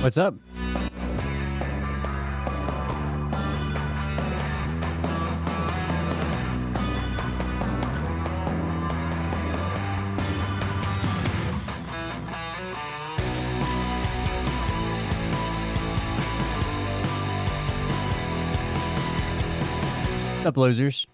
What's up? What's up, losers?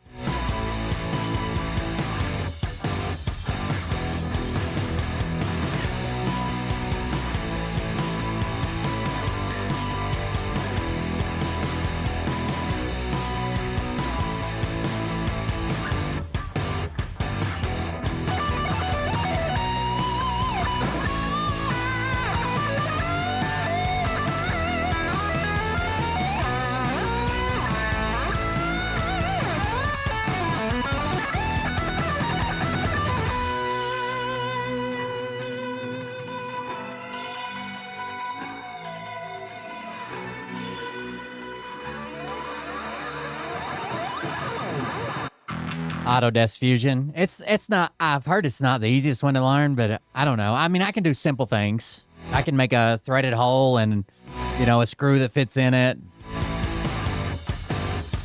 Autodesk Fusion. It's not, I've heard it's not the easiest one to learn, but I don't know. I mean, I can do simple things. I can make a threaded hole and, you know, a screw that fits in it.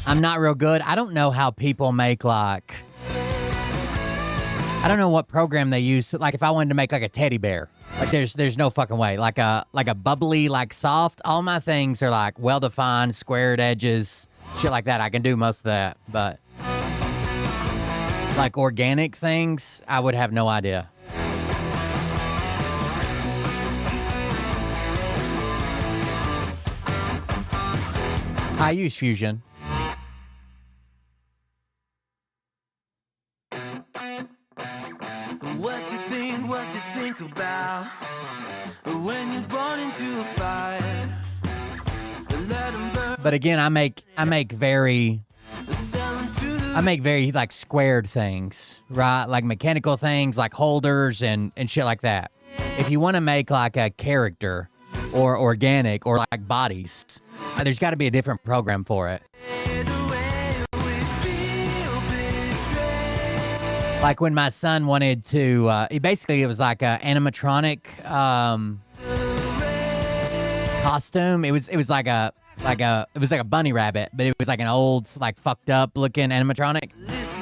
I'm not real good. I don't know how people make like, I don't know what program they use. Like if I wanted to make like a teddy bear, like there's no fucking way. Like a bubbly, like soft, all my things are like well-defined, squared edges, shit like that. I can do most of that, but like organic things, I would have no idea. I use Fusion. What you think about when you're born into a fire. But again, I make very like squared things, right? Like mechanical things, like holders and shit like that. If you want to make like a character or organic or like bodies, there's got to be a different program for it. Like when my son wanted to, it was like an animatronic costume. It was like a bunny rabbit, but it was like an old, like fucked up looking animatronic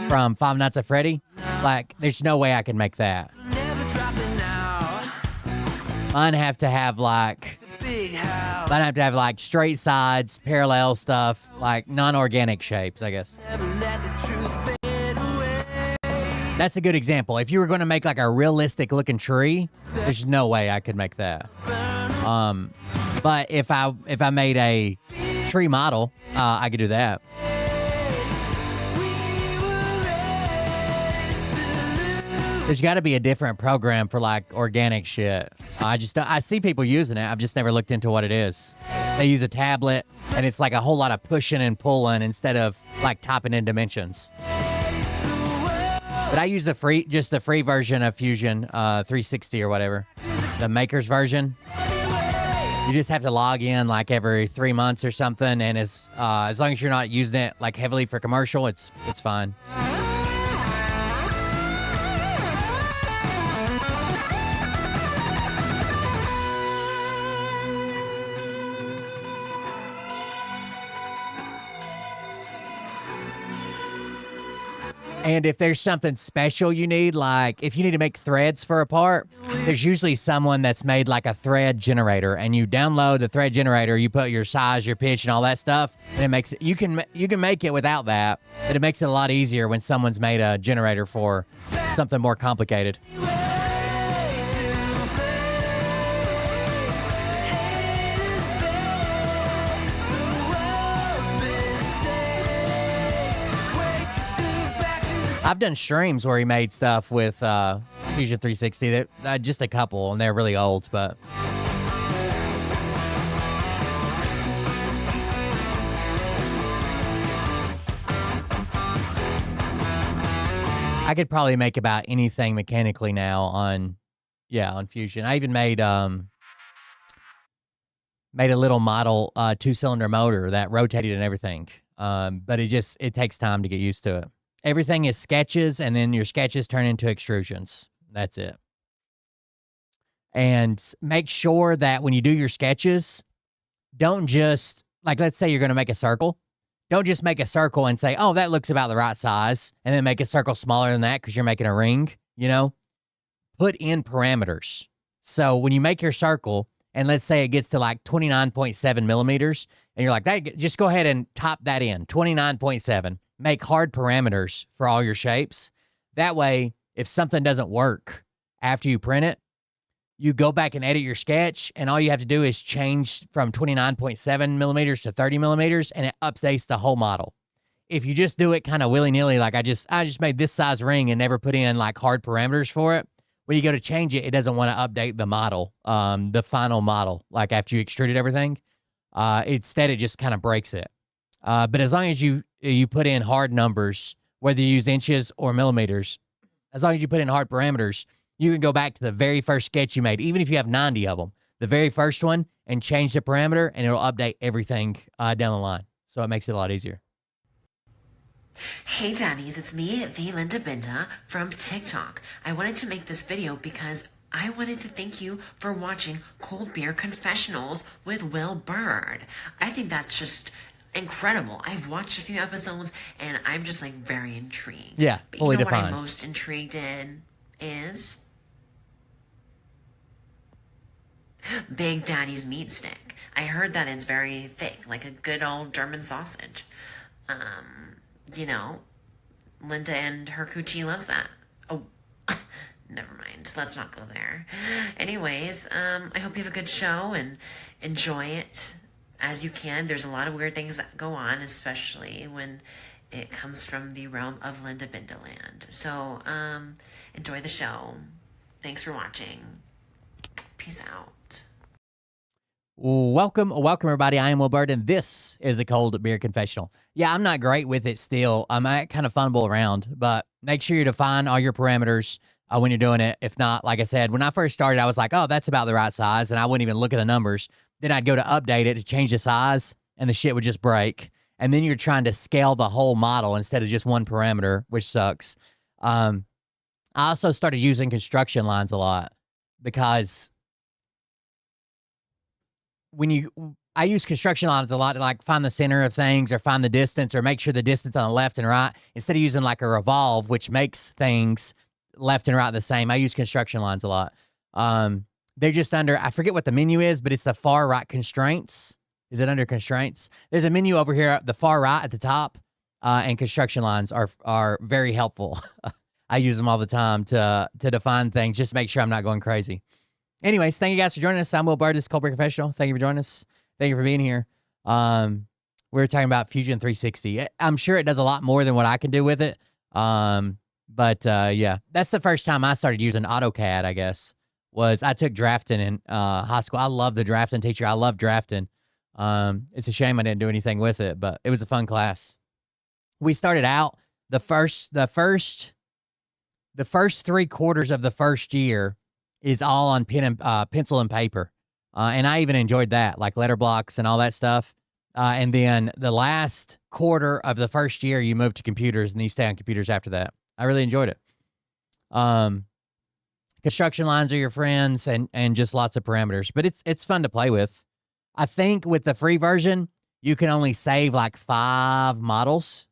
from Five Nights at Freddy. Like, there's no way I could make that. Mine have to have like straight sides, parallel stuff, like non-organic shapes, I guess. That's a good example. If you were going to make like a realistic looking tree, there's no way I could make that. But if I made a tree model, I could do that. There's got to be a different program for like organic shit. I see people using it. I've just never looked into what it is. They use a tablet and it's like a whole lot of pushing and pulling instead of like typing in dimensions. But I use the free version of Fusion 360 or whatever, the maker's version. You just have to log in like every 3 months or something, and as long as you're not using it like heavily for commercial, it's fine. And if there's something special you need, like if you need to make threads for a part, there's usually someone that's made like a thread generator, and you download the thread generator, you put your size, your pitch, and all that stuff, and it makes it, you can make it without that, but it makes it a lot easier when someone's made a generator for something more complicated. I've done streams where he made stuff with Fusion 360, that just a couple, and they're really old, but I could probably make about anything mechanically now on Fusion. I even made a little model 2-cylinder motor that rotated and everything, but it takes time to get used to it. Everything is sketches, and then your sketches turn into extrusions. That's it. And make sure that when you do your sketches, don't just, like, let's say you're going to make a circle. Don't just make a circle and say, oh, that looks about the right size, and then make a circle smaller than that because you're making a ring, you know? Put in parameters. So when you make your circle, and let's say it gets to like 29.7 millimeters, and you're like, that, just go ahead and type that in, 29.7. Make hard parameters for all your shapes. That way, if something doesn't work after you print it, you go back and edit your sketch, and all you have to do is change from 29.7 millimeters to 30 millimeters, and it updates the whole model. If you just do it kind of willy-nilly, like I just made this size ring and never put in like hard parameters for it, when you go to change it, it doesn't want to update the model, the final model, like after you extruded everything. Instead, it just kind of breaks it. But as long as you put in hard numbers, whether you use inches or millimeters, as long as you put in hard parameters, you can go back to the very first sketch you made, even if you have 90 of them, the very first one, and change the parameter, and it'll update everything down the line. So it makes it a lot easier. Hey daddies, it's me, the Linda Binda from TikTok. I wanted to make this video because I wanted to thank you for watching Cold Beer Confessionals with Will Bird. I think that's just incredible. I've watched a few episodes and I'm just like very intrigued. Yeah, but fully you know defined. what I'm most intrigued in is Big Daddy's meat stick. I heard that it's very thick, like a good old German sausage. You know, Linda and her coochie loves that. Oh, never mind. Let's not go there. Anyways, I hope you have a good show and enjoy it as you can. There's a lot of weird things that go on, especially when it comes from the realm of Linda Bindaland. So, enjoy the show. Thanks for watching. Peace out. Welcome everybody. I am Will Bird, and this is a Cold Beer Confessional. Yeah, I'm not great with it still. I kind of fumble around, but make sure you define all your parameters when you're doing it. If not, like I said, when I first started, I was like, oh, that's about the right size, and I wouldn't even look at the numbers. Then I'd go to update it to change the size, and the shit would just break. And then you're trying to scale the whole model instead of just one parameter, which sucks. I also started using construction lines a lot because I use construction lines a lot to like find the center of things or find the distance or make sure the distance on the left and right, instead of using like a revolve, which makes things left and right the same. I use construction lines a lot. They're just under, I forget what the menu is, but it's the far right constraints. Is it under constraints? There's a menu over here, the far right at the top, and construction lines are very helpful. I use them all the time to define things, just to make sure I'm not going crazy. Anyways, thank you guys for joining us. I'm Will Bird. This is Cold Beer Confessional. Thank you for joining us. Thank you for being here. We're talking about Fusion 360. I'm sure it does a lot more than what I can do with it. Yeah, that's the first time I started using AutoCAD, I guess, was I took drafting in high school. I love the drafting teacher. I love drafting. It's a shame I didn't do anything with it, but it was a fun class. We started out the first 3 quarters of the first year is all on pencil and paper. And I even enjoyed that, like letter blocks and all that stuff. And then the last quarter of the first year, you move to computers, and you stay on computers after that. I really enjoyed it. Construction lines are your friends, and just lots of parameters. But it's fun to play with. I think with the free version, you can only save like 5 models.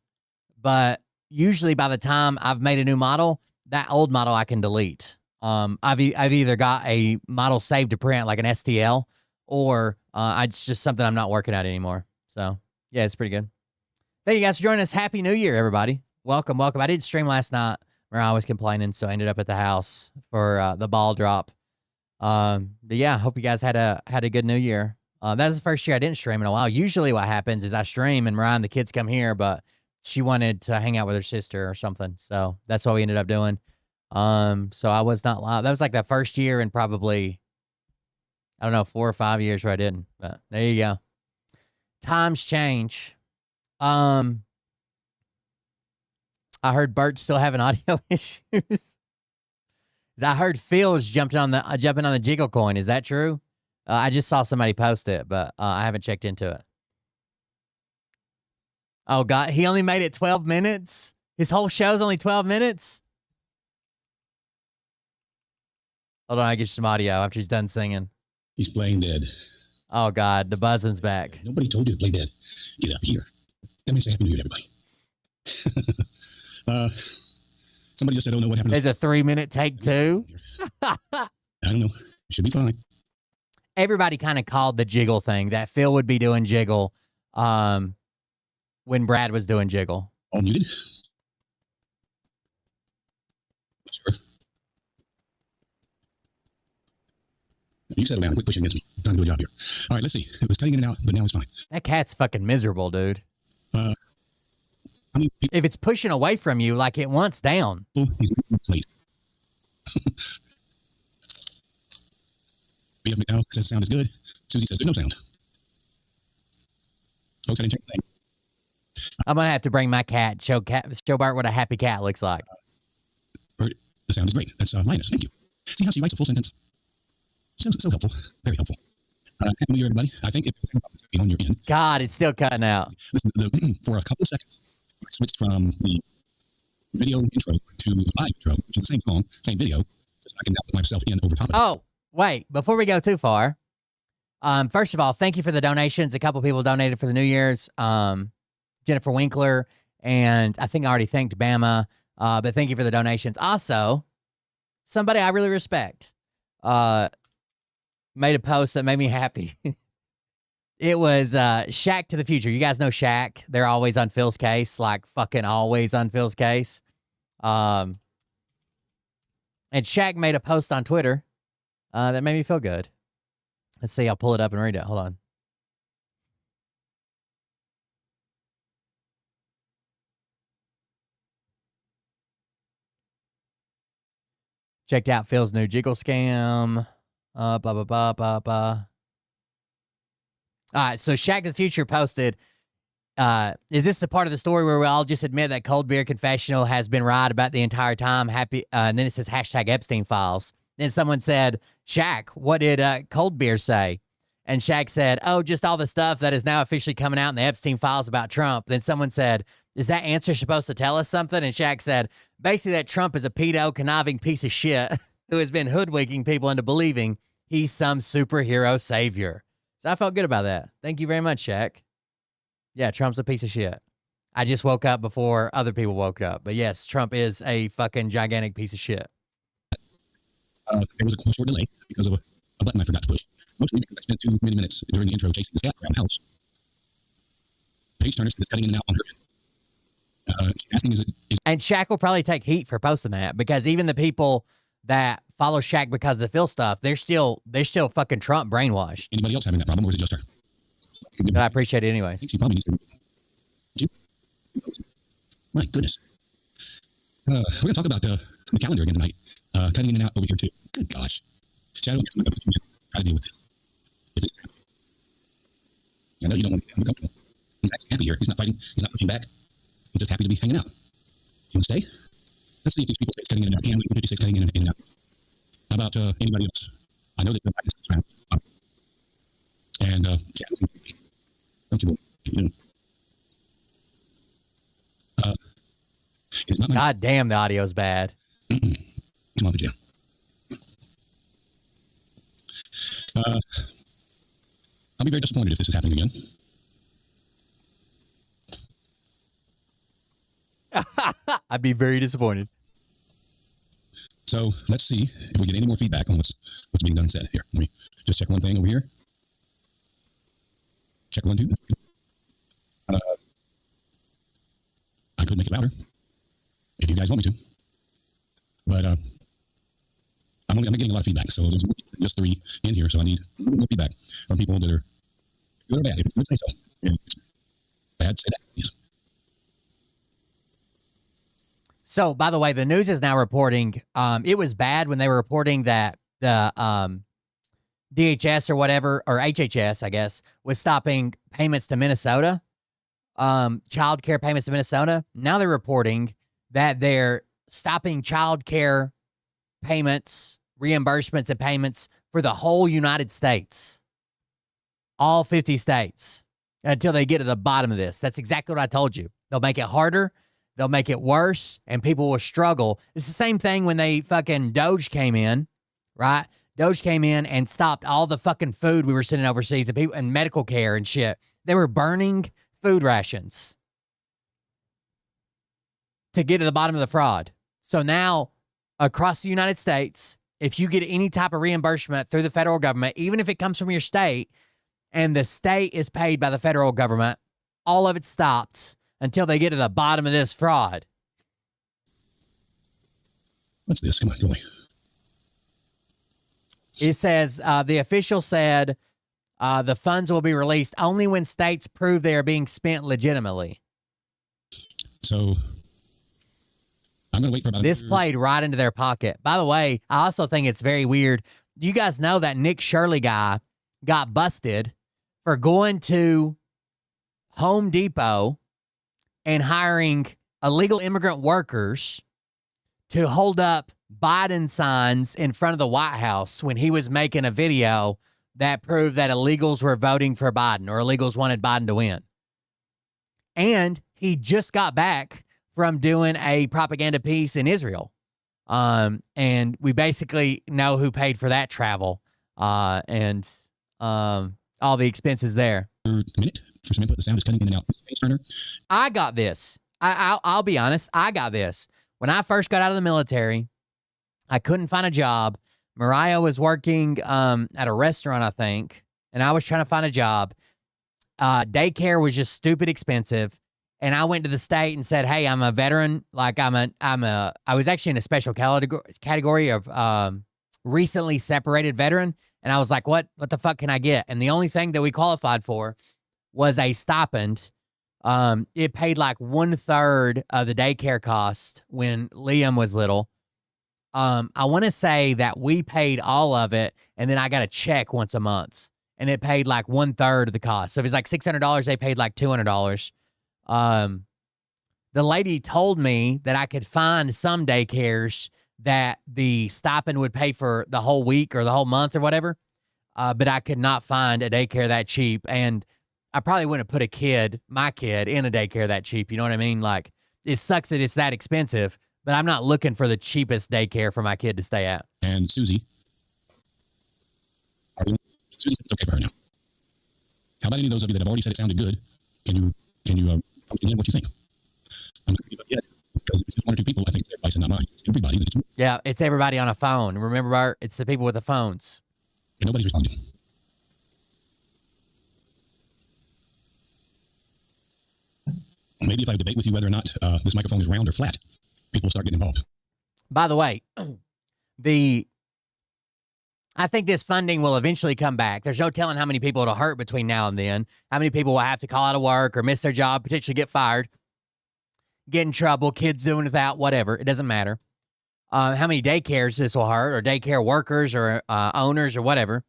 But usually by the time I've made a new model, that old model I can delete. I've either got a model saved to print, like an STL, or it's just something I'm not working at anymore. So, yeah, it's pretty good. Thank you guys for joining us. Happy New Year, everybody. Welcome. I did stream last night where I was complaining, so I ended up at the house for the ball drop. But yeah, hope you guys had a good New Year. That was the first year I didn't stream in a while. Usually what happens is I stream and Mariah and the kids come here, but she wanted to hang out with her sister or something. So that's what we ended up doing. So I was not live. That was like the first year in probably, I don't know, 4 or 5 years where I didn't, but there you go. Times change. I heard Bert's still having audio issues. I heard Phil's jumping on the jiggle coin. Is that true? I just saw somebody post it, but I haven't checked into it. Oh God, he only made it 12 minutes? His whole show's only 12 minutes? Hold on, I get you some audio after he's done singing. He's playing dead. Oh, God, the buzzing's back. Nobody told you to play dead. Get up here. Let me say Happy New Year to everybody. Somebody just said, oh, no, what happened? There's a 3-minute take 2. I don't know. It should be fine. Everybody kind of called the jiggle thing that Phil would be doing jiggle when Brad was doing jiggle. All muted? Sure. You settle down. Quit pushing against me. I'm trying to do a job here. All right, let's see. It was cutting in and out, but now it's fine. That cat's fucking miserable, dude. How many people If it's pushing away from you like it wants down. he's late? BF McDowell says sound is good. Susie says there's no sound. Folks, I didn't check the thing. I'm going to have to bring my cat, show Bart what a happy cat looks like. The sound is great. That's Linus. Thank you. See how she writes a full sentence? So helpful. Very helpful. Happy New Year, everybody. I think if you're on your end. God, it's still cutting out. Listen, for a couple of seconds, I switched from the video intro to the live intro, which is the same song, same video, so I can now put myself in over top of it. Oh, wait, before we go too far, first of all, thank you for the donations. A couple people donated for the New Year's. Jennifer Winkler, and I think I already thanked Bama, but thank you for the donations. Also, somebody I really respect made a post that made me happy. It was Shaq to the Future. You guys know Shaq. They're always on Phil's case, like fucking always on Phil's case. And Shaq made a post on Twitter that made me feel good. Let's see. I'll pull it up and read it. Hold on. Checked out Phil's new jiggle scam. Blah, blah, blah, blah, blah. All right, so Shaq to the Future posted, is this the part of the story where we all just admit that Cold Beer Confessional has been right about the entire time? Happy, and then it says hashtag Epstein Files. Then someone said, Shaq, what did Cold Beer say? And Shaq said, oh, just all the stuff that is now officially coming out in the Epstein Files about Trump. Then someone said, is that answer supposed to tell us something? And Shaq said, basically that Trump is a pedo, conniving piece of shit who has been hoodwinking people into believing he's some superhero savior. So I felt good about that. Thank you very much, Shaq. Yeah, Trump's a piece of shit. I just woke up before other people woke up. But yes, Trump is a fucking gigantic piece of shit. There was a short delay because of a button I forgot to push. Mostly because I spent too many minutes during the intro chasing this cat around the house. Page Turner is cutting in and out on her end. She's asking, And Shaq will probably take heat for posting that because even the people that follow Shaq because of the Phil stuff, they're still fucking Trump brainwashed. Anybody else having that problem, or is it just her? But I appreciate it anyway. I think she probably needs to. My goodness. We're going to talk about the calendar again tonight. Cutting in and out over here, too. Good gosh. Shadow, I guess I'm going to put you in. Try to deal with this. If this happens. I know you don't want to be uncomfortable. He's actually happy here. He's not fighting. He's not pushing back. He's just happy to be hanging out. You want to stay? Let's see if these people say it's cutting in and out. Cam 56 cutting in and out. How about anybody else? I know that the is around. And Shadow, don't you it's not my... God damn, the audio's bad. Come on, Vijay. I'll be very disappointed if this is happening again. I'd be very disappointed. So let's see if we get any more feedback on what's being done and said. Here, let me just check one thing over here. Check 1, 2. I could make it louder if you guys want me to, but I'm getting a lot of feedback. So there's just 3 in here, so I need a little more feedback from people that are good or bad. If it's good, say so. If it's bad, say that. Yes. So, by the way, the news is now reporting it was bad when they were reporting that the DHS or whatever, or HHS, I guess, was stopping payments to Minnesota, child care payments to Minnesota. Now they're reporting that they're stopping child care payments, reimbursements, and payments for the whole United States, all 50 states, until they get to the bottom of this. That's exactly what I told you. They'll make it harder. They'll make it worse, and people will struggle. It's the same thing when they fucking Doge came in, right? Doge came in and stopped all the fucking food we were sending overseas and people and medical care and shit. They were burning food rations to get to the bottom of the fraud. So now, across the United States, if you get any type of reimbursement through the federal government, even if it comes from your state, and the state is paid by the federal government, all of it stops until they get to the bottom of this fraud. What's this? Come on, go away. It says, the official said the funds will be released only when states prove they are being spent legitimately. So I'm going to wait for about This played right into their pocket. By the way, I also think it's very weird. You guys know that Nick Shirley guy got busted for going to Home Depot and hiring illegal immigrant workers to hold up Biden signs in front of the White House when he was making a video that proved that illegals were voting for Biden or illegals wanted Biden to win. And he just got back from doing a propaganda piece in Israel. And we basically know who paid for that travel and all the expenses there. a minute for some input. The sound is cutting in and out. Page turner. I got this. I'll be honest. I got this. When I first got out of the military, I couldn't find a job. Mariah was working at a restaurant, I think, and I was trying to find a job. Daycare was just stupid expensive. And I went to the state and said, "Hey, I'm a veteran. Like I was actually in a special category of recently separated veteran." And I was like, "What the fuck can I get?" And the only thing that we qualified for was a stipend. It paid like 1/3 of the daycare cost when Liam was little. I want to say that we paid all of it, and then I got a check once a month, and it paid like 1/3 of the cost. So if it's like $600, they paid like $200. The lady told me that I could find some daycares that the stipend would pay for the whole week or the whole month or whatever. But I could not find a daycare that cheap. And I probably wouldn't have put my kid in a daycare that cheap. You know what I mean? Like, it sucks that it's that expensive, but I'm not looking for the cheapest daycare for my kid to stay at. And Susie. Susie said it's okay for her now. How about any of those of you that have already said it sounded good? Can you post again what you think? I'm not going to give up yet because if it's just one or two people, I think it's their advice and not mine. It's everybody that it's Yeah, it's everybody on a phone. Remember, Bart, it's the people with the phones. and nobody's responding. Maybe if I debate with you whether or not this microphone is round or flat, people will start getting involved. By the way, I think this funding will eventually come back. There's no telling how many people it'll hurt between now and then. How many people will have to call out of work or miss their job, potentially get fired, get in trouble, kids doing without, whatever. It doesn't matter. How many daycares this will hurt, or daycare workers or owners or whatever.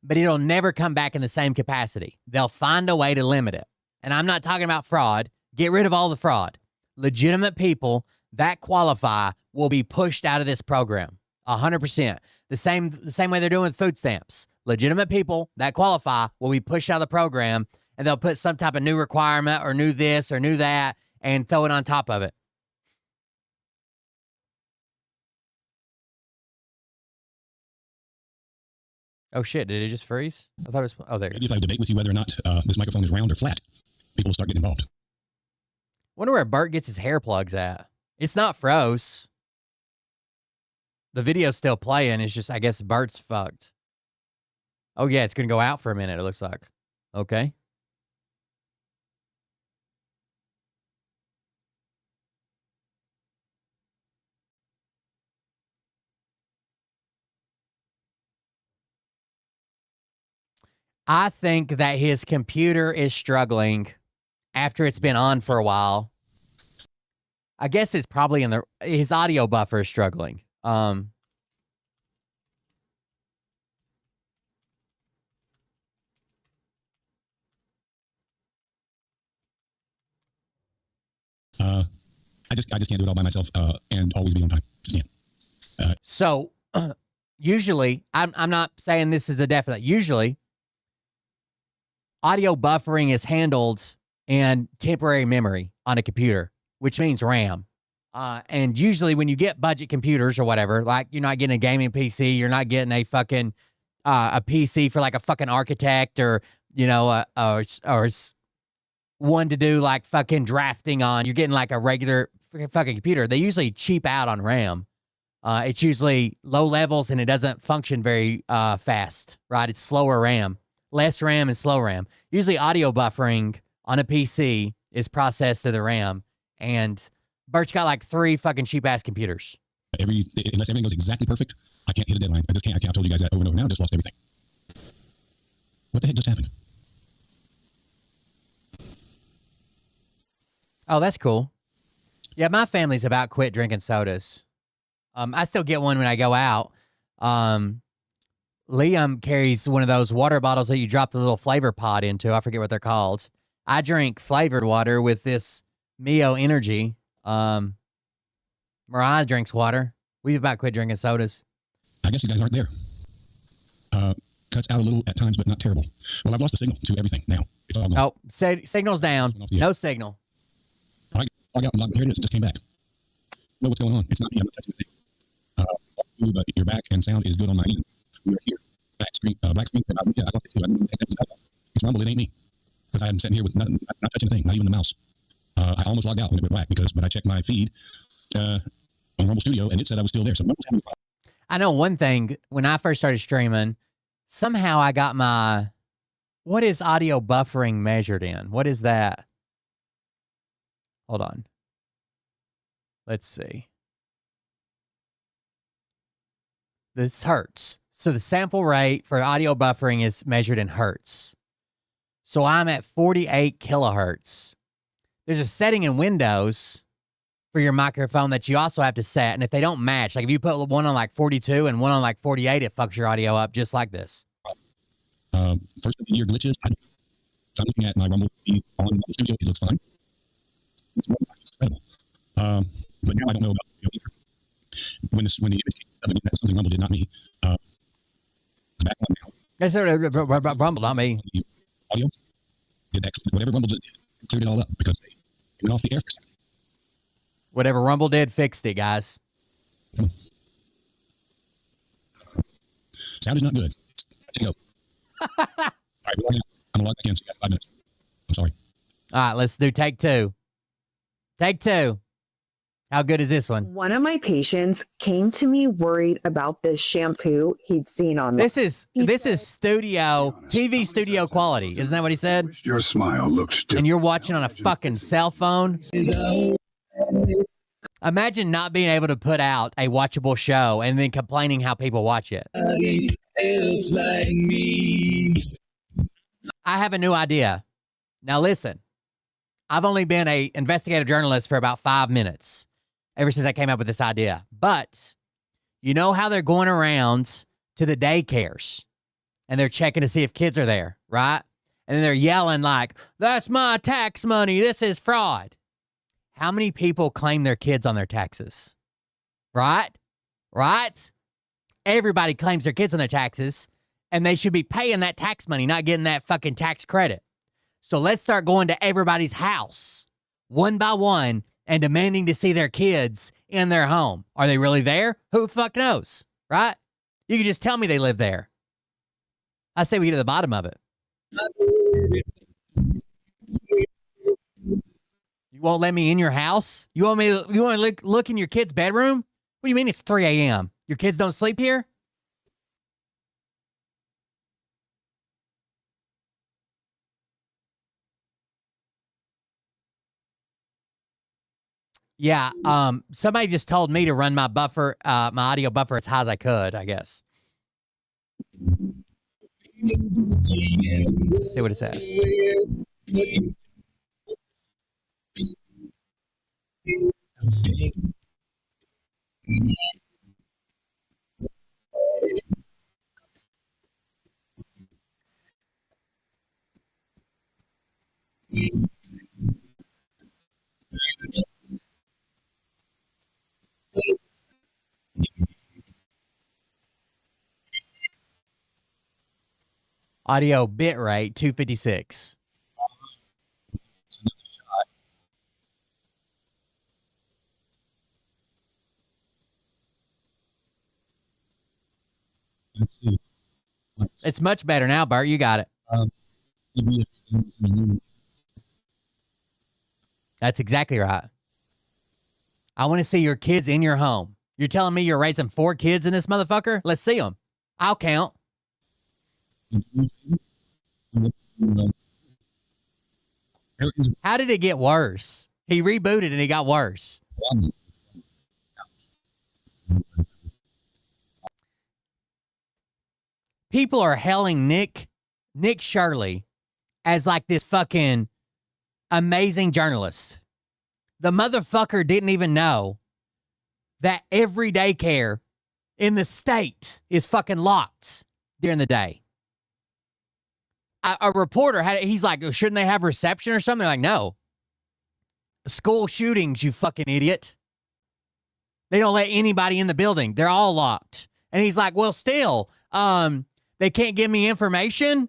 But it'll never come back in the same capacity. They'll find a way to limit it. And I'm not talking about fraud. Get rid of all the fraud. Legitimate people that qualify will be pushed out of this program. 100%. The same way they're doing with food stamps. Legitimate people that qualify will be pushed out of the program, and they'll put some type of new requirement or new this or new that and throw it on top of it. Oh shit, did it just freeze? I thought it was, oh, there. Maybe if I debate with you whether or not this microphone is round or flat, people will start getting involved. Wonder where Bert gets his hair plugs at. It's not froze. The video's still playing. It's just, I guess Bert's fucked. Oh yeah, it's going to go out for a minute, it looks like. Okay. I think that his computer is struggling after it's been on for a while. I guess it's probably his audio buffer is struggling. I just can't do it all by myself and always be on time. Just can't. So usually, I'm not saying this is a definite. Usually, audio buffering is handled in temporary memory on a computer, which means RAM. And usually when you get budget computers or whatever, like you're not getting a gaming PC, you're not getting a fucking a PC for like a fucking architect or, you know, one to do like fucking drafting on. You're getting like a regular fucking computer. They usually cheap out on RAM. It's usually low levels and it doesn't function very fast, right? It's slower RAM, less RAM and slow RAM. Usually audio buffering on a PC is processed to the RAM. And Bert's got like 3 fucking cheap ass computers. Unless everything goes exactly perfect, I can't hit a deadline. I just can't. I've told you guys that over and over. Now I just lost everything. What the heck just happened? Oh, that's cool. Yeah, my family's about quit drinking sodas. I still get one when I go out. Liam carries one of those water bottles that you drop the little flavor pod into. I forget what they're called. I drink flavored water with this Mio Energy. Mariah drinks water. We've about quit drinking sodas. I guess you guys aren't there. Cuts out a little at times, but not terrible. Well, I've lost the signal to everything now. It's all gone. Oh, signal's down. No signal. I got here it is. It just came back. Know what's going on? It's not me. I'm not touching the thing. But your back and sound is good on my end. We are here. Black screen for about I lost it too. I didn't even think that was about. It's rumble. It ain't me because I'm sitting here with not touching the thing, not even the mouse. I almost logged out when it went black but I checked my feed on Rumble Studio and it said I was still there. So I know one thing. When I first started streaming, somehow I got what is audio buffering measured in? What is that? Hold on. Let's see. This hertz. So the sample rate for audio buffering is measured in hertz. So I'm at 48 kilohertz. There's a setting in Windows for your microphone that you also have to set. And if they don't match, like if you put one on like 42 and one on like 48, it fucks your audio up just like this. First of the year glitches. I'm looking at my Rumble feed on Rumble Studio. It looks fine. It's incredible. But now I don't know about when the image came up, that was something Rumble did, not me. It's back on now. Yes, sir. Rumble, not me. Audio did excellent. Whatever Rumble just did, cleared it all up because they went off the air. Whatever Rumble did, fixed it, guys. Come on. Sound is not good. Let's go. All right, we're logging out. I'm going to log back in. So you got 5 minutes. I'm sorry. All right, let's do take 2. Take 2. How good is this one? One of my patients came to me worried about this shampoo he'd seen on. This is studio TV studio quality. Isn't that what he said? Your smile looks different. And you're watching on a fucking cell phone. Imagine not being able to put out a watchable show and then complaining how people watch it. Like me. I have a new idea. Now listen, I've only been a investigative journalist for about 5 minutes ever since I came up with this idea. But you know how they're going around to the daycares and they're checking to see if kids are there, right? And then they're yelling like, that's my tax money. This is fraud. How many people claim their kids on their taxes? Right? Right? Everybody claims their kids on their taxes, and they should be paying that tax money, not getting that fucking tax credit. So let's start going to everybody's house, one by one, and demanding to see their kids in their home. Are they really there? Who the fuck knows? Right? You can just tell me they live there. I say we get to the bottom of it. You won't let me in your house? You want to look in your kid's bedroom? What do you mean it's 3 a.m.? Your kids don't sleep here? Yeah, somebody just told me to run my buffer, my audio buffer as high as I could, I guess. Let's see what it says. Audio bit rate 256. Let's see. It's much better now, Bert. You got it. That's exactly right. I want to see your kids in your home. You're telling me you're raising 4 kids in this motherfucker? Let's see them. I'll count. How did it get worse? He rebooted and it got worse. People are hailing Nick Shirley as like this fucking amazing journalist. The motherfucker didn't even know that every daycare in the state is fucking locked during the day. A reporter he's like, shouldn't they have reception or something? They're like, no. School shootings, you fucking idiot. They don't let anybody in the building. They're all locked. And he's like, well, still, they can't give me information.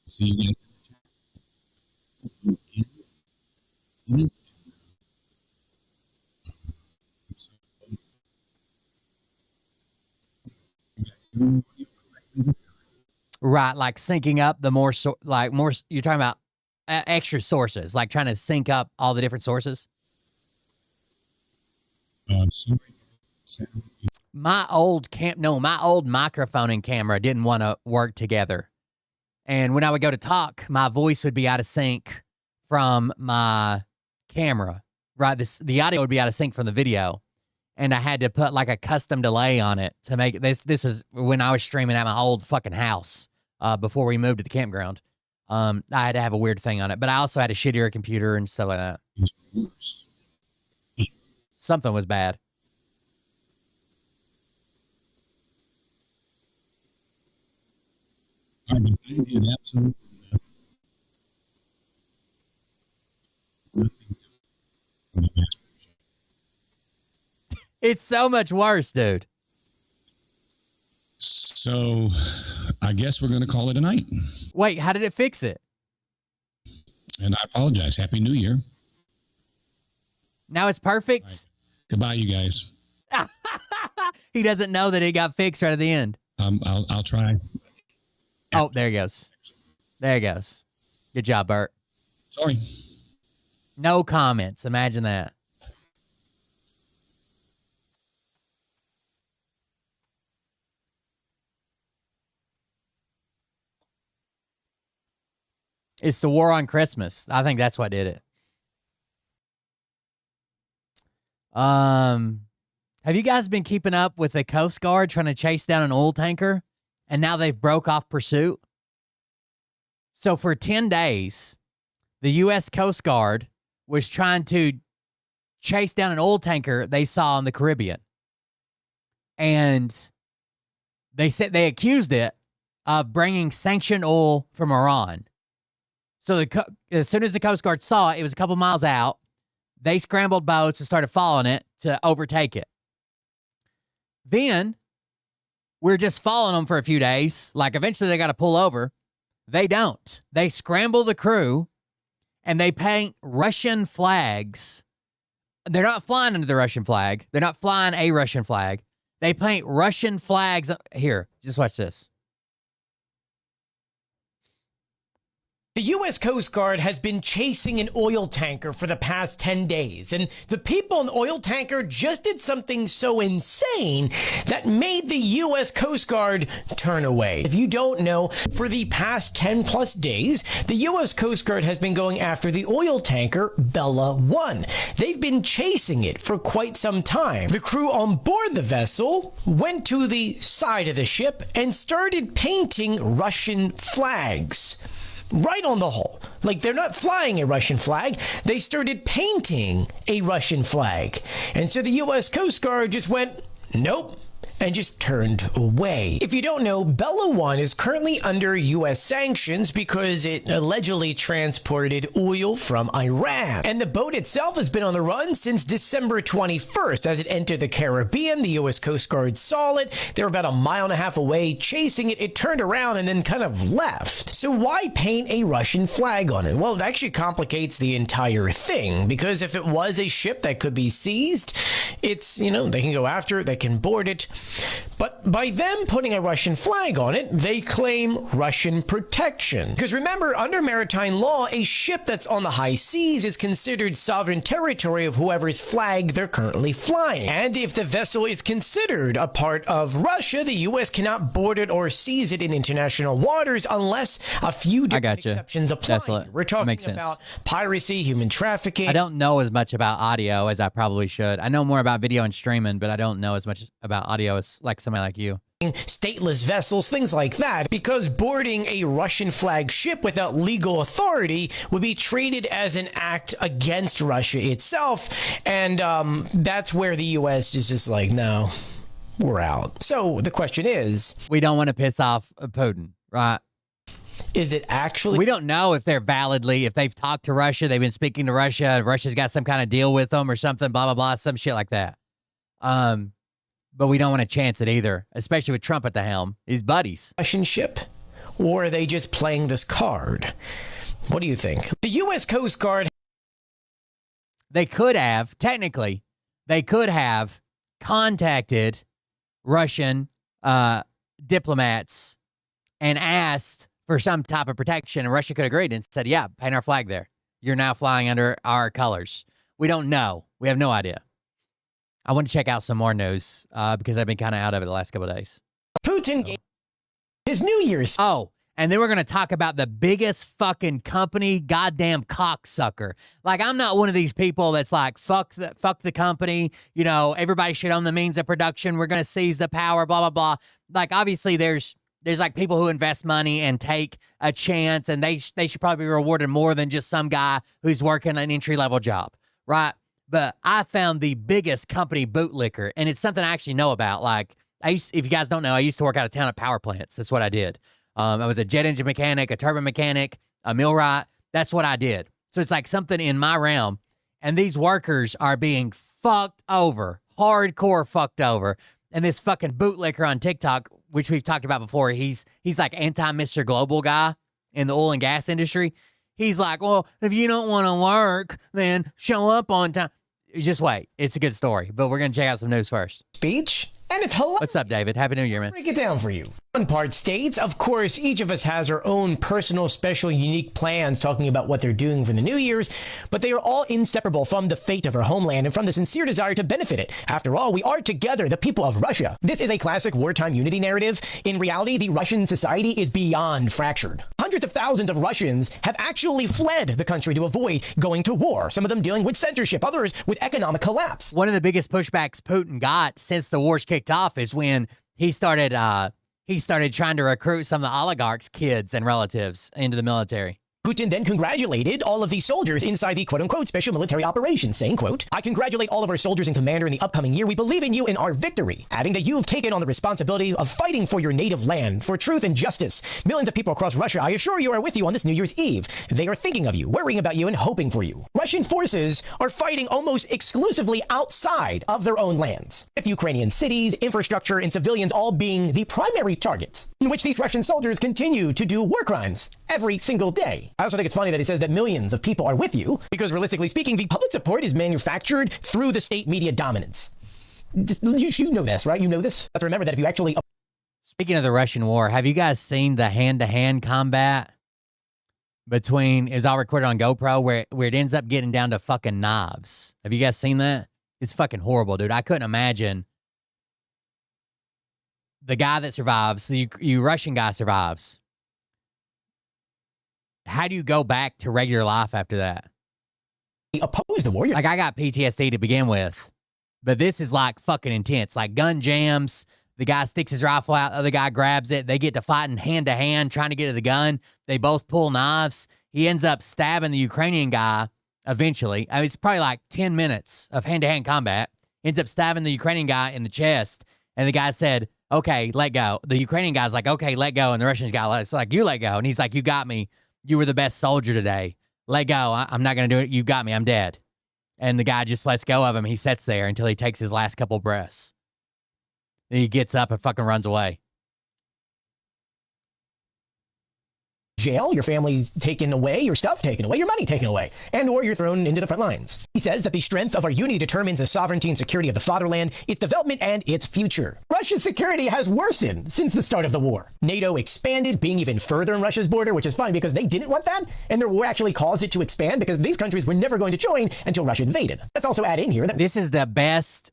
See you guys. Right, like syncing up the more, you're talking about extra sources, like trying to sync up all the different sources. My old microphone and camera didn't want to work together. And when I would go to talk, my voice would be out of sync from my camera, right? The audio would be out of sync from the video. And I had to put like a custom delay on it to make it. This is when I was streaming at my old fucking house before we moved to the campground. I had to have a weird thing on it, but I also had a shittier computer and stuff like that. Something was bad. It's so much worse, dude. So I guess we're going to call it a night. Wait, how did it fix it? And I apologize. Happy New Year. Now it's perfect. Right. Goodbye, you guys. He doesn't know that it got fixed right at the end. I'll try. Oh, there he goes. There he goes. Good job, Bert. Sorry. No comments. Imagine that. It's the war on Christmas. I think that's what did it. Have you guys been keeping up with the Coast Guard trying to chase down an oil tanker? And now they've broke off pursuit. So for 10 days, the U.S. Coast Guard was trying to chase down an oil tanker they saw in the Caribbean. And they accused it of bringing sanctioned oil from Iran. So as soon as the Coast Guard saw it, it was a couple miles out. They scrambled boats and started following it to overtake it. Then we're just following them for a few days. Like eventually they got to pull over. They don't. They scramble the crew and they paint Russian flags. They're not flying under the Russian flag. They're not flying a Russian flag. They paint Russian flags. Here, just watch this. The U.S. Coast Guard has been chasing an oil tanker for the past 10 days, and the people in the oil tanker just did something so insane that made the U.S. Coast Guard turn away. If you don't know, for the past 10 plus days, the U.S. Coast Guard has been going after the oil tanker Bella 1. They've been chasing it for quite some time. The crew on board the vessel went to the side of the ship and started painting Russian flags. Right on the hull. Like, they're not flying a Russian flag. They started painting a Russian flag. And so the U.S. Coast Guard just went, nope. and just turned away. If you don't know, Bella 1 is currently under U.S. sanctions because it allegedly transported oil from Iran. And the boat itself has been on the run since December 21st. As it entered the Caribbean, the U.S. Coast Guard saw it. They were about a mile and a half away chasing it. It turned around and then kind of left. So why paint a Russian flag on it? Well, it actually complicates the entire thing, because if it was a ship that could be seized, it's, you know, they can go after it, they can board it. But by them putting a Russian flag on it, they claim Russian protection. Because remember, under maritime law, a ship that's on the high seas is considered sovereign territory of whoever's flag they're currently flying. And if the vessel is considered a part of Russia, the U.S. cannot board it or seize it in international waters unless a few different exceptions apply. We're talking about piracy, human trafficking. I don't know as much about audio as I probably should. I know more about video and streaming, but I don't know as much about audio as like somebody like you. Stateless vessels, things like that, because boarding a Russian flag ship without legal authority would be treated as an act against Russia itself. And that's where the U.S. is just like, no, we're out. So the question is, we don't want to piss off Putin, right? Is it actually? We don't know if they're validly, if they've talked to Russia, they've been speaking to Russia, Russia's got some kind of deal with them or something, blah, blah, blah, some shit like that. But we don't want to chance it either, especially with Trump at the helm. He's buddies. Russian ship? Or are they just playing this card? What do you think? The U.S. Coast Guard. They could have, technically, they could have contacted Russian diplomats and asked for some type of protection, and Russia could have agreed and said, yeah, paint our flag there. You're now flying under our colors. We don't know. We have no idea. I want to check out some more news because I've been kind of out of it the last couple of days. Putin gave his New Year's. Oh, and then we're going to talk about the biggest fucking company, goddamn cocksucker. Like, I'm not one of these people that's like, fuck the company. You know, everybody should own the means of production. We're going to seize the power, blah, blah, blah. Like, obviously, there's like people who invest money and take a chance, and they should probably be rewarded more than just some guy who's working an entry-level job, right? But I found the biggest company bootlicker, and it's something I actually know about. Like, if you guys don't know, I used to work out of town at power plants. That's what I did. I was a jet engine mechanic, a turbine mechanic, a millwright. That's what I did. So it's like something in my realm, and these workers are being fucked over, hardcore fucked over. And this fucking bootlicker on TikTok, which we've talked about before, he's like anti-Mr. Global guy in the oil and gas industry. He's like, well, if you don't want to work, then show up on time. Just wait. It's a good story, but we're going to check out some news first. Speech? And it's hilarious. What's up, David? Happy New Year, man. Break it down for you. One part states, of course, each of us has our own personal, special, unique plans talking about what they're doing for the New Year's, but they are all inseparable from the fate of our homeland and from the sincere desire to benefit it. After all, we are together, the people of Russia. This is a classic wartime unity narrative. In reality, the Russian society is beyond fractured. Hundreds of thousands of Russians have actually fled the country to avoid going to war, some of them dealing with censorship, others with economic collapse. One of the biggest pushbacks Putin got since the war's kicked off is when he started trying to recruit some of the oligarchs' kids and relatives into the military. Putin then congratulated all of these soldiers inside the quote-unquote special military operation, saying, quote, I congratulate all of our soldiers and commander in the upcoming year. We believe in you and our victory, adding that you have taken on the responsibility of fighting for your native land, for truth and justice. Millions of people across Russia, I assure you, are with you on this New Year's Eve. They are thinking of you, worrying about you, and hoping for you. Russian forces are fighting almost exclusively outside of their own lands, with Ukrainian cities, infrastructure, and civilians all being the primary targets, in which these Russian soldiers continue to do war crimes every single day. I also think it's funny that he says that millions of people are with you, because realistically speaking, the public support is manufactured through the state media dominance. You know this, right? You know this. But remember that if you actually... Speaking of the Russian war, have you guys seen the hand-to-hand combat between, is all recorded on GoPro, where it ends up getting down to fucking knives? Have you guys seen that? It's fucking horrible, dude. I couldn't imagine the guy that survives, the Russian guy survives. How do you go back to regular life after that? Oppose the war. Like, I got PTSD to begin with, but this is like fucking intense. Like, gun jams, the guy sticks his rifle out, the other guy grabs it, they get to fighting hand to hand, trying to get to the gun. They both pull knives. He ends up stabbing the Ukrainian guy eventually. I mean, it's probably like 10 minutes of hand-to-hand combat. Ends up stabbing the Ukrainian guy in the chest, And the guy said, okay, let go. The Ukrainian guy's like, okay, let go. And the Russian guy, it's like, you let go. And he's like, you got me. You were the best soldier today. Let go. I'm not going to do it. You got me. I'm dead. And the guy just lets go of him. He sits there until he takes his last couple breaths. Then he gets up and fucking runs away. Jail, your family's taken away, your stuff taken away, your money taken away, and or you're thrown into the front lines. He says that the strength of our unity determines the sovereignty and security of the fatherland, its development, and its future. Russia's security has worsened since the start of the war. NATO expanded, being even further in Russia's border, which is funny because they didn't want that, and their war actually caused it to expand because these countries were never going to join until Russia invaded. Let's also add in here that this is the best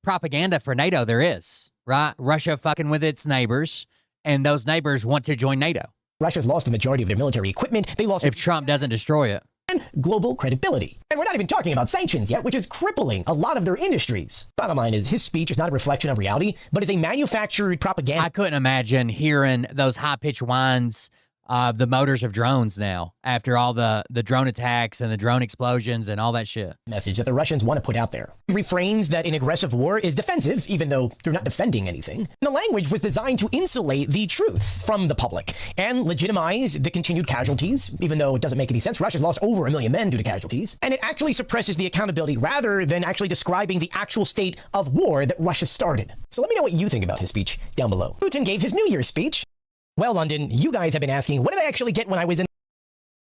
propaganda for NATO there is, right? Russia fucking with its neighbors, and those neighbors want to join NATO. Russia's lost the majority of their military equipment. They lost if Trump doesn't destroy it. And global credibility. And we're not even talking about sanctions yet, which is crippling a lot of their industries. Bottom line is his speech is not a reflection of reality, but is a manufactured propaganda. I couldn't imagine hearing those high-pitched whines of the motors of drones now after all the drone attacks and the drone explosions and all that shit. Message that the Russians want to put out there. He refrains that an aggressive war is defensive, even though they're not defending anything. And the language was designed to insulate the truth from the public and legitimize the continued casualties, even though it doesn't make any sense. Russia's lost over 1 million men due to casualties. And it actually suppresses the accountability rather than actually describing the actual state of war that Russia started. So let me know what you think about his speech down below. Putin gave his New Year's speech. Well, London, you guys have been asking, what did I actually get when I was in?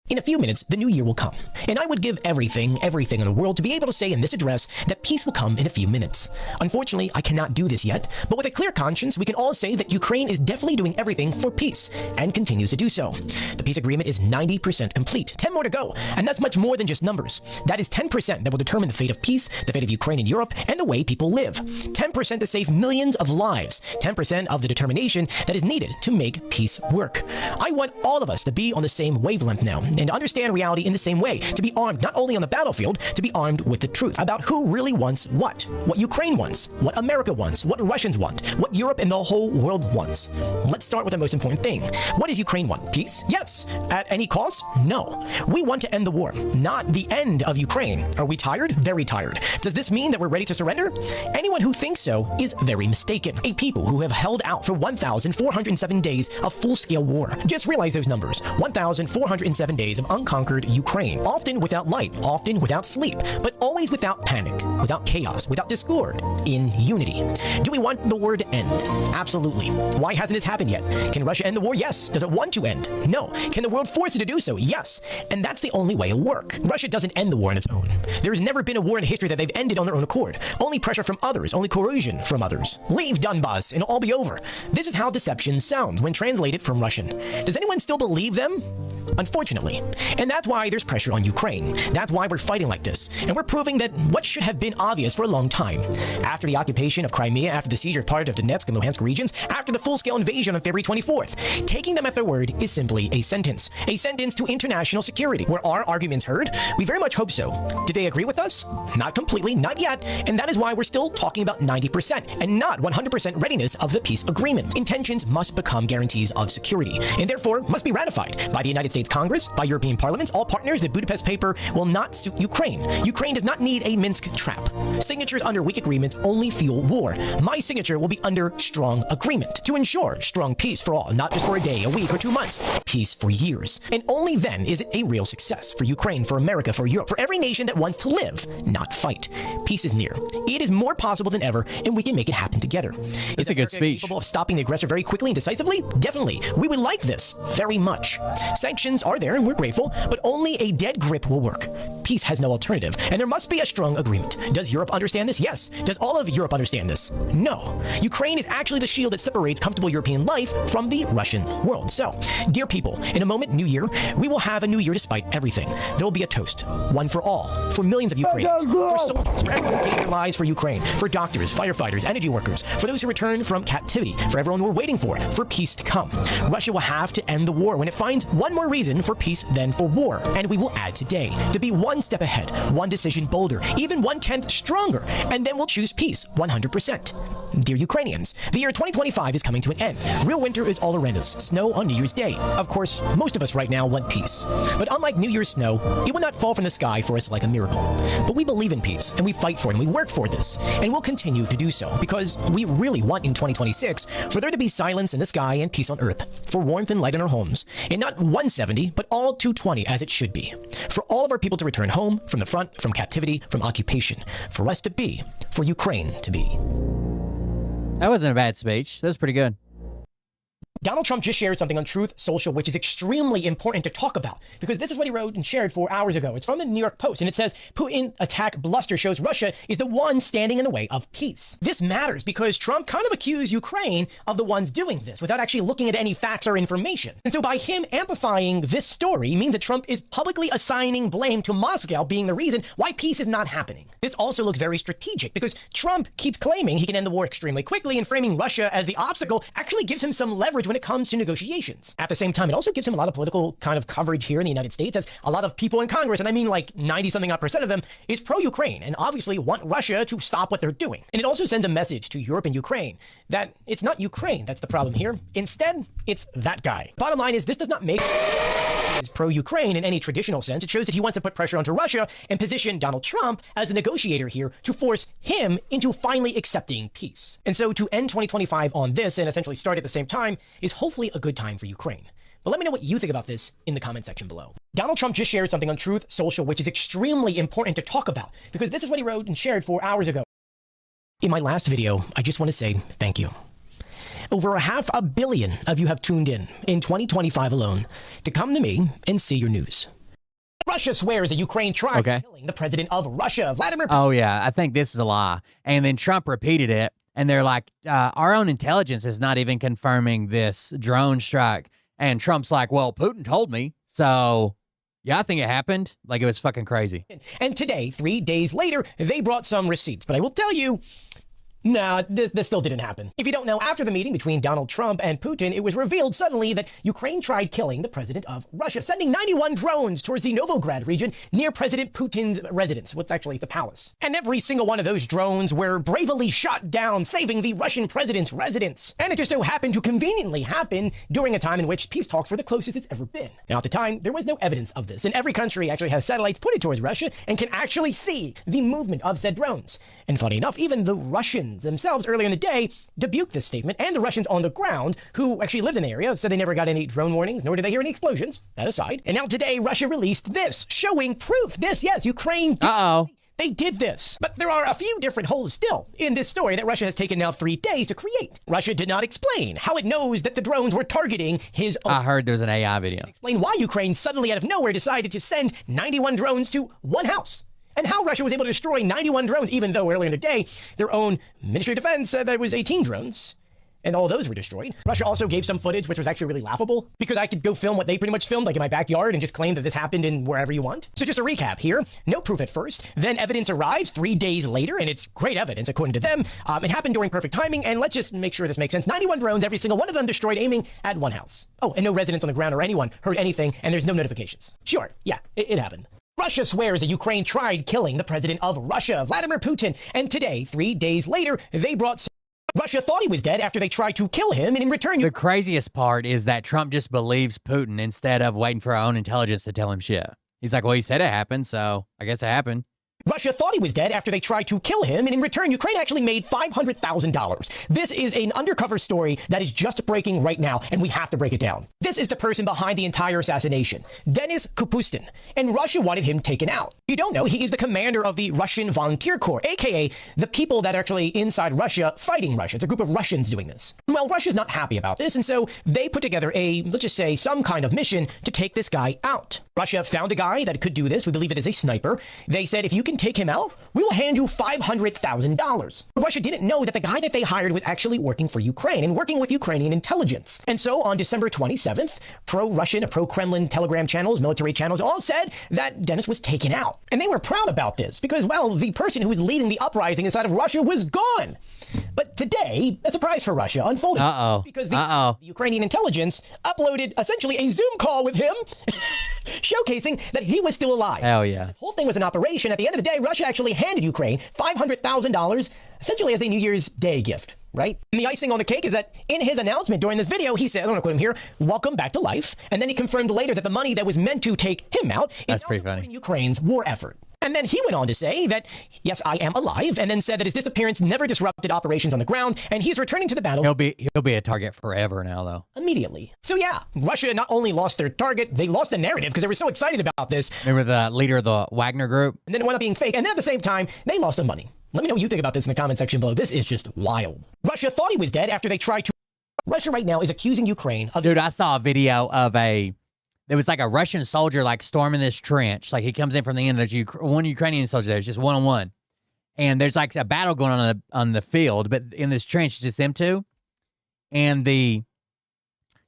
In a few minutes, the new year will come, and I would give everything in the world to be able to say in this address that peace will come in a few minutes. Unfortunately, I cannot do this yet, but with a clear conscience, we can all say that Ukraine is definitely doing everything for peace, and continues to do so. The peace agreement is 90% complete, 10 more to go, and that's much more than just numbers. That is 10% that will determine the fate of peace, the fate of Ukraine and Europe, and the way people live. 10% to save millions of lives, 10% of the determination that is needed to make peace work. I want all of us to be on the same wavelength now, and understand reality in the same way, to be armed not only on the battlefield, to be armed with the truth about who really wants what Ukraine wants, what America wants, what Russians want, what Europe and the whole world wants. Let's start with the most important thing. What does Ukraine want? Peace? Yes. At any cost? No. We want to end the war, not the end of Ukraine. Are we tired? Very tired. Does this mean that we're ready to surrender? Anyone who thinks so is very mistaken. A people who have held out for 1,407 days of full-scale war. Just realize those numbers. 1,407 days of unconquered Ukraine, often without light, often without sleep, but always without panic, without chaos, without discord, in unity. Do we want the war to end? Absolutely. Why hasn't this happened yet? Can Russia end the war? Yes. Does it want to end? No. Can the world force it to do so? Yes. And that's the only way it'll work. Russia doesn't end the war on its own. There's never been a war in history that they've ended on their own accord. Only pressure from others, only coercion from others. Leave Donbass and it'll all be over. This is how deception sounds when translated from Russian. Does anyone still believe them? Unfortunately. And that's why there's pressure on Ukraine. That's why we're fighting like this. And we're proving that what should have been obvious for a long time. After the occupation of Crimea, after the siege of part of Donetsk and Luhansk regions, after the full-scale invasion on February 24th, taking them at their word is simply a sentence to international security. Were our arguments heard? We very much hope so. Do they agree with us? Not completely, not yet. And that is why we're still talking about 90% and not 100% readiness of the peace agreement. Intentions must become guarantees of security and therefore must be ratified by the United States Congress, by European parliaments, all partners. The Budapest paper will not suit Ukraine. Ukraine does not need a Minsk trap. Signatures under weak agreements only fuel war. My signature will be under strong agreement to ensure strong peace for all, not just for a day, a week, or 2 months. Peace for years. And only then is it a real success for Ukraine, for America, for Europe, for every nation that wants to live, not fight. Peace is near. It is more possible than ever, and we can make it happen together. It's a good speech. Capable of stopping the aggressor very quickly and decisively? Definitely. We would like this very much. Sanctions are there, and we're grateful, but only a dead grip will work. Peace has no alternative, and there must be a strong agreement. Does Europe understand this? Yes. Does all of Europe understand this? No. Ukraine is actually the shield that separates comfortable European life from the Russian world. So, dear people, in a moment, New Year, we will have a new year despite everything. There will be a toast, one for all, for millions of Ukrainians, for soldiers, for everyone who gave their lives for Ukraine, for doctors, firefighters, energy workers, for those who return from captivity, for everyone we're waiting for peace to come. Russia will have to end the war when it finds one more reason for peace than for war. And we will add today to be one step ahead, one decision bolder, even 1/10 stronger, and then we'll choose peace 100%. Dear Ukrainians, the year 2025 is coming to an end. Real winter is all around us. Snow on New Year's Day. Of course, most of us right now want peace. But unlike New Year's snow, it will not fall from the sky for us like a miracle. But we believe in peace, and we fight for it, and we work for this. And we'll continue to do so, because we really want in 2026 for there to be silence in the sky and peace on earth, for warmth and light in our homes. And not 170, but all 220 as it should be. For all of our people to return home, from the front, from captivity, from occupation. For us to be, for Ukraine to be. That wasn't a bad speech. That was pretty good. Donald Trump just shared something on Truth Social, which is extremely important to talk about, because this is what he wrote and shared 4 hours ago. It's from the New York Post, and it says, Putin attack bluster shows Russia is the one standing in the way of peace. This matters because Trump kind of accused Ukraine of the ones doing this without actually looking at any facts or information. And so by him amplifying this story means that Trump is publicly assigning blame to Moscow being the reason why peace is not happening. This also looks very strategic because Trump keeps claiming he can end the war extremely quickly, and framing Russia as the obstacle actually gives him some leverage when it comes to negotiations. At the same time, it also gives him a lot of political kind of coverage here in the United States, as a lot of people in Congress, and I mean like 90-something% of them, is pro-Ukraine and obviously want Russia to stop what they're doing. And it also sends a message to Europe and Ukraine that it's not Ukraine that's the problem here. Instead, it's that guy. Bottom line is, this does not make is pro-Ukraine in any traditional sense. It shows that he wants to put pressure onto Russia and position Donald Trump as a negotiator here to force him into finally accepting peace. And so to end 2025 on this and essentially start at the same time is hopefully a good time for Ukraine. But let me know what you think about this in the comment section below. Donald Trump just shared something on Truth Social, which is extremely important to talk about, because this is what he wrote and shared 4 hours ago. In my last video, I just want to say thank you. Over 500 million of you have tuned in 2025 alone to come to me and see your news. Russia swears that Ukraine tried killing the president of Russia, Vladimir Putin. Oh, yeah. I think this is a lie. And then Trump repeated it. And they're like, our own intelligence is not even confirming this drone strike. And Trump's like, well, Putin told me. So, yeah, I think it happened. Like, it was fucking crazy. And today, 3 days later, they brought some receipts. But I will tell you, nah, this still didn't happen. If you don't know, after the meeting between Donald Trump and Putin, it was revealed suddenly that Ukraine tried killing the president of Russia, sending 91 drones towards the Novograd region near President Putin's residence. What's actually the palace. And every single one of those drones were bravely shot down, saving the Russian president's residence. And it just so happened to conveniently happen during a time in which peace talks were the closest it's ever been. Now, at the time, there was no evidence of this, and every country actually has satellites pointed towards Russia and can actually see the movement of said drones. And funny enough, even the Russians themselves earlier in the day rebuked this statement, and the Russians on the ground who actually lived in the area said they never got any drone warnings, nor did they hear any explosions. That aside. And now today, Russia released this, showing proof. This, yes, Ukraine. They did this. But there are a few different holes still in this story that Russia has taken now 3 days to create. Russia did not explain how it knows that the drones were targeting his own. I heard there's an AI video. Explain why Ukraine suddenly out of nowhere decided to send 91 drones to one house. And how Russia was able to destroy 91 drones, even though earlier in the day, their own Ministry of Defense said there was 18 drones. And all those were destroyed. Russia also gave some footage, which was actually really laughable, because I could go film what they pretty much filmed, like in my backyard, and just claim that this happened in wherever you want. So just a recap here. No proof at first. Then evidence arrives 3 days later, and it's great evidence, according to them. It happened during perfect timing, and let's just make sure this makes sense. 91 drones, every single one of them destroyed, aiming at one house. Oh, and no residents on the ground or anyone heard anything, and there's no notifications. Sure, yeah, it happened. Russia swears that Ukraine tried killing the president of Russia, Vladimir Putin, and today, 3 days later, they brought... Russia thought he was dead after they tried to kill him, and in return... The craziest part is that Trump just believes Putin instead of waiting for our own intelligence to tell him shit. He's like, well, he said it happened, so I guess it happened. Russia thought he was dead after they tried to kill him, and in return, Ukraine actually made $500,000. This is an undercover story that is just breaking right now, and we have to break it down. This is the person behind the entire assassination, Denis Kapustin, and Russia wanted him taken out. If you don't know, he is the commander of the Russian Volunteer Corps, aka the people that are actually inside Russia fighting Russia. It's a group of Russians doing this. Well, Russia's not happy about this, and so they put together a, let's just say, some kind of mission to take this guy out. Russia found a guy that could do this. We believe it is a sniper. They said, if you can take him out, we will hand you $500,000. Russia didn't know that the guy that they hired was actually working for Ukraine and working with Ukrainian intelligence. And so on December 27th, pro-Russian, pro-Kremlin Telegram channels, military channels all said that Denis was taken out. And they were proud about this because, well, the person who was leading the uprising inside of Russia was gone. But today, a surprise for Russia unfolded. Because the Ukrainian intelligence uploaded essentially a Zoom call with him showcasing that he was still alive. Hell yeah. This whole thing was an operation. At the end of the day, Russia actually handed Ukraine $500,000 essentially as a New Year's Day gift. right? And the icing on the cake is that in his announcement during this video, he said, I'm going to quote him here, "Welcome back to life." And then he confirmed later that the money that was meant to take him out is pretty funny. supporting Ukraine's war effort. And then he went on to say that, yes, I am alive, and then said that his disappearance never disrupted operations on the ground, and he's returning to the battle. He'll be a target forever now, though. Immediately. So yeah, Russia not only lost their target, they lost the narrative because they were so excited about this. Remember the leader of the Wagner group? And then it wound up being fake. And then at the same time, they lost some money. Let me know what you think about this in the comment section below. This is just wild. Russia thought he was dead after they tried to... Russia right now is accusing Ukraine of... Dude, I saw a video of there was like a Russian soldier like storming this trench. Like he comes in from the end. There's one Ukrainian soldier there. It's just one-on-one. And there's like a battle going on the field, but in this trench, it's just them two. And the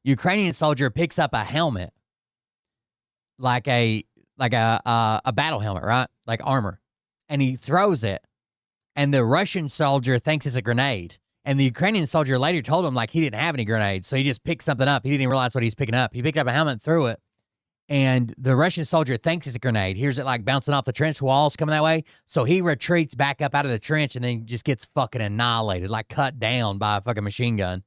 Ukrainian soldier picks up a helmet, like a battle helmet, right? Like armor. And he throws it. And the Russian soldier thinks it's a grenade. And the Ukrainian soldier later told him like he didn't have any grenades. So he just picked something up. He didn't even realize what he was picking up. He picked up a helmet and threw it. And the Russian soldier thinks it's a grenade. Hears it like bouncing off the trench walls coming that way. So he retreats back up out of the trench and then just gets fucking annihilated, like cut down by a fucking machine gun.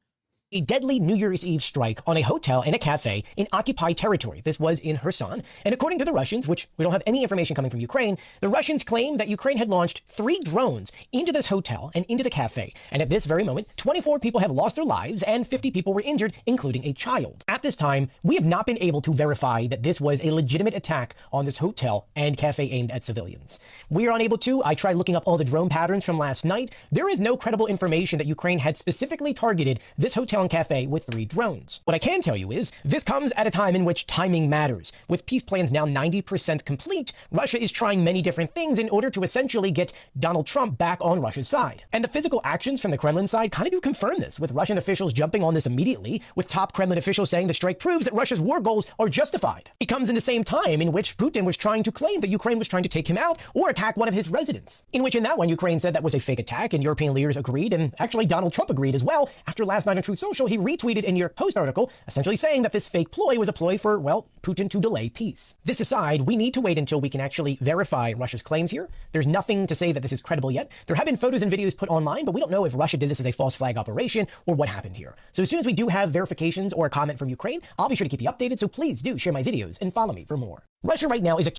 A deadly New Year's Eve strike on a hotel and a cafe in occupied territory. This was in Kherson. And according to the Russians, which we don't have any information coming from Ukraine, the Russians claim that Ukraine had launched 3 drones into this hotel and into the cafe. And at this very moment, 24 people have lost their lives and 50 people were injured, including a child. At this time, we have not been able to verify that this was a legitimate attack on this hotel and cafe aimed at civilians. We are unable to. I tried looking up all the drone patterns from last night. There is no credible information that Ukraine had specifically targeted this hotel and cafe with 3 drones. What I can tell you is this comes at a time in which timing matters. With peace plans now 90% complete, Russia is trying many different things in order to essentially get Donald Trump back on Russia's side. And the physical actions from the Kremlin side kind of do confirm this, with Russian officials jumping on this immediately, with top Kremlin officials saying the strike proves that Russia's war goals are justified. It comes in the same time in which Putin was trying to claim that Ukraine was trying to take him out or attack one of his residents. In which in that one, Ukraine said that was a fake attack and European leaders agreed, and actually Donald Trump agreed as well. After last night on Truth Social, he retweeted in your Post article, essentially saying that this fake ploy was a ploy for, well, Putin to delay peace. This aside, we need to wait until we can actually verify Russia's claims here. There's nothing to say that this is credible yet. There have been photos and videos put online, but we don't know if Russia did this as a false flag operation or what happened here. So as soon as we do have verifications or a comment from Ukraine, I'll be sure to keep you updated, so please do share my videos and follow me for more. Russia right now is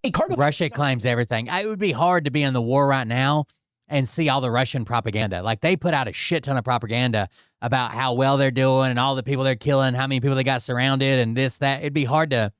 a cargo... Russia claims everything. It would be hard to be in the war right now and see all the Russian propaganda. Like they put out a shit ton of propaganda about how well they're doing and all the people they're killing, how many people they got surrounded and this, that. It'd be hard to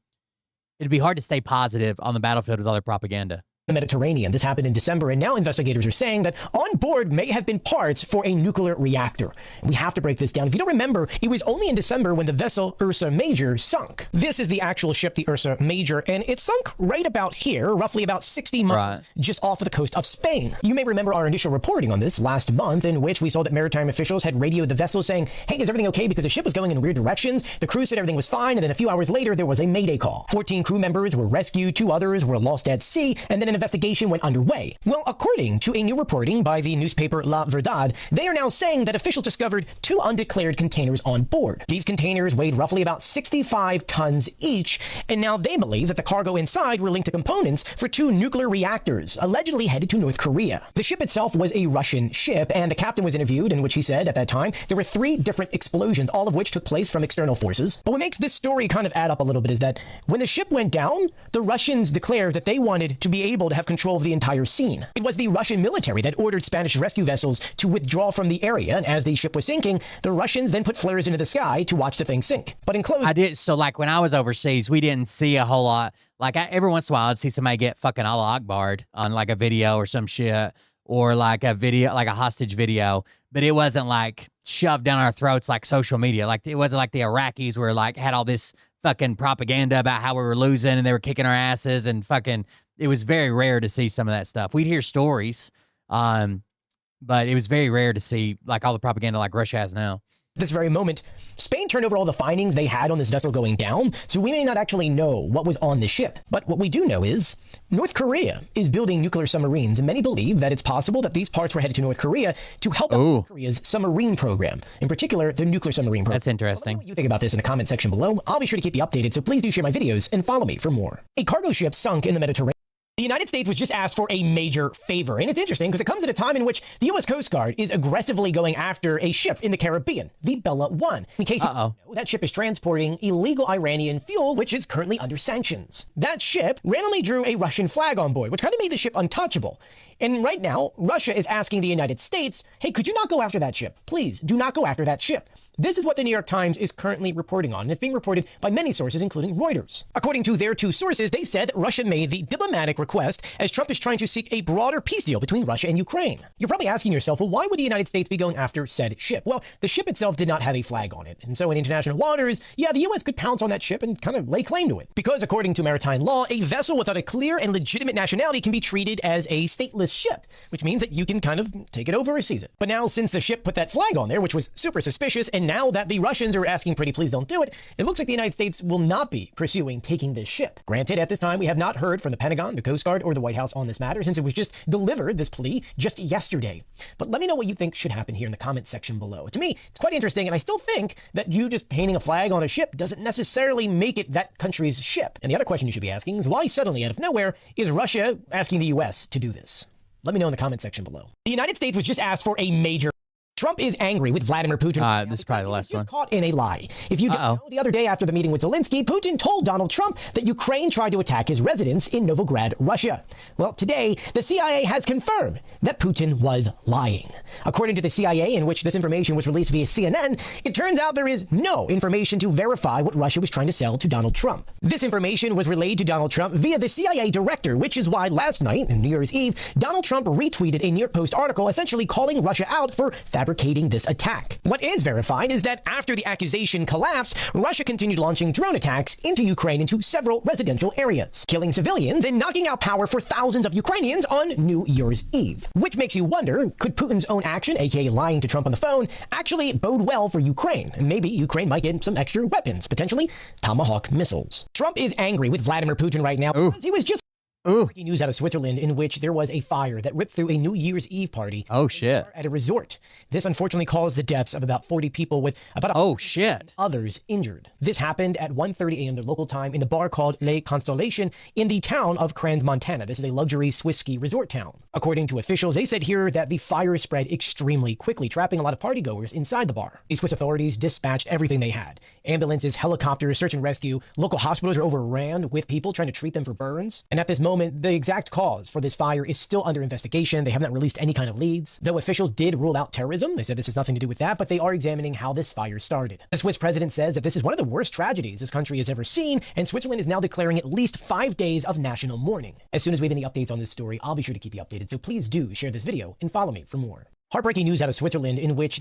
stay positive on the battlefield with all their propaganda. The Mediterranean. This happened in December, and now investigators are saying that on board may have been parts for a nuclear reactor. We have to break this down. If you don't remember, it was only in December when the vessel Ursa Major sunk. This is the actual ship, the Ursa Major, and it sunk right about here, roughly about 60 miles just off of the coast of Spain. You may remember our initial reporting on this last month, in which we saw that maritime officials had radioed the vessel saying, hey, is everything okay? Because the ship was going in weird directions. The crew said everything was fine, and then a few hours later, there was a mayday call. 14 crew members were rescued, 2 others were lost at sea, and then an investigation went underway. Well, according to a new reporting by the newspaper La Verdad, they are now saying that officials discovered 2 undeclared containers on board. These containers weighed roughly about 65 tons each, and now they believe that the cargo inside were linked to components for 2 nuclear reactors, allegedly headed to North Korea. The ship itself was a Russian ship, and the captain was interviewed, in which he said at that time there were 3 different explosions, all of which took place from external forces. But what makes this story kind of add up a little bit is that when the ship went down, the Russians declared that they wanted to be able to have control of the entire scene. It was the Russian military that ordered Spanish rescue vessels to withdraw from the area, and as the ship was sinking, the Russians then put flares into the sky to watch the thing sink. But in close... So like when I was overseas, we didn't see a whole lot. Like every once in a while, I'd see somebody get fucking Allah Akbar'd on like a video or some shit, or like a video, like a hostage video, but it wasn't like shoved down our throats like social media. Like it wasn't like the Iraqis were like, had all this fucking propaganda about how we were losing and they were kicking our asses and fucking... It was very rare to see some of that stuff. We'd hear stories, but it was very rare to see like all the propaganda like Russia has now. This very moment, Spain turned over all the findings they had on this vessel going down, so we may not actually know what was on the ship. But what we do know is North Korea is building nuclear submarines, and many believe that it's possible that these parts were headed to North Korea to help out North Korea's submarine program, in particular, the nuclear submarine program. That's interesting. Let me know what you think about this in the comment section below. I'll be sure to keep you updated, so please do share my videos and follow me for more. A cargo ship sunk in the Mediterranean. The United States was just asked for a major favor. And it's interesting because it comes at a time in which the U.S. Coast Guard is aggressively going after a ship in the Caribbean, the Bella 1. In case you don't know, that ship is transporting illegal Iranian fuel, which is currently under sanctions. That ship randomly drew a Russian flag on board, which kind of made the ship untouchable. And right now, Russia is asking the United States, hey, could you not go after that ship? Please, do not go after that ship. This is what the New York Times is currently reporting on, and it's being reported by many sources, including Reuters. According to their two sources, they said Russia made the diplomatic request as Trump is trying to seek a broader peace deal between Russia and Ukraine. You're probably asking yourself, well, why would the United States be going after said ship? Well, the ship itself did not have a flag on it. And so in international waters, yeah, the U.S. could pounce on that ship and kind of lay claim to it. Because according to maritime law, a vessel without a clear and legitimate nationality can be treated as a stateless ship, which means that you can kind of take it over or seize it. But now, since the ship put that flag on there, which was super suspicious, and now that the Russians are asking pretty please don't do it, it looks like the United States will not be pursuing taking this ship. Granted, at this time, we have not heard from the Pentagon, the Coast Guard, or the White House on this matter since it was just delivered, this plea, just yesterday. But let me know what you think should happen here in the comments section below. To me, it's quite interesting, and I still think that you just painting a flag on a ship doesn't necessarily make it that country's ship. And the other question you should be asking is why suddenly, out of nowhere, is Russia asking the U.S. to do this? Let me know in the comment section below. The United States was just asked for a major... Trump is angry with Vladimir Putin. This is probably the last one. Caught in a lie. If you don't know, the other day after the meeting with Zelensky, Putin told Donald Trump that Ukraine tried to attack his residence in Novograd, Russia. Well, today, the CIA has confirmed that Putin was lying. According to the CIA, in which this information was released via CNN, it turns out there is no information to verify what Russia was trying to sell to Donald Trump. This information was relayed to Donald Trump via the CIA director, which is why last night, on New Year's Eve, Donald Trump retweeted a New York Post article essentially calling Russia out for fabricating this attack. What is verified is that after the accusation collapsed, Russia continued launching drone attacks into Ukraine into several residential areas, killing civilians and knocking out power for thousands of Ukrainians on New Year's Eve. Which makes you wonder, could Putin's own action, aka lying to Trump on the phone, actually bode well for Ukraine? Maybe Ukraine might get some extra weapons, potentially Tomahawk missiles. Trump is angry with Vladimir Putin right now because he was just breaking news out of Switzerland in which there was a fire that ripped through a New Year's Eve party. Oh, shit. At a resort. This unfortunately caused the deaths of about 40 people with about others injured. This happened at 1:30 a.m. their local time in the bar called Le Constellation in the town of Crans, Montana. This is a luxury Swiss ski resort town. According to officials, they said here that the fire spread extremely quickly, trapping a lot of partygoers inside the bar. The Swiss authorities dispatched everything they had. Ambulances, helicopters, search and rescue. Local hospitals are overran with people trying to treat them for burns. And at this moment, the exact cause for this fire is still under investigation. They have not released any kind of leads. Though officials did rule out terrorism, they said this has nothing to do with that, but they are examining how this fire started. The Swiss president says that this is one of the worst tragedies this country has ever seen, and Switzerland is now declaring at least 5 days of national mourning. As soon as we have any updates on this story, I'll be sure to keep you updated, so please do share this video and follow me for more. Heartbreaking news out of Switzerland in which...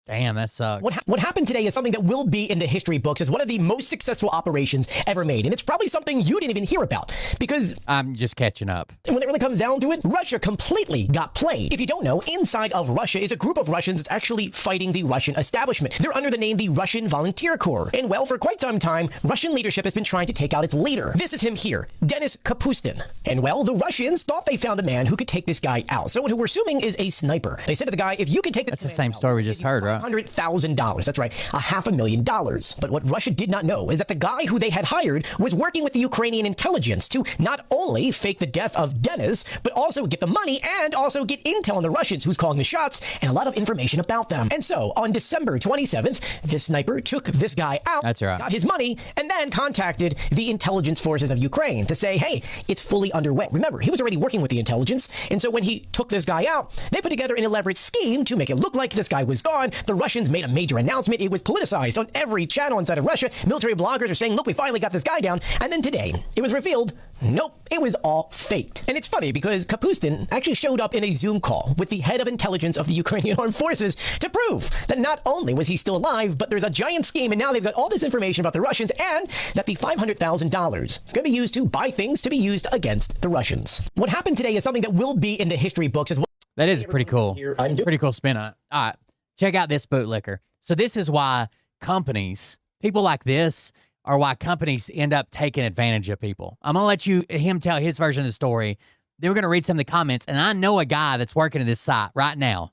Damn, that sucks. What happened today is something that will be in the history books as one of the most successful operations ever made. And it's probably something you didn't even hear about because... I'm just catching up. When it really comes down to it, Russia completely got played. If you don't know, inside of Russia is a group of Russians that's actually fighting the Russian establishment. They're under the name the Russian Volunteer Corps. And well, for quite some time, Russian leadership has been trying to take out its leader. This is him here, Denis Kapustin. And well, the Russians thought they found a man who could take this guy out. Someone who we're assuming is a sniper. They said to the guy, if you could take this That's the same story we just heard, right? $100,000. That's right, $500,000. But what Russia did not know is that the guy who they had hired was working with the Ukrainian intelligence to not only fake the death of Denis, but also get the money and also get intel on the Russians, who's calling the shots, and a lot of information about them. And so on December 27th, this sniper took this guy out, That's right. got his money, and then contacted the intelligence forces of Ukraine to say, hey, it's fully underway. Remember, he was already working with the intelligence, and so when he took this guy out, they put together an elaborate scheme to make it look like this guy was gone. The Russians made a major announcement. It was politicized on every channel inside of Russia. Military bloggers are saying, look, we finally got this guy down. And then today, it was revealed, nope, it was all faked. And it's funny because Kapustin actually showed up in a Zoom call with the head of intelligence of the Ukrainian armed forces to prove that not only was he still alive, but there's a giant scheme, and now they've got all this information about the Russians, and that the $500,000 is going to be used to buy things to be used against the Russians. What happened today is something that will be in the history books as well. That is pretty cool. Pretty cool spin on it. All right, check out this bootlicker. So this is why companies, people like this, are why companies end up taking advantage of people. I'm going to let him tell his version of the story. Then we're going to read some of the comments, and I know a guy that's working at this site right now.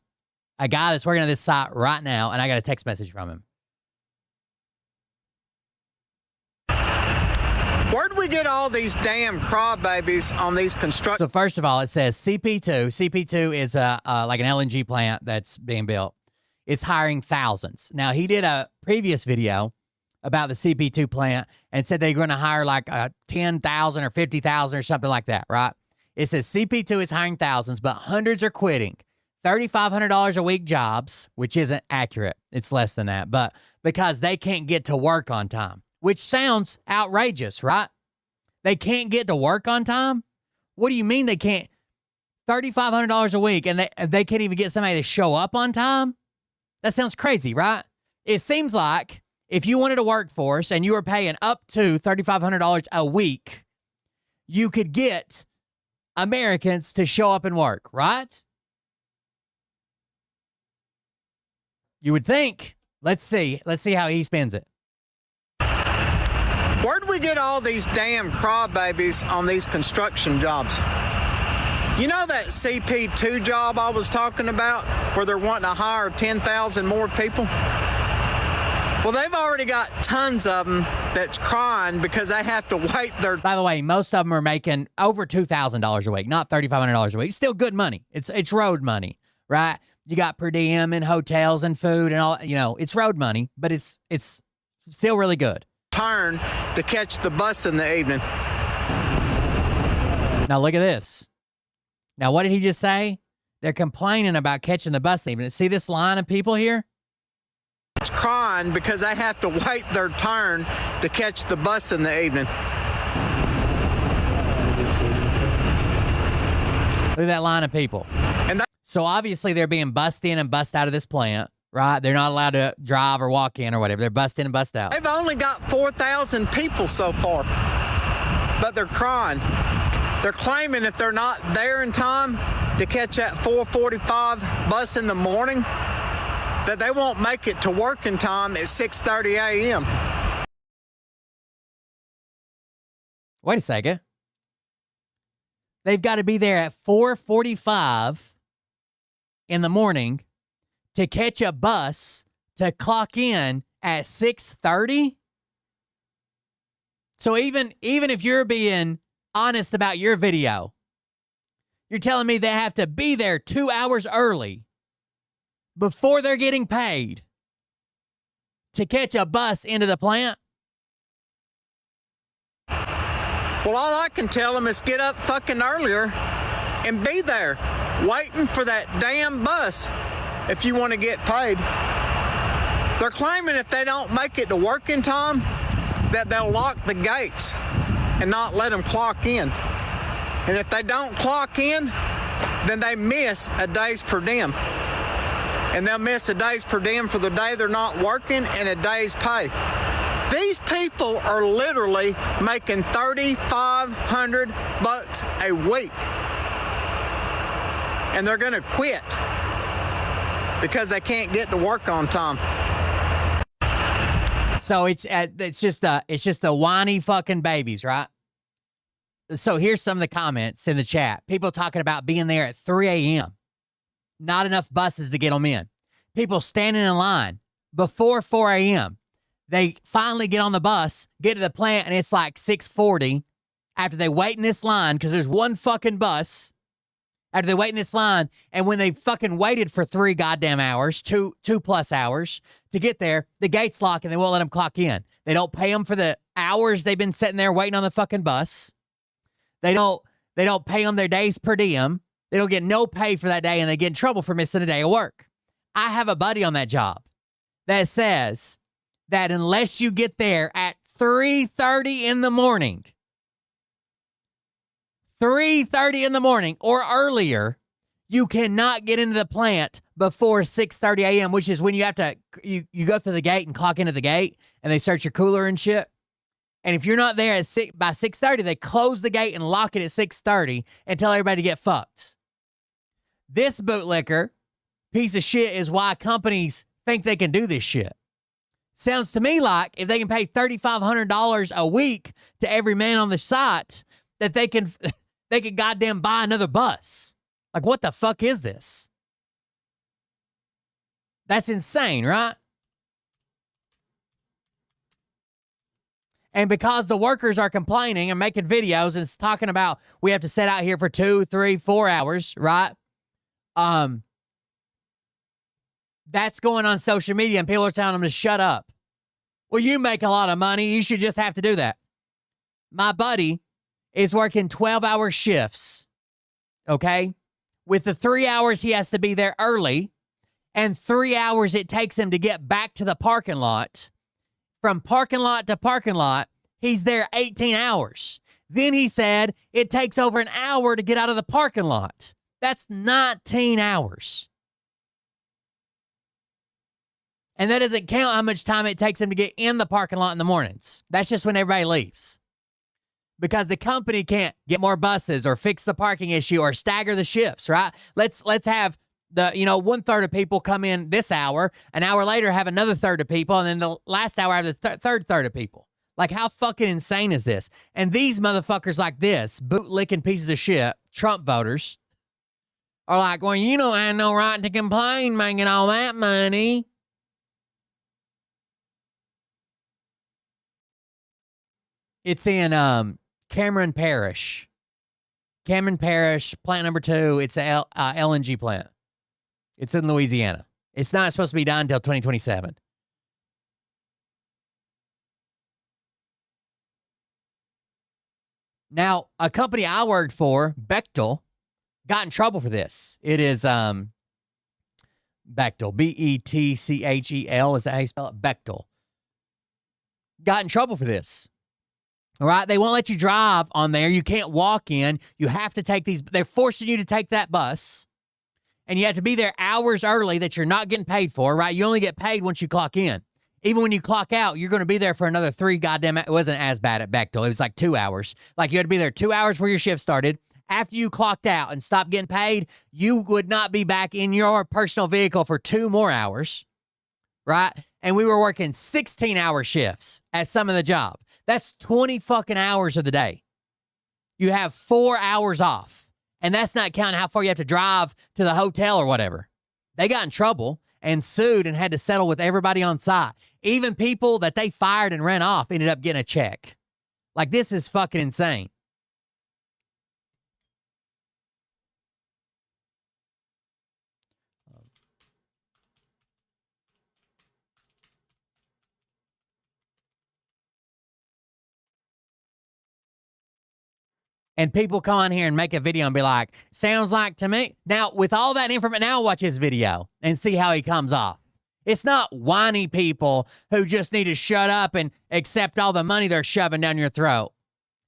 A guy that's working at this site right now, and I got a text message from him. Word we get all these damn crybabies on these construction? So first of all, it says CP2. CP2 is like an LNG plant that's being built. It's hiring thousands. Now, he did a previous video about the CP2 plant and said they're going to hire like 10,000 or 50,000 or something like that, right? It says CP2 is hiring thousands, but hundreds are quitting. $3,500 a week jobs, which isn't accurate. It's less than that, but because they can't get to work on time, which sounds outrageous, right? They can't get to work on time? What do you mean they can't? $3,500 a week and they can't even get somebody to show up on time? That sounds crazy, right? It seems like if you wanted a workforce and you were paying up to $3,500 a week, you could get Americans to show up and work, right? You would think. Let's see. Let's see how he spends it. Where'd we get all these damn crybabies on these construction jobs? You know that CP2 job I was talking about where they're wanting to hire 10,000 more people? Well, they've already got tons of them that's crying because they have to wait their... By the way, most of them are making over $2,000 a week, not $3,500 a week. Still good money. It's road money, right? You got per diem and hotels and food and all, you know, it's road money, but it's still really good. Turn to catch the bus in the evening. Now look at this. Now, what did he just say? They're complaining about catching the bus in the evening. See this line of people here? It's crying because they have to wait their turn to catch the bus in the evening. Look at that line of people. And so obviously they're being bussed in and bussed out of this plant, right? They're not allowed to drive or walk in or whatever. They're bussed in and bussed out. they've only got 4,000 people so far, but they're crying. They're claiming if they're not there in time to catch that 4:45 bus in the morning, that they won't make it to work in time at 6:30 a.m. Wait a second. They've got to be there at 4:45 in the morning to catch a bus to clock in at 6:30. So even if you're being honest about your video, you're telling me they have to be there 2 hours early before they're getting paid to catch a bus into the plant? Well, all I can tell them is get up fucking earlier and be there waiting for that damn bus if you want to get paid. They're claiming if they don't make it to work in time, that they'll lock the gates and not let them clock in. And if they don't clock in, then they miss a day's per diem. And they'll miss a day's per diem for the day they're not working and a day's pay. These people are literally making $3,500 a week. And they're gonna quit because they can't get to work on time. So it's just the whiny fucking babies, right? So here's some of the comments in the chat. People talking about being there at 3 a.m. Not enough buses to get them in. People standing in line before 4 a.m. They finally get on the bus, get to the plant, and it's like 6:40 after they wait in this line because there's one fucking bus. After they wait in this line, and when they fucking waited for 3 goddamn hours, two plus hours to get there, the gates lock and they won't let them clock in. They don't pay them for the hours they've been sitting there waiting on the fucking bus. They don't pay them their days per diem. They don't get no pay for that day, and they get in trouble for missing a day of work. I have a buddy on that job that says that unless you get there at 3:30 in the morning, 3:30 in the morning or earlier, you cannot get into the plant before 6:30 a.m., which is when you have to, you go through the gate and clock into the gate, and they search your cooler and shit. And if you're not there at by 6:30, they close the gate and lock it at 6:30 and tell everybody to get fucked. This bootlicker piece of shit is why companies think they can do this shit. Sounds to me like if they can pay $3,500 a week to every man on the site, that they could goddamn buy another bus. Like, what the fuck is this? That's insane, right? And because the workers are complaining and making videos and talking about we have to sit out here for 2, 3, 4 hours, right? That's going on social media and people are telling them to shut up. Well, you make a lot of money. You should just have to do that. My buddy is working 12-hour shifts, okay? With the 3 hours he has to be there early and 3 hours it takes him to get back to the parking lot. From parking lot to parking lot, he's there 18 hours. Then he said it takes over an hour to get out of the parking lot. That's 19 hours. And that doesn't count how much time it takes him to get in the parking lot in the mornings. That's just when everybody leaves. Because the company can't get more buses or fix the parking issue or stagger the shifts, right? Let's have the 1/3 of people come in this hour, an hour later have another third of people, and then the last hour have the third third of people. Like, how fucking insane is this? And these motherfuckers like this, boot-licking pieces of shit, Trump voters, are like, well, you don't have no right to complain making all that money. It's in Cameron Parish. Cameron Parish, plant number 2. It's a LNG plant. It's in Louisiana. It's not supposed to be done until 2027. Now, a company I worked for, Bechtel, got in trouble for this. It is Bechtel, Betchel. Is that how you spell it? Bechtel. Got in trouble for this. All right, they won't let you drive on there. You can't walk in. You have to take these. They're forcing you to take that bus. And you have to be there hours early that you're not getting paid for, right? You only get paid once you clock in. Even when you clock out, you're going to be there for another 3 goddamn. It wasn't as bad at Bechtel. It was like 2 hours. Like, you had to be there 2 hours before your shift started. After you clocked out and stopped getting paid, you would not be back in your personal vehicle for 2 more hours, right? And we were working 16-hour shifts at some of the job. That's 20 fucking hours of the day. You have 4 hours off. And that's not counting how far you have to drive to the hotel or whatever. They got in trouble and sued and had to settle with everybody on site. Even people that they fired and ran off ended up getting a check. Like, this is fucking insane. And people come on here and make a video and be like, sounds like to me. Now, with all that information, now watch his video and see how he comes off. It's not whiny people who just need to shut up and accept all the money they're shoving down your throat.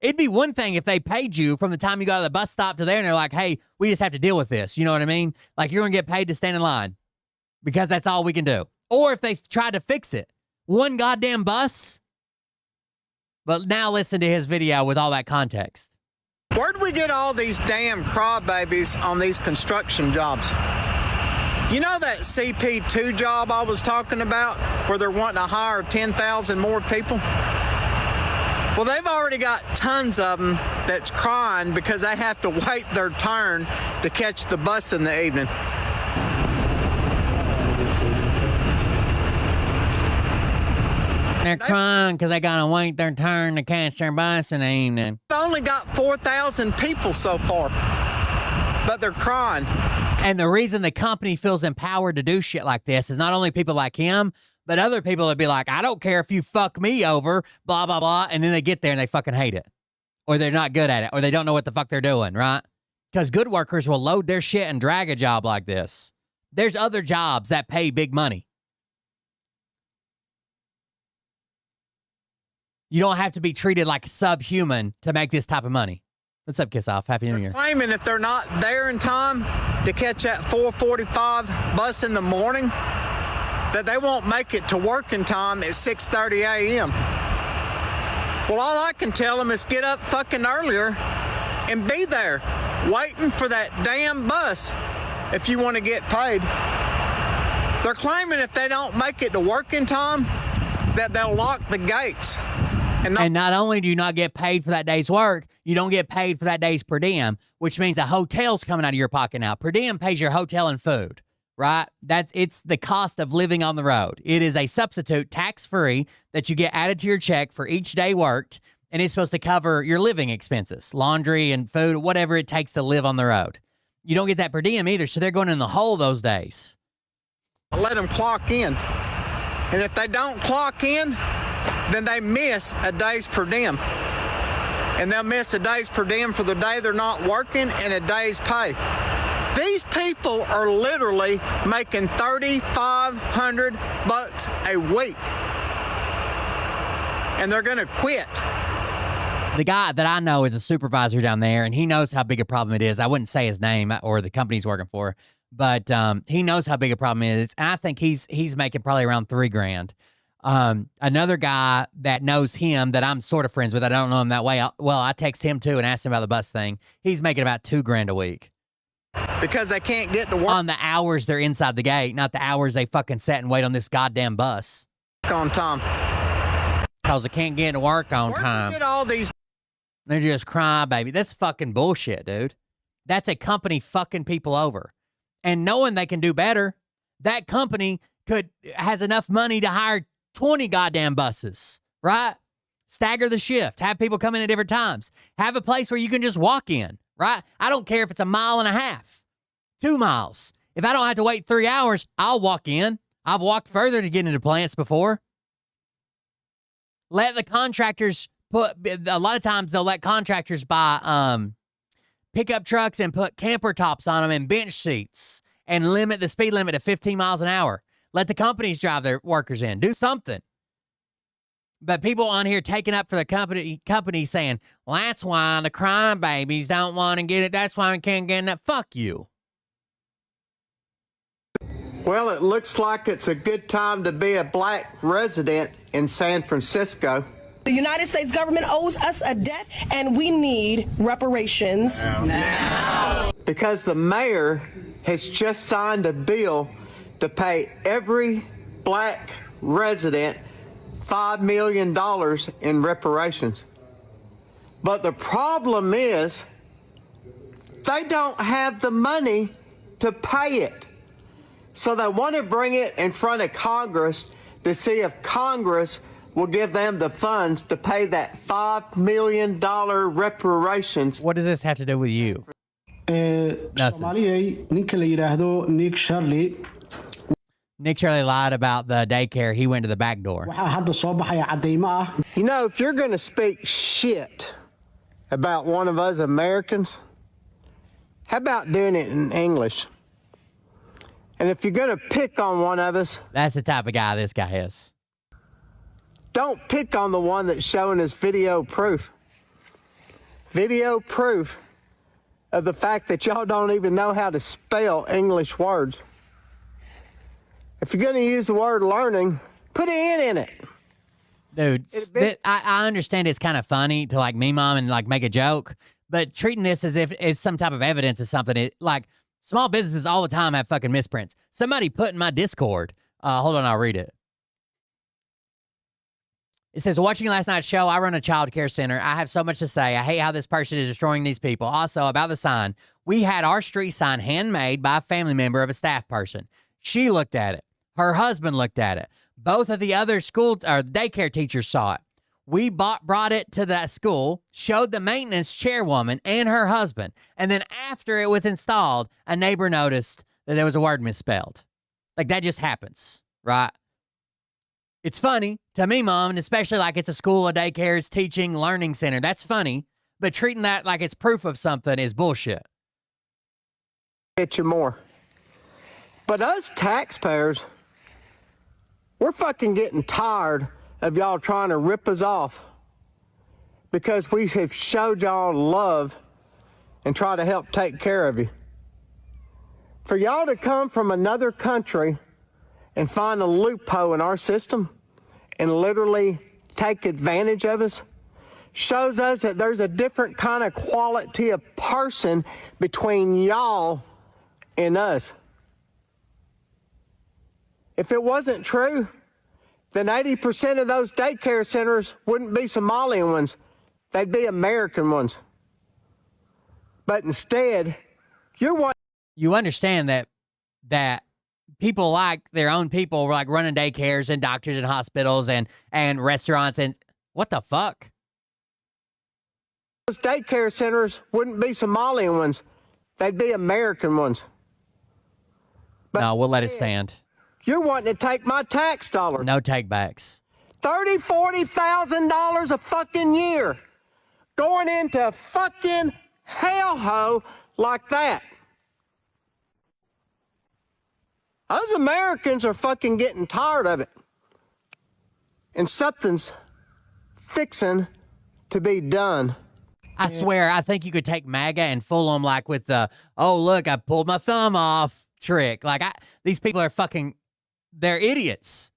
It'd be one thing if they paid you from the time you got to the bus stop to there and they're like, hey, we just have to deal with this. You know what I mean? Like, you're going to get paid to stand in line because that's all we can do. Or if they tried to fix it. One goddamn bus. But now listen to his video with all that context. Where'd we get all these damn crybabies on these construction jobs? You know that CP2 job I was talking about, where they're wanting to hire 10,000 more people? Well, they've already got tons of them that's crying because they have to wait their turn to catch the bus in the evening. They're crying because they got to wait their turn to catch their bus in the evening. We've only got 4,000 people so far, but they're crying. And the reason the company feels empowered to do shit like this is not only people like him, but other people would be like, I don't care if you fuck me over, blah, blah, blah. And then they get there and they fucking hate it. Or they're not good at it. Or they don't know what the fuck they're doing, right? Because good workers will load their shit and drag a job like this. There's other jobs that pay big money. You don't have to be treated like subhuman to make this type of money. What's up, Kiss Off? Happy New Year. Claiming if they're not there in time to catch that 4:45 bus in the morning, that they won't make it to work in time at 6:30 a.m. Well, all I can tell them is get up fucking earlier and be there waiting for that damn bus if you want to get paid. They're claiming if they don't make it to work in time, that they'll lock the gates. And not only do you not get paid for that day's work, you don't get paid for that day's per diem, which means a hotel's coming out of your pocket now. Per diem pays your hotel and food. right? It's the cost of living on the road. It is a substitute tax-free that you get added to your check for each day worked, and it's supposed to cover your living expenses, laundry and food, whatever it takes to live on the road. You don't get that per diem either, so they're going in the hole those days. Let them clock in. And if they don't clock in, then they miss a day's per diem. And they'll miss a day's per diem for the day they're not working and a day's pay. These people are literally making $3,500 a week. And they're going to quit. The guy that I know is a supervisor down there, and he knows how big a problem it is. I wouldn't say his name or the company he's working for, but he knows how big a problem it is. And I think he's making probably around $3,000. Another guy that knows him that I'm sort of friends with, I don't know him that way. I text him too and asked him about the bus thing. He's making about $2,000 a week. Because they can't get to work on the hours they're inside the gate, not the hours they fucking sit and wait on this goddamn bus. on time. Because they can't get to work on time. Get all these. They're just crying, baby. That's fucking bullshit, dude. That's a company fucking people over. And knowing they can do better, that company has enough money to hire 20 goddamn buses, right? Stagger the shift. Have people come in at different times. Have a place where you can just walk in, right? I don't care if it's 1.5 miles, 2 miles. If I don't have to wait 3 hours, I'll walk in. I've walked further to get into plants before. Let the contractors a lot of times they'll let contractors buy pickup trucks and put camper tops on them and bench seats and limit the speed limit to 15 miles an hour. Let the companies drive their workers in. Do something. But people on here taking up for the company saying, well, that's why the crime babies don't want to get it. That's why we can't get it. Fuck you. Well, it looks like it's a good time to be a black resident in San Francisco. The United States government owes us a debt, and we need reparations now. Because the mayor has just signed a bill to pay every black resident $5 million in reparations. But the problem is they don't have the money to pay it. So they want to bring it in front of Congress to see if Congress will give them the funds to pay that $5 million reparations. What does this have to do with you? Nothing. Nick Shirley lied about the daycare. He went to the back door. You know, if you're going to speak shit about one of us Americans, how about doing it in English? And if you're going to pick on one of us, that's the type of guy this guy is. Don't pick on the one that's showing us video proof. Video proof of the fact that y'all don't even know how to spell English words. If you're going to use the word learning, put an N in it. Dude, I understand it's kind of funny to like meme and like make a joke, but treating this as if it's some type of evidence of something, like small businesses all the time have fucking misprints. Somebody put in my Discord, hold on, I'll read it. It says, watching last night's show, I run a child care center. I have so much to say. I hate how this person is destroying these people. Also, about the sign, we had our street sign handmade by a family member of a staff person. She looked at it. Her husband looked at it. Both of the other daycare teachers saw it. We brought it to that school, showed the maintenance chairwoman and her husband. And then after it was installed, a neighbor noticed that there was a word misspelled. Like, that just happens, right? It's funny to me, Mom, and especially like it's a school, a daycare, it's teaching, learning center. That's funny, but treating that like it's proof of something is bullshit. Get you more. But us taxpayers, we're fucking getting tired of y'all trying to rip us off because we have showed y'all love and try to help take care of you. For y'all to come from another country and find a loophole in our system and literally take advantage of us shows us that there's a different kind of quality of person between y'all and us. If it wasn't true, then 80% of those daycare centers wouldn't be Somalian ones. They'd be American ones. But instead, you're one. You understand that people like their own people, like running daycares and doctors and hospitals and restaurants and what the fuck? Those daycare centers wouldn't be Somalian ones. They'd be American ones. But no, we'll let it stand. You're wanting to take my tax dollars. No takebacks. $30,000, $40,000 a fucking year going into a fucking hellhole like that. Those Americans are fucking getting tired of it. And something's fixing to be done. I swear, I think you could take MAGA and fool them like with the, oh, look, I pulled my thumb off trick. Like, these people are fucking, they're idiots.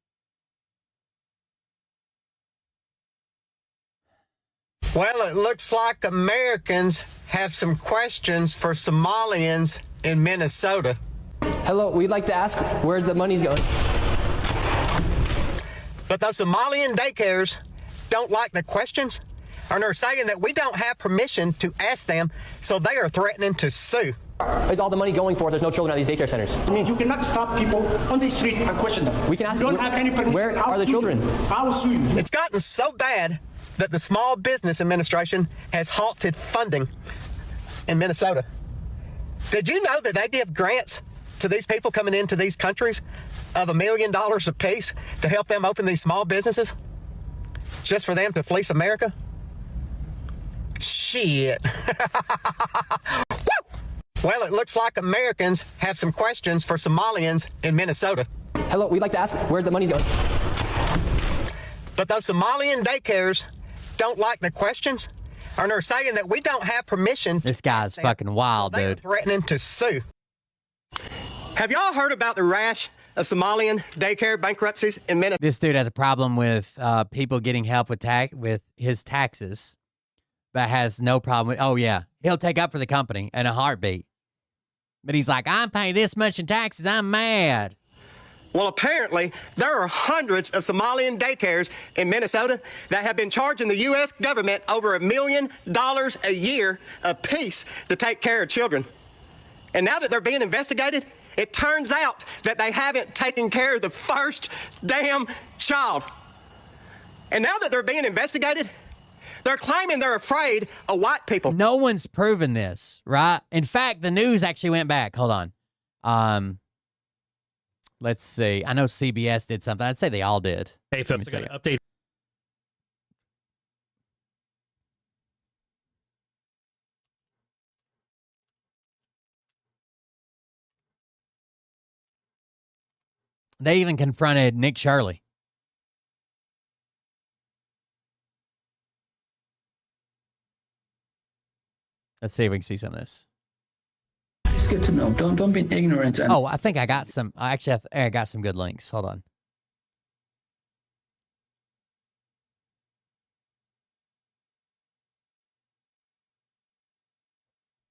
Well, it looks like Americans have some questions for Somalians in Minnesota. Hello, we'd like to ask where the money's going. But those Somalian daycares don't like the questions, and they're saying that we don't have permission to ask them, so they are threatening to sue. Is all the money going for if there's no children at these daycare centers? I mean, you cannot stop people on the street and question them. We can ask you don't have any permission. Where are the children? I will sue you. It's gotten so bad that the Small Business Administration has halted funding in Minnesota. Did you know that they give grants to these people coming into these countries of $1 million apiece to help them open these small businesses? Just for them to fleece America? Shit. Woo! Well, it looks like Americans have some questions for Somalians in Minnesota. Hello, we'd like to ask where the money's going. But those Somalian daycares don't like the questions, and they're saying that we don't have permission. This guy's fucking wild, dude. Threatening to sue. Have y'all heard about the rash of Somalian daycare bankruptcies in Minnesota? This dude has a problem with people getting help with his taxes, but has no problem with, oh yeah, he'll take up for the company in a heartbeat. But he's like, I'm paying this much in taxes, I'm mad. Well, apparently, there are hundreds of Somalian daycares in Minnesota that have been charging the U.S. government over $1 million a year apiece to take care of children. And now that they're being investigated, it turns out that they haven't taken care of the first damn child. And now that they're being investigated, they're claiming they're afraid of white people. No one's proven this, right? In fact, the news actually went back. Hold on. Let's see. I know CBS did something. I'd say they all did. Hey, folks, I got an update. They even confronted Nick Shirley. Let's see if we can see some of this. It's good to know. Don't be ignorant. And oh, I think I got some. Actually, I got some good links. Hold on.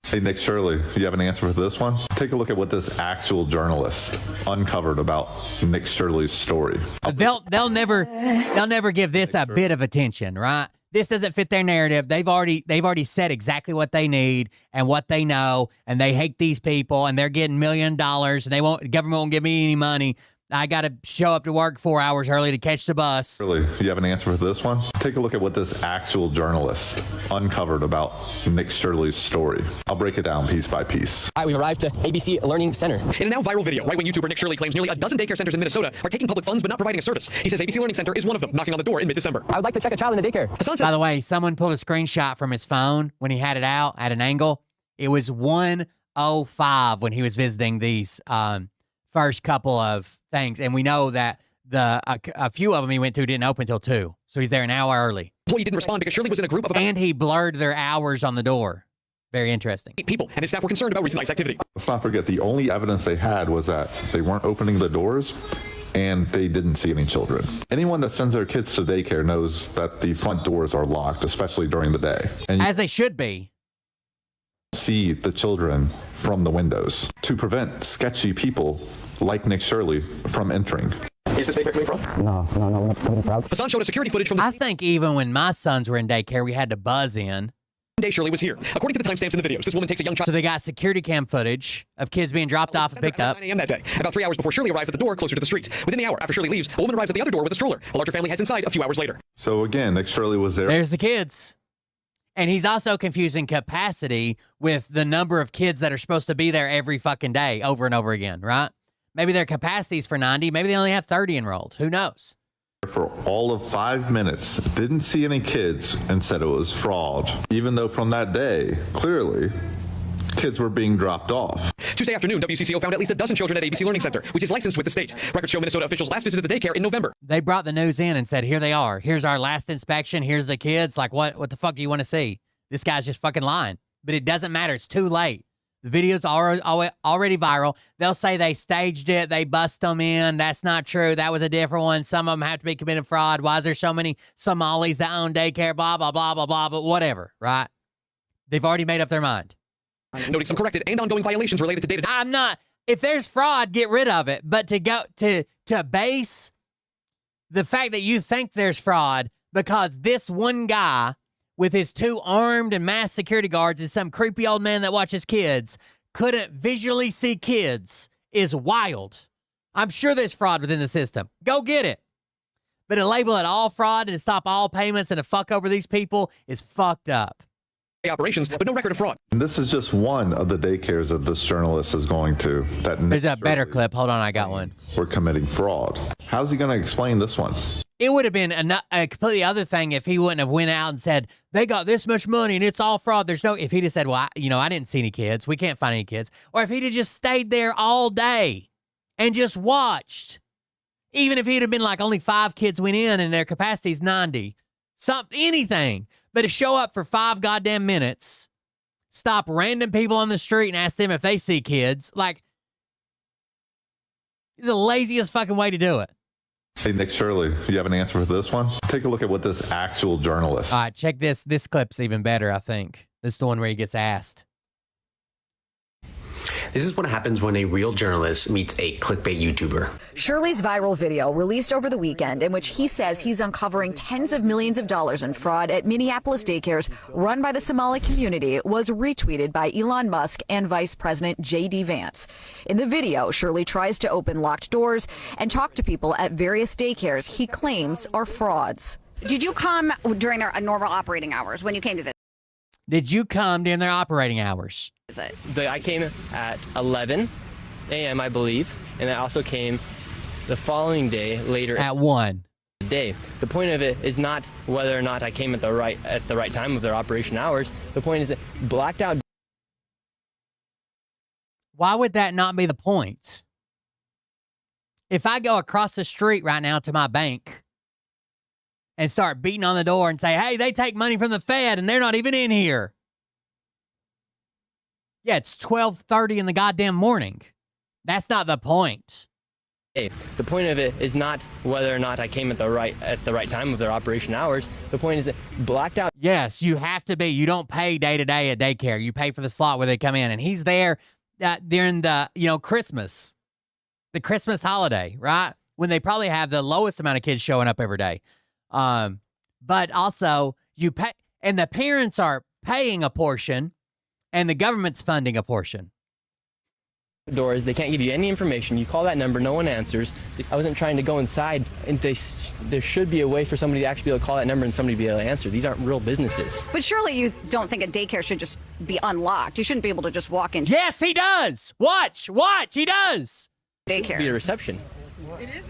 Hey, Nick Shirley, you have an answer for this one? Take a look at what this actual journalist uncovered about Nick Shirley's story. They'll never give this a bit of attention, right? This doesn't fit their narrative. They've already said exactly what they need and what they know, and they hate these people, and they're getting $1 million, and the government won't give me any money. I got to show up to work 4 hours early to catch the bus. Really? You have an answer for this one? Take a look at what this actual journalist uncovered about Nick Shirley's story. I'll break it down piece by piece. All right, we've arrived to ABC Learning Center. In a now viral video, right-wing YouTuber Nick Shirley claims nearly a dozen daycare centers in Minnesota are taking public funds but not providing a service. He says ABC Learning Center is one of them, knocking on the door in mid-December. I would like to check a child in the daycare. Hassan says, by the way, someone pulled a screenshot from his phone when he had it out at an angle. It was 1:05 when he was visiting these first couple of things, and we know that a few of them he went to didn't open until 2, so he's there an hour early. Employee didn't respond because Shirley was in a group of about and he blurred their hours on the door. Very interesting. 8 people, and his staff were concerned about recent ICE activity. Let's not forget, the only evidence they had was that they weren't opening the doors and they didn't see any children. Anyone that sends their kids to daycare knows that the front doors are locked, especially during the day. And as they should be. See the children from the windows to prevent sketchy people like Nick Shirley from entering. Is this daycare coming from? No, we're not coming from. Hassan showed us security footage from the... I think even when my sons were in daycare, we had to buzz in day Shirley was here. According to the timestamps in the videos, this woman takes a young child. So they got security cam footage of kids being dropped off and picked up. 9 a.m. that day. About 3 hours before Shirley arrives at the door closer to the street. Within the hour after Shirley leaves, a woman arrives at the other door with a stroller. A larger family heads inside a few hours later. So again, Nick Shirley was there. There's the kids. And he's also confusing capacity with the number of kids that are supposed to be there every fucking day over and over again, right? Maybe their capacity's for 90. Maybe they only have 30 enrolled. Who knows? For all of 5 minutes, didn't see any kids, and said it was fraud. Even though from that day, clearly, kids were being dropped off. Tuesday afternoon, WCCO found at least a dozen children at ABC Learning Center, which is licensed with the state. Records show Minnesota officials last visited the daycare in November. They brought the news in and said, here they are. Here's our last inspection. Here's the kids. Like, what the fuck do you want to see? This guy's just fucking lying. But it doesn't matter. It's too late. The video's already viral. They'll say they staged it. They bust them in. That's not true. That was a different one. Some of them have to be committing fraud. Why is there so many Somalis that own daycare? Blah, blah, blah, blah, blah. But whatever, right? They've already made up their mind. Noting some corrected and ongoing violations related to data. I'm not. If there's fraud, get rid of it. But to go to base the fact that you think there's fraud because this one guy with his 2 armed and masked security guards and some creepy old man that watches kids couldn't visually see kids is wild. I'm sure there's fraud within the system. Go get it. But to label it all fraud and to stop all payments and to fuck over these people is fucked up. Operations, but no record of fraud. And this is just one of the daycares that this journalist is going to. That There's a better clip. Hold on, I got one. We're committing fraud. How's he going to explain this one? It would have been a completely other thing if he wouldn't have went out and said, they got this much money and it's all fraud. There's no, if he'd have said, well, I didn't see any kids. We can't find any kids. Or if he'd have just stayed there all day and just watched. Even if he'd have been like only 5 kids went in and their capacity's 90. Anything. But to show up for 5 goddamn minutes, stop random people on the street and ask them if they see kids. Like, it's the laziest fucking way to do it. Hey, Nick Shirley, you have an answer for this one? Take a look at what this actual journalist. All right, check this. This clip's even better, I think. This is the one where he gets asked. This is what happens when a real journalist meets a clickbait YouTuber. Shirley's viral video, released over the weekend, in which he says he's uncovering tens of millions of dollars in fraud at Minneapolis daycares run by the Somali community, was retweeted by Elon Musk and Vice President J.D. Vance. In the video, Shirley tries to open locked doors and talk to people at various daycares he claims are frauds. Did you come during their normal operating hours when you came to visit? Did you come during their operating hours? I came at 11 a.m., I believe, and I also came the following day later at 1 day. The point of it is not whether or not I came at the right time of their operation hours. The point is that blacked out. Why would that not be the point? If I go across the street right now to my bank and start beating on the door and say, hey, they take money from the Fed and they're not even in here. Yeah, it's 12:30 in the goddamn morning. That's not the point. Hey, the point of it is not whether or not I came at the right time of their operation hours. The point is that blacked out. Yes, you have to be. You don't pay day to day at daycare. You pay for the slot where they come in, and he's there during the Christmas, the Christmas holiday, right? When they probably have the lowest amount of kids showing up every day. But also you pay, and the parents are paying a portion, and the government's funding a portion. Doors, they can't give you any information. You call that number, no one answers. I wasn't trying to go inside, and there should be a way for somebody to actually be able to call that number and somebody be able to answer. These aren't real businesses. But surely you don't think a daycare should just be unlocked. You shouldn't be able to just walk in. Yes, he does. Watch, he does. Daycare. Be a reception.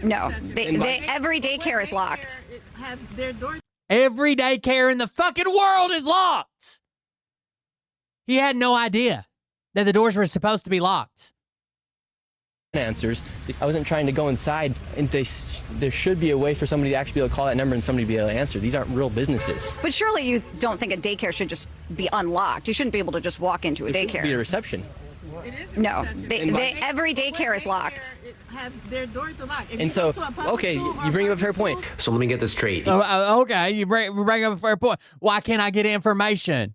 No, every daycare is locked. Every daycare in the fucking world is locked. He had no idea that the doors were supposed to be locked. Answers. I wasn't trying to go inside, and there should be a way for somebody to actually be able to call that number and somebody be able to answer. These aren't real businesses. But surely you don't think a daycare should just be unlocked. You shouldn't be able to just walk into a daycare. Be a reception. No, every daycare is locked. Their doors are locked. And so, okay, you bring up a fair point. So let me get this straight. Okay, you bring up a fair point. Why can't I get information?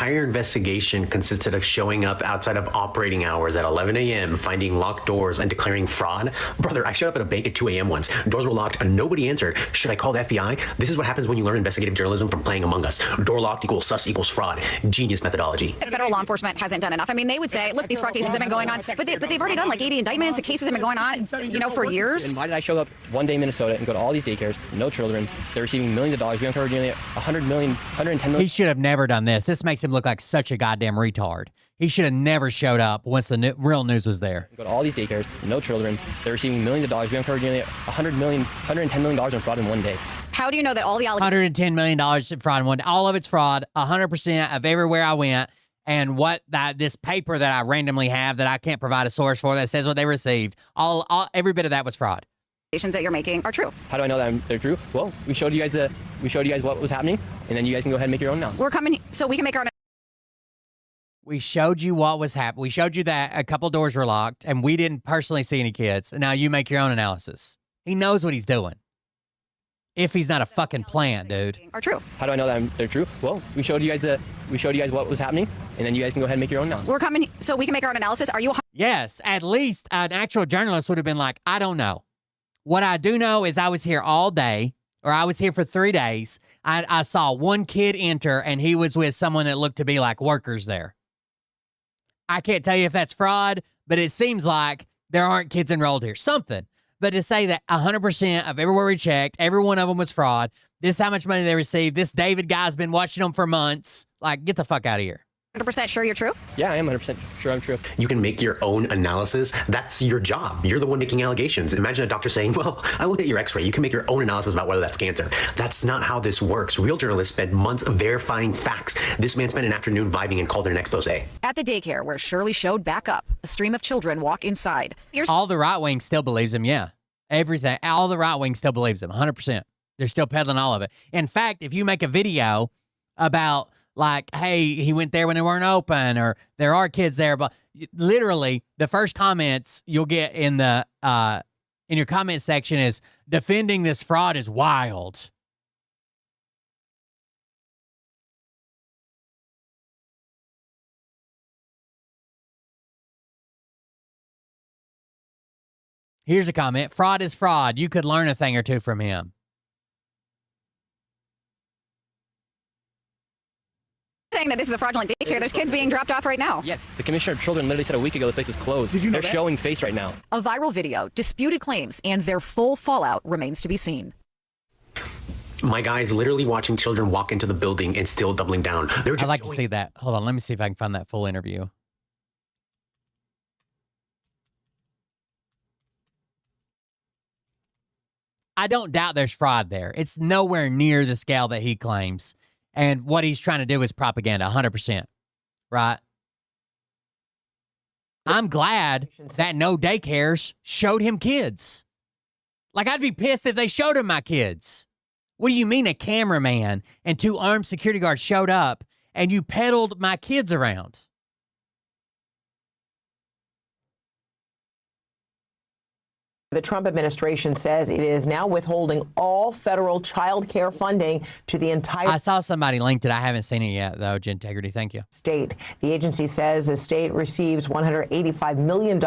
entire investigation consisted of showing up outside of operating hours at 11 a.m., finding locked doors, and declaring fraud. Brother, I showed up at a bank at 2 a.m. once. Doors were locked and nobody answered. Should I call the FBI? This is what happens when you learn investigative journalism from playing Among Us. Door locked equals sus equals fraud. Genius methodology. Federal law enforcement hasn't done enough. I mean, they would say, look, these fraud cases have been going on, but they've already done like 80 indictments. The cases have been going on, for years. And why did I show up one day in Minnesota and go to all these daycares, no children, they're receiving millions of dollars. We uncovered nearly 100 million, 110 million. He should have never done this. This makes him look like such a goddamn retard. He should have never showed up once the real news was there. Go to all these daycares, no children, they're receiving millions of dollars. We uncovered nearly 110 million dollars in fraud in one day. How do you know that all the allegations? $110 million in fraud in one day. All of it's fraud, 100% of everywhere I went. And this paper that I randomly have that I can't provide a source for that says what they received, every bit of that was fraud. That you're making are true. How do I know that they're true? Well, we showed you guys what was happening, and then you guys can go ahead and make your own analysis. We're coming so we can make our own. We showed you what was happening. We showed you that a couple doors were locked, and we didn't personally see any kids. Now you make your own analysis. He knows what he's doing. If he's not a fucking plant, dude. Are true. How do I know that they're true? Well, we showed you guys what was happening, and then you guys can go ahead and make your own analysis. We're coming so we can make our own analysis. Are you? Yes, at least an actual journalist would have been like, I don't know. What I do know is I was here all day, or I was here for 3 days. I saw one kid enter, and he was with someone that looked to be like workers there. I can't tell you if that's fraud, but it seems like there aren't kids enrolled here. Something. But to say that 100% of everywhere we checked, every one of them was fraud, this is how much money they received, this David guy's been watching them for months, like, get the fuck out of here. 100% sure you're true? Yeah, I am 100% sure I'm true. You can make your own analysis. That's your job. You're the one making allegations. Imagine a doctor saying, well, I looked at your x-ray. You can make your own analysis about whether that's cancer. That's not how this works. Real journalists spend months verifying facts. This man spent an afternoon vibing and called it an expose. At the daycare where Shirley showed back up, a stream of children walk inside. All the right wing still believes him, yeah. Everything. All the right wing still believes him, 100%. They're still peddling all of it. In fact, if you make a video about, like, hey, he went there when they weren't open, or there are kids there, but literally the first comments you'll get in the in your comment section is, defending this fraud is wild. Here's a comment. Fraud is fraud. You could learn a thing or two from him. Saying that this is a fraudulent daycare. There's kids being dropped off right now. Yes, the commissioner of children literally said a week ago this place was closed. Did you know They're that? showing face right now. A viral video, disputed claims, and their full fallout remains to be seen. My guy's literally watching children walk into the building and still doubling down. I'd like to see that. Hold on. Let me see if I can find that full interview. I don't doubt there's fraud there. It's nowhere near the scale that he claims. And what he's trying to do is propaganda, 100%. Right? I'm glad that no daycares showed him kids. Like, I'd be pissed if they showed him my kids. What do you mean a cameraman and 2 armed security guards showed up and you peddled my kids around? The Trump administration says it is now withholding all federal child care funding to the entire I saw somebody linked it. I haven't seen it yet, though. Integrity, thank you. state. The agency says the state receives $185 million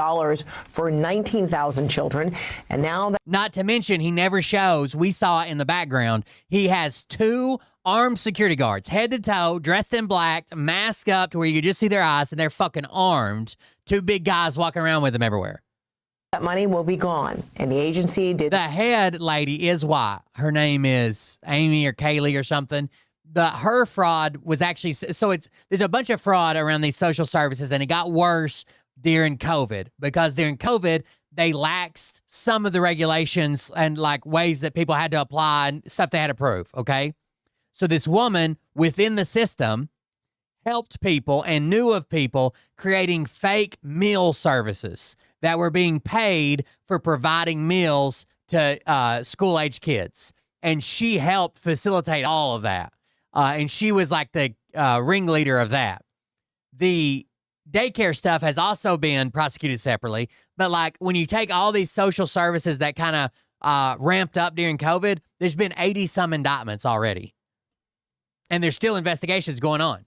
for 19,000 children. And now that. Not to mention, he never shows, we saw it in the background, he has 2 armed security guards, head to toe, dressed in black, masked up to where you could just see their eyes, and they're fucking armed. 2 big guys walking around with them everywhere. That money will be gone. And the agency did. The head lady is white. Her name is Amy or Kaylee or something. Her fraud was actually, so there's a bunch of fraud around these social services, and it got worse during COVID, because during COVID, they laxed some of the regulations and like ways that people had to apply and stuff they had to prove. Okay. So this woman within the system helped people and knew of people creating fake meal services that were being paid for providing meals to school-age kids. And she helped facilitate all of that. And she was like the ringleader of that. The daycare stuff has also been prosecuted separately. But like when you take all these social services that kind of ramped up during COVID, there's been 80-some indictments already. And there's still investigations going on.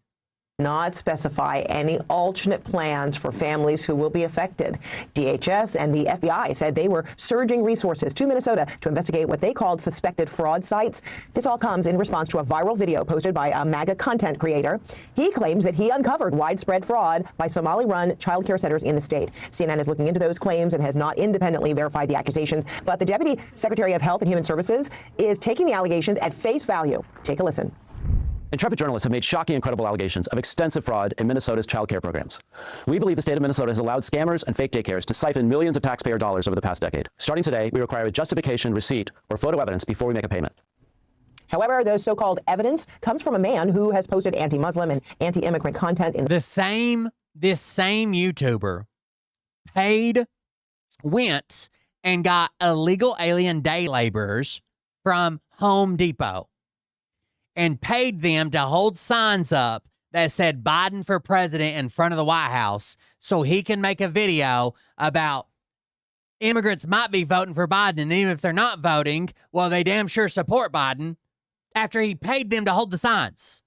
not specify any alternate plans for families who will be affected. DHS and the FBI said they were surging resources to Minnesota to investigate what they called suspected fraud sites. This all comes in response to a viral video posted by a MAGA content creator. He claims that he uncovered widespread fraud by Somali-run child care centers in the state. CNN is looking into those claims and has not independently verified the accusations, but the Deputy Secretary of Health and Human Services is taking the allegations at face value. Take a listen. Intrepid journalists have made shocking and credible allegations of extensive fraud in Minnesota's child care programs. We believe the state of Minnesota has allowed scammers and fake daycares to siphon millions of taxpayer dollars over the past decade. Starting today, we require a justification, receipt, or photo evidence before we make a payment. However, the so-called evidence comes from a man who has posted anti-Muslim and anti-immigrant content in this same YouTuber went and got illegal alien day laborers from Home Depot and paid them to hold signs up that said Biden for president in front of the White House so he can make a video about immigrants might be voting for Biden, and even if they're not voting, well, they damn sure support Biden, after he paid them to hold the signs.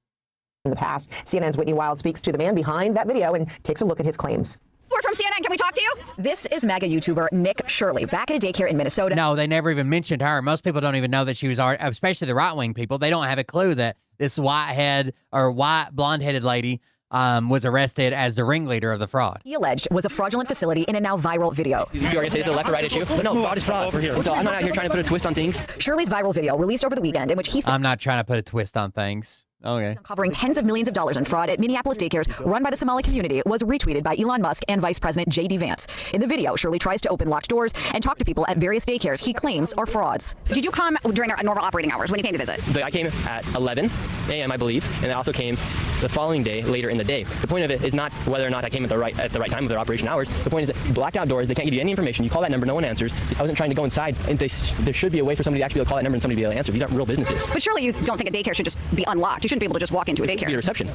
In the past, CNN's Whitney Wild speaks to the man behind that video and takes a look at his claims. We're from CNN. Can we talk to you? This is MAGA YouTuber Nick Shirley back at a daycare in Minnesota. No, they never even mentioned her. Most people don't even know that she was, especially the right-wing people. They don't have a clue that this white blonde-headed lady was arrested as the ringleader of the fraud. He alleged was a fraudulent facility in a now viral video. You are going to say it's a left or right issue? But no, fraud is fraud. Over here. So I'm not out here trying to put a twist on things. Shirley's viral video released over the weekend in which he said, I'm not trying to put a twist on things. Okay. Uncovering tens of millions of dollars in fraud at Minneapolis daycares run by the Somali community was retweeted by Elon Musk and Vice President J.D. Vance. In the video, Shirley tries to open locked doors and talk to people at various daycares he claims are frauds. Did you come during their normal operating hours when you came to visit? I came at 11 a.m., I believe, and I also came the following day, later in the day. The point of it is not whether or not I came at the right time of their operation hours. The point is that blacked out doors, they can't give you any information. You call that number, no one answers. I wasn't trying to go inside, and there should be a way for somebody to actually be able to call that number and somebody to be able to answer. These aren't real businesses. But surely you don't think a daycare should just be unlocked. You shouldn't be able to just walk into a daycare. Be a reception.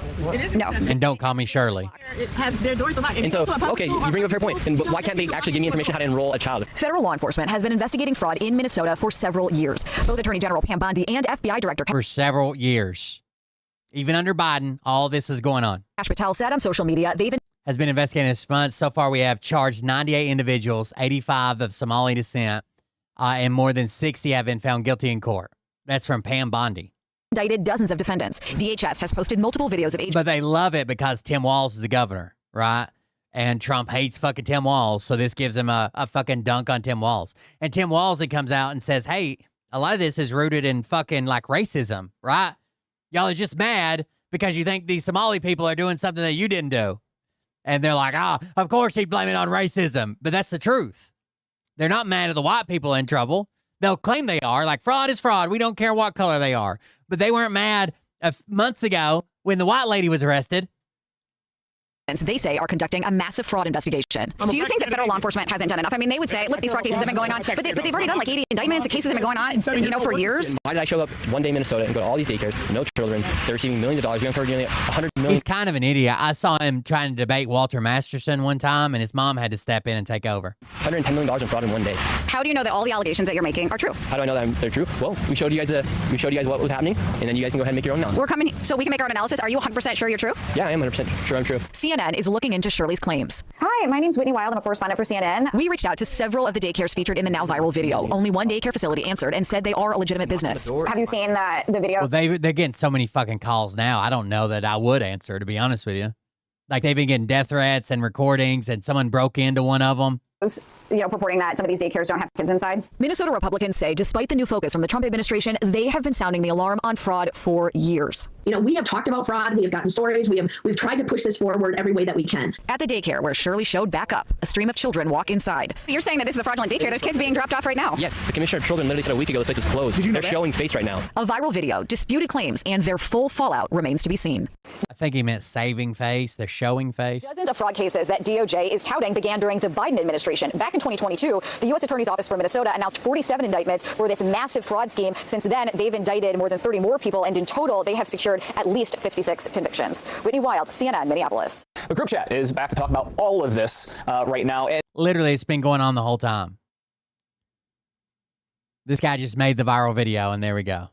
No. And don't call me Shirley. It has their doors locked. And so, okay, you bring up a fair point. And why can't they actually give me information how to enroll a child? Federal law enforcement has been investigating fraud in Minnesota for several years. Both Attorney General Pam Bondi and FBI Director for several years. Even under Biden, all this is going on. Kash Patel said on social media has been investigating this month. So far, we have charged 98 individuals, 85 of Somali descent, and more than 60 have been found guilty in court. That's from Pam Bondi. Indicted dozens of defendants. DHS has posted multiple videos of But they love it because Tim Walz is the governor, right? And Trump hates fucking Tim Walz, so this gives him a fucking dunk on Tim Walz. And Tim Walz, it comes out and says, hey, a lot of this is rooted in fucking like racism, right? Y'all are just mad because you think these Somali people are doing something that you didn't do. And they're like, of course he'd blame it on racism. But that's the truth. They're not mad at the white people in trouble. They'll claim they are. Like, fraud is fraud. We don't care what color they are. But they weren't mad months ago when the white lady was arrested. They say are conducting a massive fraud investigation. Do you think that federal law enforcement hasn't done enough? I mean, they would say, look, these fraud cases have been going on, but they've already done like 80 indictments. The cases have been going on, for years. Why did I show up one day in Minnesota and go to all these daycares, no children, they're receiving millions of dollars, we uncovered nearly 100 million. He's kind of an idiot. I saw him trying to debate Walter Masterson one time, and his mom had to step in and take over. $110 million in fraud in one day. How do you know that all the allegations that you're making are true? How do I know that they're true? Well, we showed you guys what was happening, and then you guys can go ahead and make your own analysis. We're coming so we can make our own analysis. Are you 100% sure you're true? Yeah, I am 100% sure I'm true. CNN is looking into Shirley's claims. Hi, my name's Whitney Wild. I'm a correspondent for CNN. We reached out to several of the daycares featured in the now viral video. Only one daycare facility answered and said they are a legitimate business. Have you seen the video? Well, they're getting so many fucking calls now. I don't know that I would answer, to be honest with you. Like, they've been getting death threats and recordings, and someone broke into one of them. Purporting that some of these daycares don't have kids inside. Minnesota Republicans say despite the new focus from the Trump administration, they have been sounding the alarm on fraud for years. We have talked about fraud. We have gotten stories. We've tried to push this forward every way that we can. At the daycare where Shirley showed back up, a stream of children walk inside. You're saying that this is a fraudulent daycare. There's kids being dropped off right now. Yes, the Commissioner of Children literally said a week ago this place was closed. They're showing face right now. A viral video, disputed claims, and their full fallout remains to be seen. I think he meant saving face. They're showing face. Dozens of fraud cases that DOJ is touting began during the Biden administration. Back in 2022, the U.S. Attorney's Office for Minnesota announced 47 indictments for this massive fraud scheme. Since then, they've indicted more than 30 more people, and in total, they have secured at least 56 convictions. Whitney Wild, CNN, Minneapolis. The group chat is back to talk about all of this right now. Literally, it's been going on the whole time. This guy just made the viral video, and there we go.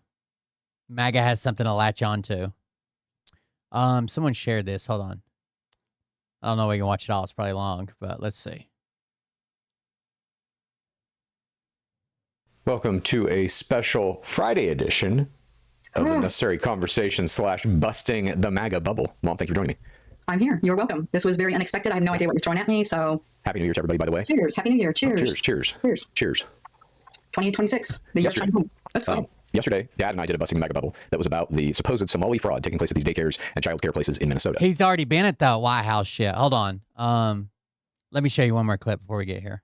MAGA has something to latch on to. Someone shared this. Hold on. I don't know if we can watch it all. It's probably long, but let's see. Welcome to a special Friday edition of the Necessary Conversation / Busting the MAGA Bubble. Mom, thank you for joining me. I'm here. You're welcome. This was very unexpected. I have no idea what you're throwing at me, so... Happy New Year to everybody, by the way. Cheers. Happy New Year. Cheers. Oh, cheers. Cheers. 2026. The year 2020. Yesterday, Dad and I did a Busting the MAGA Bubble that was about the supposed Somali fraud taking place at these daycares and child care places in Minnesota. He's already been at the White House shit. Hold on. Let me show you one more clip before we get here.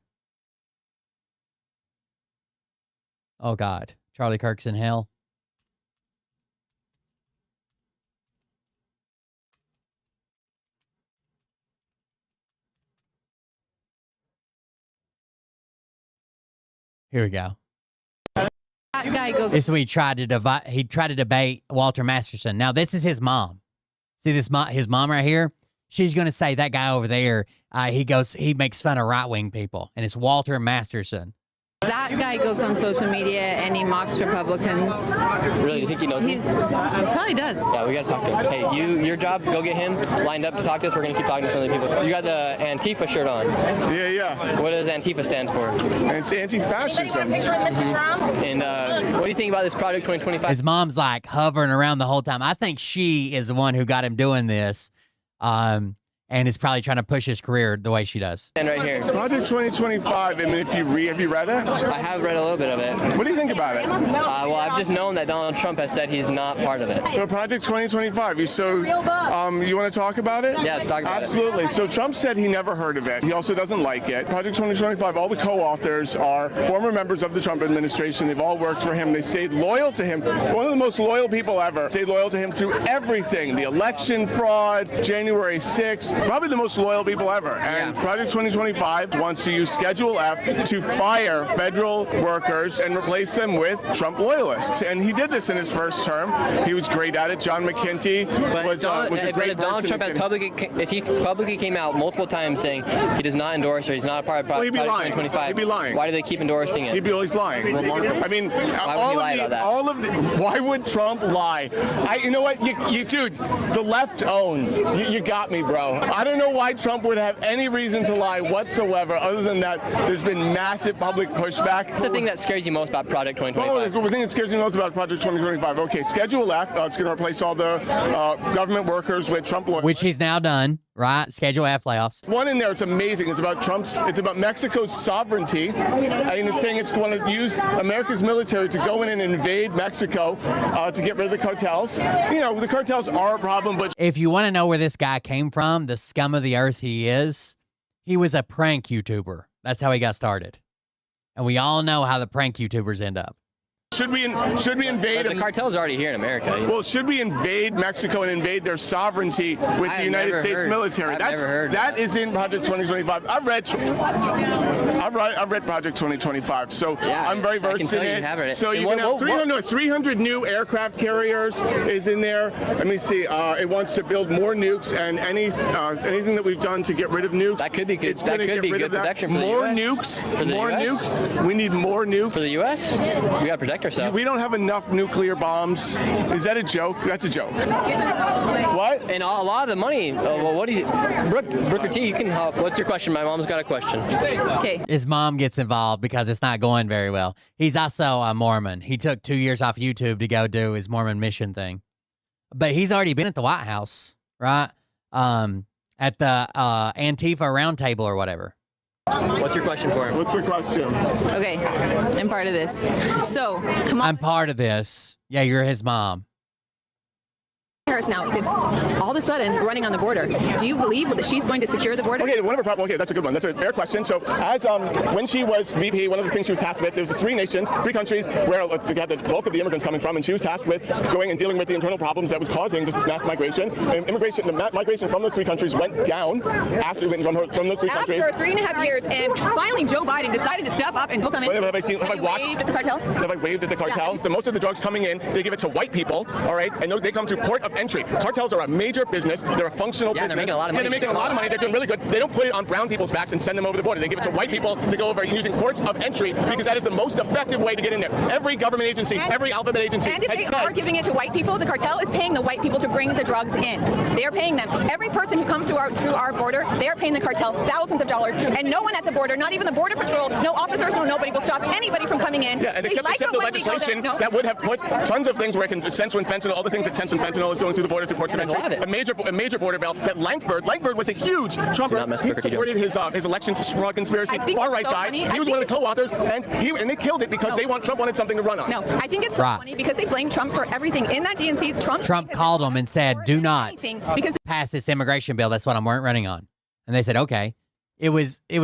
Oh, God. Charlie Kirk's in hell. Here we go. That guy goes. This is when he tried to debate Walter Masterson. Now, this is his mom. See this his mom right here? She's going to say that guy over there, he makes fun of right-wing people. And it's Walter Masterson. That guy goes on social media and he mocks Republicans. Really? Do you think he knows me? Probably does. Yeah, we got to talk to him. Hey, your job, go get him lined up to talk to us. We're going to keep talking to some of the people. You got the Antifa shirt on. Yeah. What does Antifa stand for? It's anti-fascism. And what do you think about this Project 2025? His mom's like hovering around the whole time. I think she is the one who got him doing this. And is probably trying to push his career the way she does. And right here. Project 2025, I mean, have you read it? I have read a little bit of it. What do you think about it? Well, I've just known that Donald Trump has said he's not part of it. So Project 2025, you want to talk about it? Yeah, let's talk about it. Absolutely. So Trump said he never heard of it. He also doesn't like it. Project 2025, all the co-authors are former members of the Trump administration. They've all worked for him. They stayed loyal to him. One of the most loyal people ever. Stayed loyal to him through everything. The election fraud, January 6th, probably the most loyal people ever. And Project 2025 wants to use Schedule F to fire federal workers and replace them with Trump loyalists. And he did this in his first term. He was great at it. John McKinney was a great if Donald Trump if he publicly came out multiple times saying he does not endorse or he's not a part of Project 2025, he'd be lying. Why do they keep endorsing it? He'd be always lying. I mean, why would Trump lie? You know what, you dude, the left owns. You got me, bro. I don't know why Trump would have any reason to lie whatsoever, other than that there's been massive public pushback. What's the thing that scares you most about Project 2025? The thing that scares me most about Project 2025. Okay, Schedule F. It's going to replace all the government workers with Trump lawyers. Which he's now done, right? Schedule F layoffs. One in there, it's amazing. It's about Mexico's sovereignty. And it's saying it's going to use America's military to go in and invade Mexico to get rid of the cartels. You know, the cartels are a problem, but... If you want to know where this guy came from, the scum of the earth he is, he was a prank YouTuber. That's how he got started. And we all know how the prank YouTubers end up. Should we invade? But the cartel's already here in America. Well, should we invade Mexico and invade their sovereignty with the United States military? That is in Project 2025. I've read Project 2025, so I'm very versed in it. So you can have 300 new aircraft carriers is in there. Let me see. It wants to build more nukes, and anything that we've done to get rid of nukes. That could be good. That could be good protection for the US. More nukes. We need more nukes for the U.S. We got to protect ourselves. We don't have enough nuclear bombs. Is that a joke? That's a joke. What? And a lot of the money. Well, what do you, Brooker T? You can help. What's your question? My mom's got a question. Okay. His mom gets involved because it's not going very well. He's also a Mormon. He took 2 years off YouTube to go do his Mormon mission thing, but he's already been at the White House, right? At the Antifa roundtable or whatever. What's your question for him? What's the question? Okay, I'm part of this. So, come on. I'm part of this. Yeah, you're his mom. Harris now is all of a sudden running on the border. Do you believe that she's going to secure the border? Okay, that's a good one. That's a fair question. So, as when she was VP, one of the things she was tasked with, there was 3 countries where they had the bulk of the immigrants coming from, and she was tasked with going and dealing with the internal problems that was causing just this mass migration. And migration from those 3 countries went down after from those 3 countries. After 3.5 years, and finally Joe Biden decided to step up and go come in. Have I waved at the cartel? Have I waved at the cartel? So most of the drugs coming in, they give it to white people, all right? And they come through Port of of entry. Cartels are a major business. They're a functional business. They're making a lot of money. They're making a lot of money. They're doing really good. They don't put it on brown people's backs and send them over the border. They give it to white people to go over using ports of entry because that is the most effective way to get in there. Every government agency, every alphabet agency And if has they are giving it to white people, the cartel is paying the white people to bring the drugs in. They are paying them. Every person who comes through our border, they are paying the cartel thousands of dollars, and no one at the border, not even the border patrol, no officers, no nobody will stop anybody from coming in. Yeah, and except the legislation that would have put tons of things where it can sense when fentanyl, all the things that sense when fentanyl is going through the border through ports of entry. A major border bill that Lankford was a huge Trumper. He supported his election fraud conspiracy. Far right guy. He was one of the co-authors, and they killed it because Trump wanted something to run on. No, I think it's so funny because they blame Trump for everything in that DNC. Trump called them and said, "Do not pass this immigration bill. That's what I'm running on." And they said, "Okay." It was a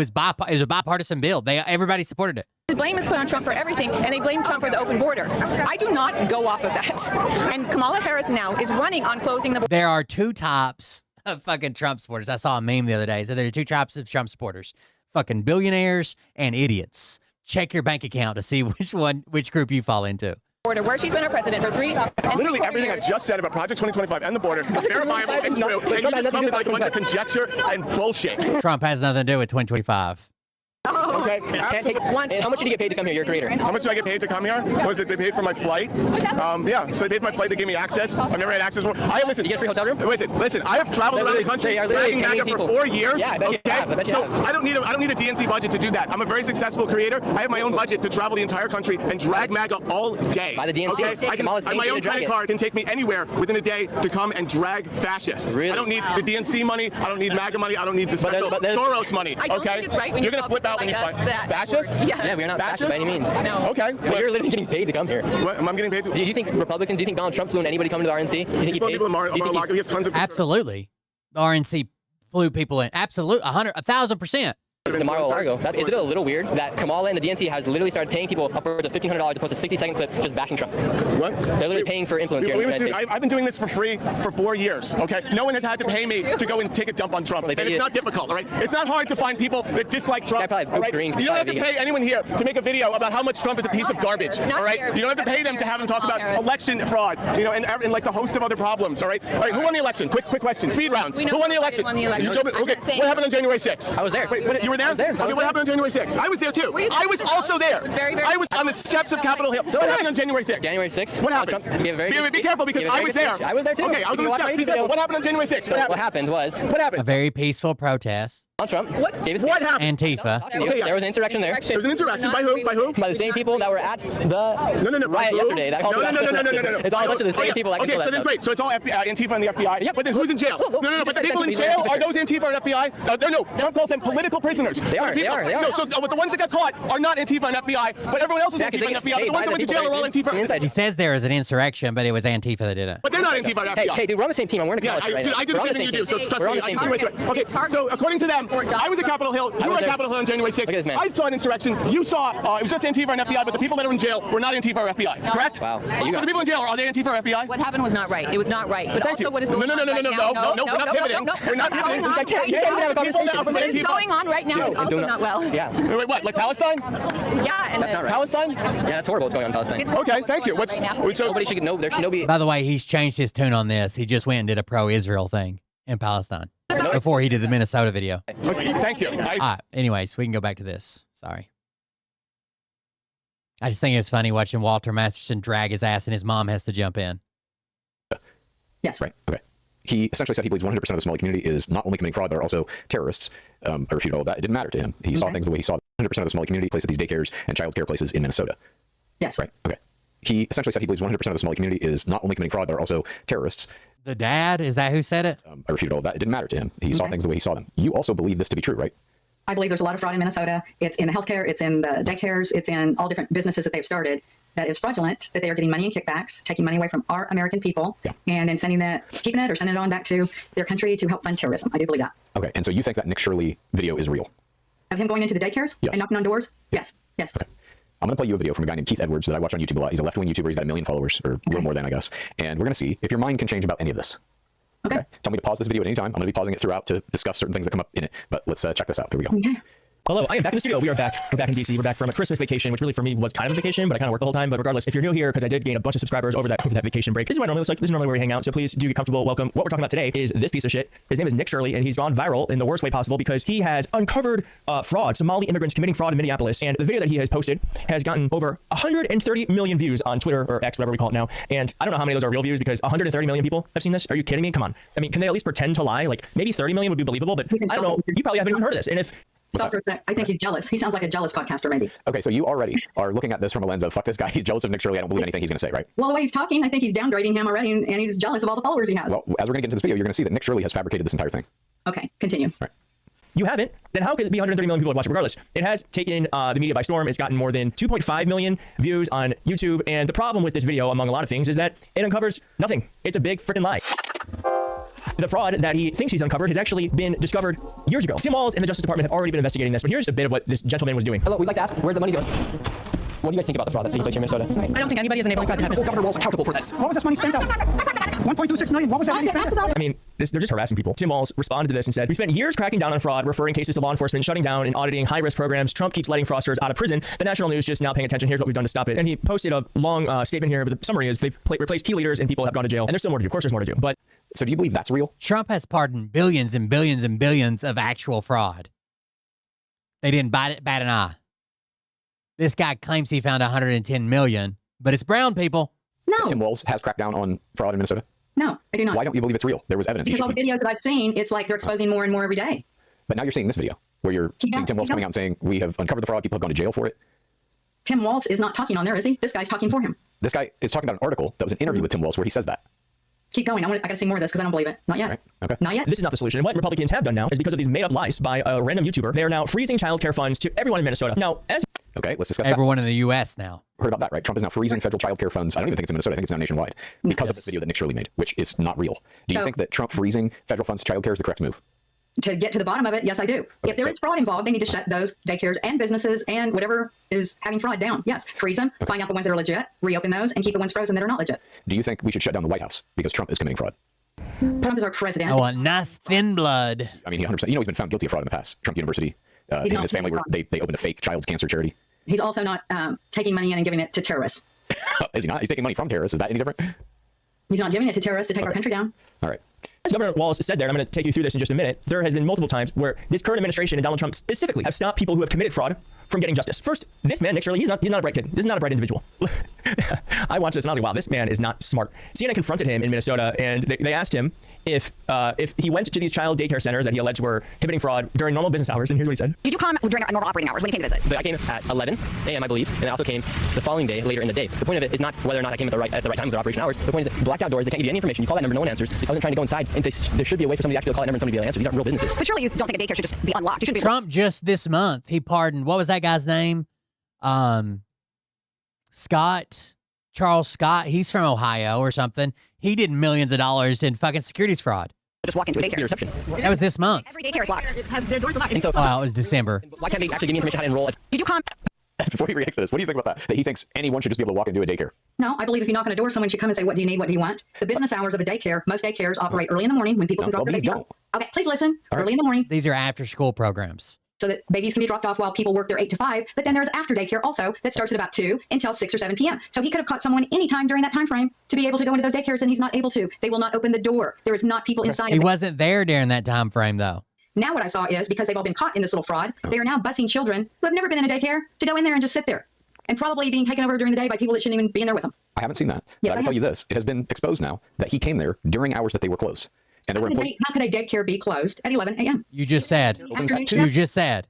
bipartisan bill. Everybody supported it. The blame is put on Trump for everything, and they blame Trump for the open border. I do not go off of that. And Kamala Harris now is running on closing the border. There are two types of fucking Trump supporters. I saw a meme the other day. So there are two types of Trump supporters: fucking billionaires and idiots. Check your bank account to see which group you fall into. Border, where she's been our president for literally everything I just said about Project 2025 and the border is verifiable and true. And you just come with like a bunch of conjecture and bullshit. Trump has nothing to do with 2025. Okay. How much did you get paid to come here? You're a creator. How much do I get paid to come here? Was it they paid for my flight? Yeah, so they paid for my flight. They gave me access. I've never had access. Listen. You get a free hotel room? Listen. I have traveled around the country dragging MAGA for 4 years. Yeah, I bet you have. So I don't need a DNC budget to do that. I'm a very successful creator. I have my own budget to travel the entire country and drag MAGA all day. By the DNC? Okay? My own credit card can take me anywhere within a day to come and drag fascists. Really? I don't need the DNC money. I don't need MAGA money. I don't need the special Soros money. I don't think it's right when you're gonna flip out when you find fascists? Yes. Yeah, we're not fascist by any means. No. Okay. But you're literally getting paid to come here. What am I getting paid to? Do you think Republicans, do you think Donald Trump flew in anybody coming to the RNC? Do you think he paid? He has tons of Absolutely. The RNC flew people in. Absolutely. 1,000%. To Mar-a-Lago. Is it a little weird that Kamala and the DNC has literally started paying people upwards of $1,500 to post a 60-second clip just backing Trump? What? They're literally paying for influence here in the United States. I've been doing this for free for 4 years, okay? No one has had to pay me to go and take a dump on Trump. And it's not difficult, all right? It's not hard to find people that dislike Trump. All right? You don't have to pay anyone here to make a video about how much Trump is a piece of garbage, all right? You don't have to pay them to have them talk about election fraud, and like the host of other problems, all right? All right, who won the election? Quick question. Speed round. Who won the election? You told me, okay, what happened on January 6th? I was there. Wait, you were there? Okay, what happened on January 6th? I was there too. I was also there. I was on the steps of Capitol Hill. What happened on January 6th? January 6th? What happened? Be careful because I was there. I was there too. Okay, I was on the steps. Be careful. What happened on January 6th? What happened was... What happened? A very peaceful protest. Trump. What happened? Antifa. There was an insurrection there. There was an insurrection. By who? By who? By the same people that were at the riot yesterday. No. It's all a bunch of the same people that Okay, so then great. So it's all Antifa and the FBI. Yep. But then who's in jail? No. But the people in jail, are those Antifa and FBI? No. Trump calls them political prisoners. They are. So the ones that got caught are not Antifa and FBI, but everyone else is Antifa and FBI. But the ones that went to jail are all Antifa. He says there is an insurrection, but it was Antifa that did it. But they're not Antifa and FBI. Hey, dude, we're on the same team. I'm wearing a college right now. I do the same thing you do, so trust me. I can see it. Okay, so according to them, I was at Capitol Hill. You were at Capitol Hill on January 6th. I saw an insurrection. You saw it was just Antifa and FBI, but the people that are in jail were not Antifa or FBI. Correct? Wow. So the people in jail, are they Antifa or FBI? What happened was not right. It was not right. But thank you. What is going on right now? No, we're not pivoting. We're not pivoting. What is going on right now is also not well. Yeah. Wait, what? Like Palestine? Yeah. And that's not right. Palestine? Yeah, that's horrible what's going on in Palestine. Okay, thank you. Nobody should know. There should be. By the way, he's changed his tune on this. He just went and did a pro-Israel thing in Palestine before he did the Minnesota video. Okay, thank you. Anyways, we can go back to this. Sorry. I just think it was funny watching Walter Masterson drag his ass and his mom has to jump in. Yes. Right. Okay. He essentially said he believes 100% of the Somali community is not only committing fraud, but are also terrorists. I refute all of that. It didn't matter to him. He saw things the way he saw 100% of the Somali community placed at these daycares and child care places in Minnesota. Yes. Right. Okay. He essentially said he believes 100% of the Somali community is not only committing fraud, but are also terrorists. The dad? Is that who said it? I refute all of that. It didn't matter to him. He saw things the way he saw them. You also believe this to be true, right? I believe there's a lot of fraud in Minnesota. It's in the healthcare, it's in the daycares, it's in all different businesses that they've started that is fraudulent, that they are getting money in kickbacks, taking money away from our American people, and then sending it on back to their country to help fund terrorism. I do believe that. Okay. And so you think that Nick Shirley video is real? Of him going into the daycares and knocking on doors? Yes. Okay. I'm going to play you a video from a guy named Keith Edwards that I watch on YouTube a lot. He's a left-wing YouTuber. He's got 1 million followers, or a little more than, I guess. And we're going to see if your mind can change about any of this. Okay. Tell me to pause this video at any time. I'm going to be pausing it throughout to discuss certain things that come up in it. But let's check this out. Here we go. Okay. Hello, I am back in the studio. We are back. We're back in DC. We're back from a Christmas vacation, which really for me was kind of a vacation, but I kind of worked the whole time. But regardless, if you're new here, because I did gain a bunch of subscribers over that vacation break, this is what it normally looks like. This is normally where we hang out. So please do get comfortable. Welcome. What we're talking about today is this piece of shit. His name is Nick Shirley, and he's gone viral in the worst way possible because he has uncovered fraud, Somali immigrants committing fraud in Minneapolis. And the video that he has posted has gotten over 130 million views on Twitter or X, whatever we call it now. And I don't know how many of those are real views because 130 million people have seen this. Are you kidding me? Come on. I mean, can they at least pretend to lie? Like maybe 30 million would be believable, but I don't know. You probably haven't even heard of this. And if Stop for a sec. I think he's jealous. He sounds like a jealous podcaster, maybe. Okay, so you already are looking at this from a lens of fuck this guy. He's jealous of Nick Shirley. I don't believe anything he's going to say, right? Well, the way he's talking, I think he's downgrading him already, and he's jealous of all the followers he has. Well, as we're going to get into this video, you're going to see that Nick Shirley has fabricated this entire thing. Okay, continue. Right. You haven't, then how could it be 130 million people that watch it regardless? It has taken the media by storm. It's gotten more than 2.5 million views on YouTube. And the problem with this video, among a lot of things, is that it uncovers nothing. It's a big freaking lie. The fraud that he thinks he's uncovered has actually been discovered years ago. Tim Walz and the Justice Department have already been investigating this, but here's a bit of what this gentleman was doing. Hello, we'd like to ask where the money's going. What do you guys think about the fraud that's taking place here in Minnesota? I don't think anybody is enabling fraud to happen. Governor Walz accountable for this. What was this money spent on? 1.26 million. What was that money spent on? I mean, they're just harassing people. Tim Walz responded to this and said, "We spent years cracking down on fraud, referring cases to law enforcement, shutting down and auditing high-risk programs. Trump keeps letting fraudsters out of prison. The national news just now paying attention. Here's what we've done to stop it." And he posted a long statement here, but the summary is they've replaced key leaders and people have gone to jail. And there's still more to do. Of course, there's more to do. But so do you believe that's real? Trump has pardoned billions and billions and billions of actual fraud. They didn't bat an eye. This guy claims he found 110 million, but it's brown people. No. Tim Walz has cracked down on fraud in Minnesota? No, I do not. Why don't you believe it's real? There was evidence. Because all the videos that I've seen, it's like they're exposing more and more every day. But now you're seeing this video where you're seeing Tim Walz coming out and saying, we have uncovered the fraud, people have gone to jail for it. Tim Walz is not talking on there, is he? This guy's talking for him. This guy is talking about an article that was an interview with Tim Walz where he says that. Keep going. I got to see more of this because I don't believe it. Not yet. Right. Okay. Not yet. This is not the solution. And what Republicans have done now is because of these made-up lies by a random YouTuber, they are now freezing child care funds to everyone in Minnesota. Now, okay, let's discuss everyone in the U.S. now. Heard about that, right? Trump is now freezing federal child care funds. I don't even think it's in Minnesota. I think it's now nationwide because of this video that Nick Shirley made, which is not real. Do you think that Trump freezing federal funds to child care is the correct move? To get to the bottom of it, yes, I do. Okay, if there is fraud involved, they need to shut those daycares and businesses and whatever is having fraud down. Yes, freeze them, find out the ones that are legit, reopen those, and keep the ones frozen that are not legit. Do you think we should shut down the White House because Trump is committing fraud? Trump is our president. Oh, a nice thin blood. I mean, he 100%. You know, he's been found guilty of fraud in the past. Trump University, him and his family they opened a fake child's cancer charity. He's also not taking money in and giving it to terrorists. Is he not? He's taking money from terrorists. Is that any different? He's not giving it to terrorists to take our country down. All right. As Governor Walz said there, and I'm going to take you through this in just a minute, there has been multiple times where this current administration and Donald Trump specifically have stopped people who have committed fraud from getting justice. First, this man, Nick Shirley, he's not a bright kid. This is not a bright individual. I watched this and I was like, wow, this man is not smart. CNN confronted him in Minnesota and they asked him if he went to these child daycare centers that he alleged were committing fraud during normal business hours, and here's what he said. Did you come during normal operating hours when you came to visit? I came at 11 a.m., I believe, and I also came the following day, later in the day. The point of it is not whether or not I came at the right time of their operation hours. The point is that blacked out doors, they can't give you any information. You call that number, no one answers. I wasn't trying to go inside, and there should be a way for somebody to actually call that number and somebody to be able to answer. These aren't real businesses. But surely you don't think a daycare should just be unlocked? You shouldn't be Trump just this month, he pardoned, what was that guy's name? Charles Scott. He's from Ohio or something. He did millions of dollars in fucking securities fraud. Just walk into a daycare. Reception. That was this month. Every daycare is locked. Their doors are locked. And so, well, it was December. Why can't they actually give me information how to enroll? Did you come? Before he reacts to this, what do you think about that? That he thinks anyone should just be able to walk into a daycare? No, I believe if you knock on a door, someone should come and say, what do you need? What do you want? The business hours of a daycare, most daycares operate early in the morning when people can drop their babies off. Okay, please listen. Early in the morning. These are after-school programs. So that babies can be dropped off while people work their 8 to 5. But then there's after daycare also that starts at about 2 until 6 or 7 p.m. So he could have caught someone anytime during that time frame to be able to go into those daycares, and he's not able to. They will not open the door. There is not people inside. He wasn't there during that time frame, though. Now what I saw is, because they've all been caught in this little fraud, they are now busing children who have never been in a daycare to go in there and just sit there. And probably being taken over during the day by people that shouldn't even be in there with them. I haven't seen that. Yes, but I can tell you this. It has been exposed now that he came there during hours that they were closed. And there were employees. How could a daycare be closed at 11 a.m.? You just said. You just said.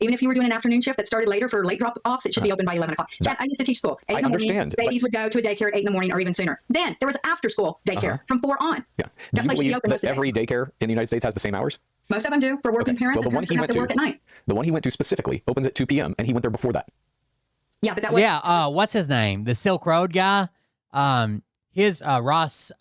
Even if you were doing an afternoon shift that started later for late drop-offs, it should be open by 11 o'clock. Chad, I used to teach school. 8 in the morning, babies would go to a daycare at 8 in the morning or even sooner. Then there was after-school daycare from 4 on. Yeah. Do you believe that every daycare in the United States has the same hours? Most of them do for working parents and parents that have to work at night. The one he went to specifically opens at 2 p.m. and he went there before that. Yeah, but that was... Yeah, what's his name? The Silk Road guy? Ross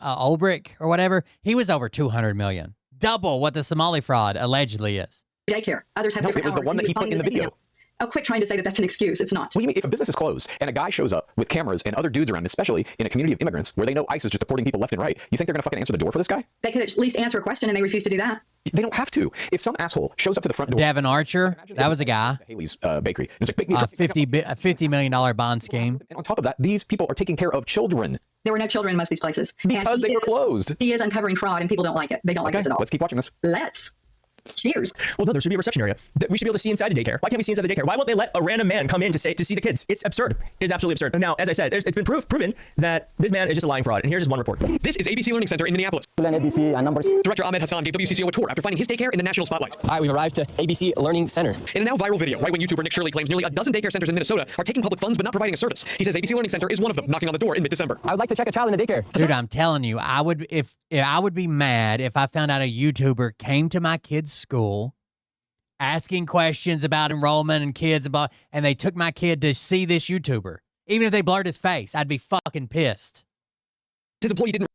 Ulbricht or whatever, he was over 200 million. Double what the Somali fraud allegedly is. Daycare. Others have different it was the one that he put in the video. Oh, quit trying to say that that's an excuse. It's not. What do you mean? If a business is closed and a guy shows up with cameras and other dudes around, especially in a community of immigrants where they know ICE is just deporting people left and right, you think they're going to fucking answer the door for this guy? They could at least answer a question and they refuse to do that. They don't have to. If some asshole shows up to the front door. Devin Archer, that was a guy. Haley's Bakery. It's like, a $50 million bond scheme. And on top of that, these people are taking care of children. There were no children in most of these places. Because they were closed. He is uncovering fraud, and people don't like it. They don't like this at all. Let's keep watching this. Let's. Cheers. Well, no, there should be a reception area that we should be able to see inside the daycare. Why can't we see inside the daycare? Why won't they let a random man come in to see the kids? It's absurd. It is absolutely absurd. Now, as I said, it's been proven that this man is just a lying fraud. And here's just one report. This is ABC Learning Center in Minneapolis. ABC numbers. Director Ahmed Hassan gave WCCO a tour after finding his daycare in the national spotlight. All right, we've arrived to ABC Learning Center. In a now viral video, right-wing YouTuber Nick Shirley claims nearly a dozen daycare centers in Minnesota are taking public funds but not providing a service. He says ABC Learning Center is one of them, knocking on the door in mid-December. I would like to check a child in the daycare. Dude, I'm telling you, I would be mad if I found out a YouTuber came to my kid's school asking questions about enrollment and kids and they took my kid to see this YouTuber. Even if they blurred his face, I'd be fucking pissed. His employee didn't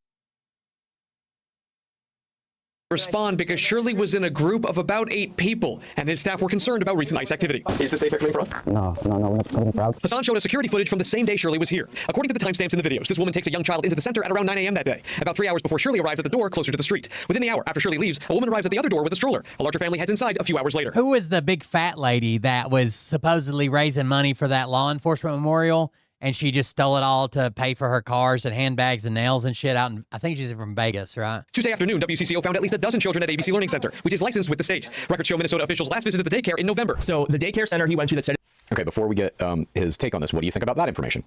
respond because Shirley was in a group of about 8 people, and his staff were concerned about recent ICE activity. Is this daycare committing fraud? No, we're not committing fraud. Hassan showed us security footage from the same day Shirley was here. According to the timestamps in the videos, this woman takes a young child into the center at around 9 a.m. that day, about 3 hours before Shirley arrives at the door closer to the street. Within the hour after Shirley leaves, a woman arrives at the other door with a stroller. A larger family heads inside a few hours later. Who was the big fat lady that was supposedly raising money for that law enforcement memorial? And she just stole it all to pay for her cars and handbags and nails and shit out. I think she's from Vegas, right? Tuesday afternoon, WCCO found at least a dozen children at ABC Learning Center, which is licensed with the state. Records show Minnesota officials last visited the daycare in November. So the daycare center he went to that said... Okay, before we get his take on this, what do you think about that information?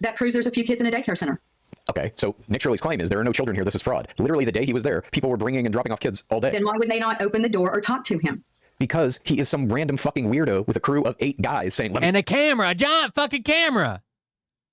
That proves there's a few kids in a daycare center. Okay, so Nick Shirley's claim is there are no children here. This is fraud. Literally the day he was there, people were bringing and dropping off kids all day. Then why would they not open the door or talk to him? Because he is some random fucking weirdo with a crew of 8 guys saying... And a camera, a giant fucking camera.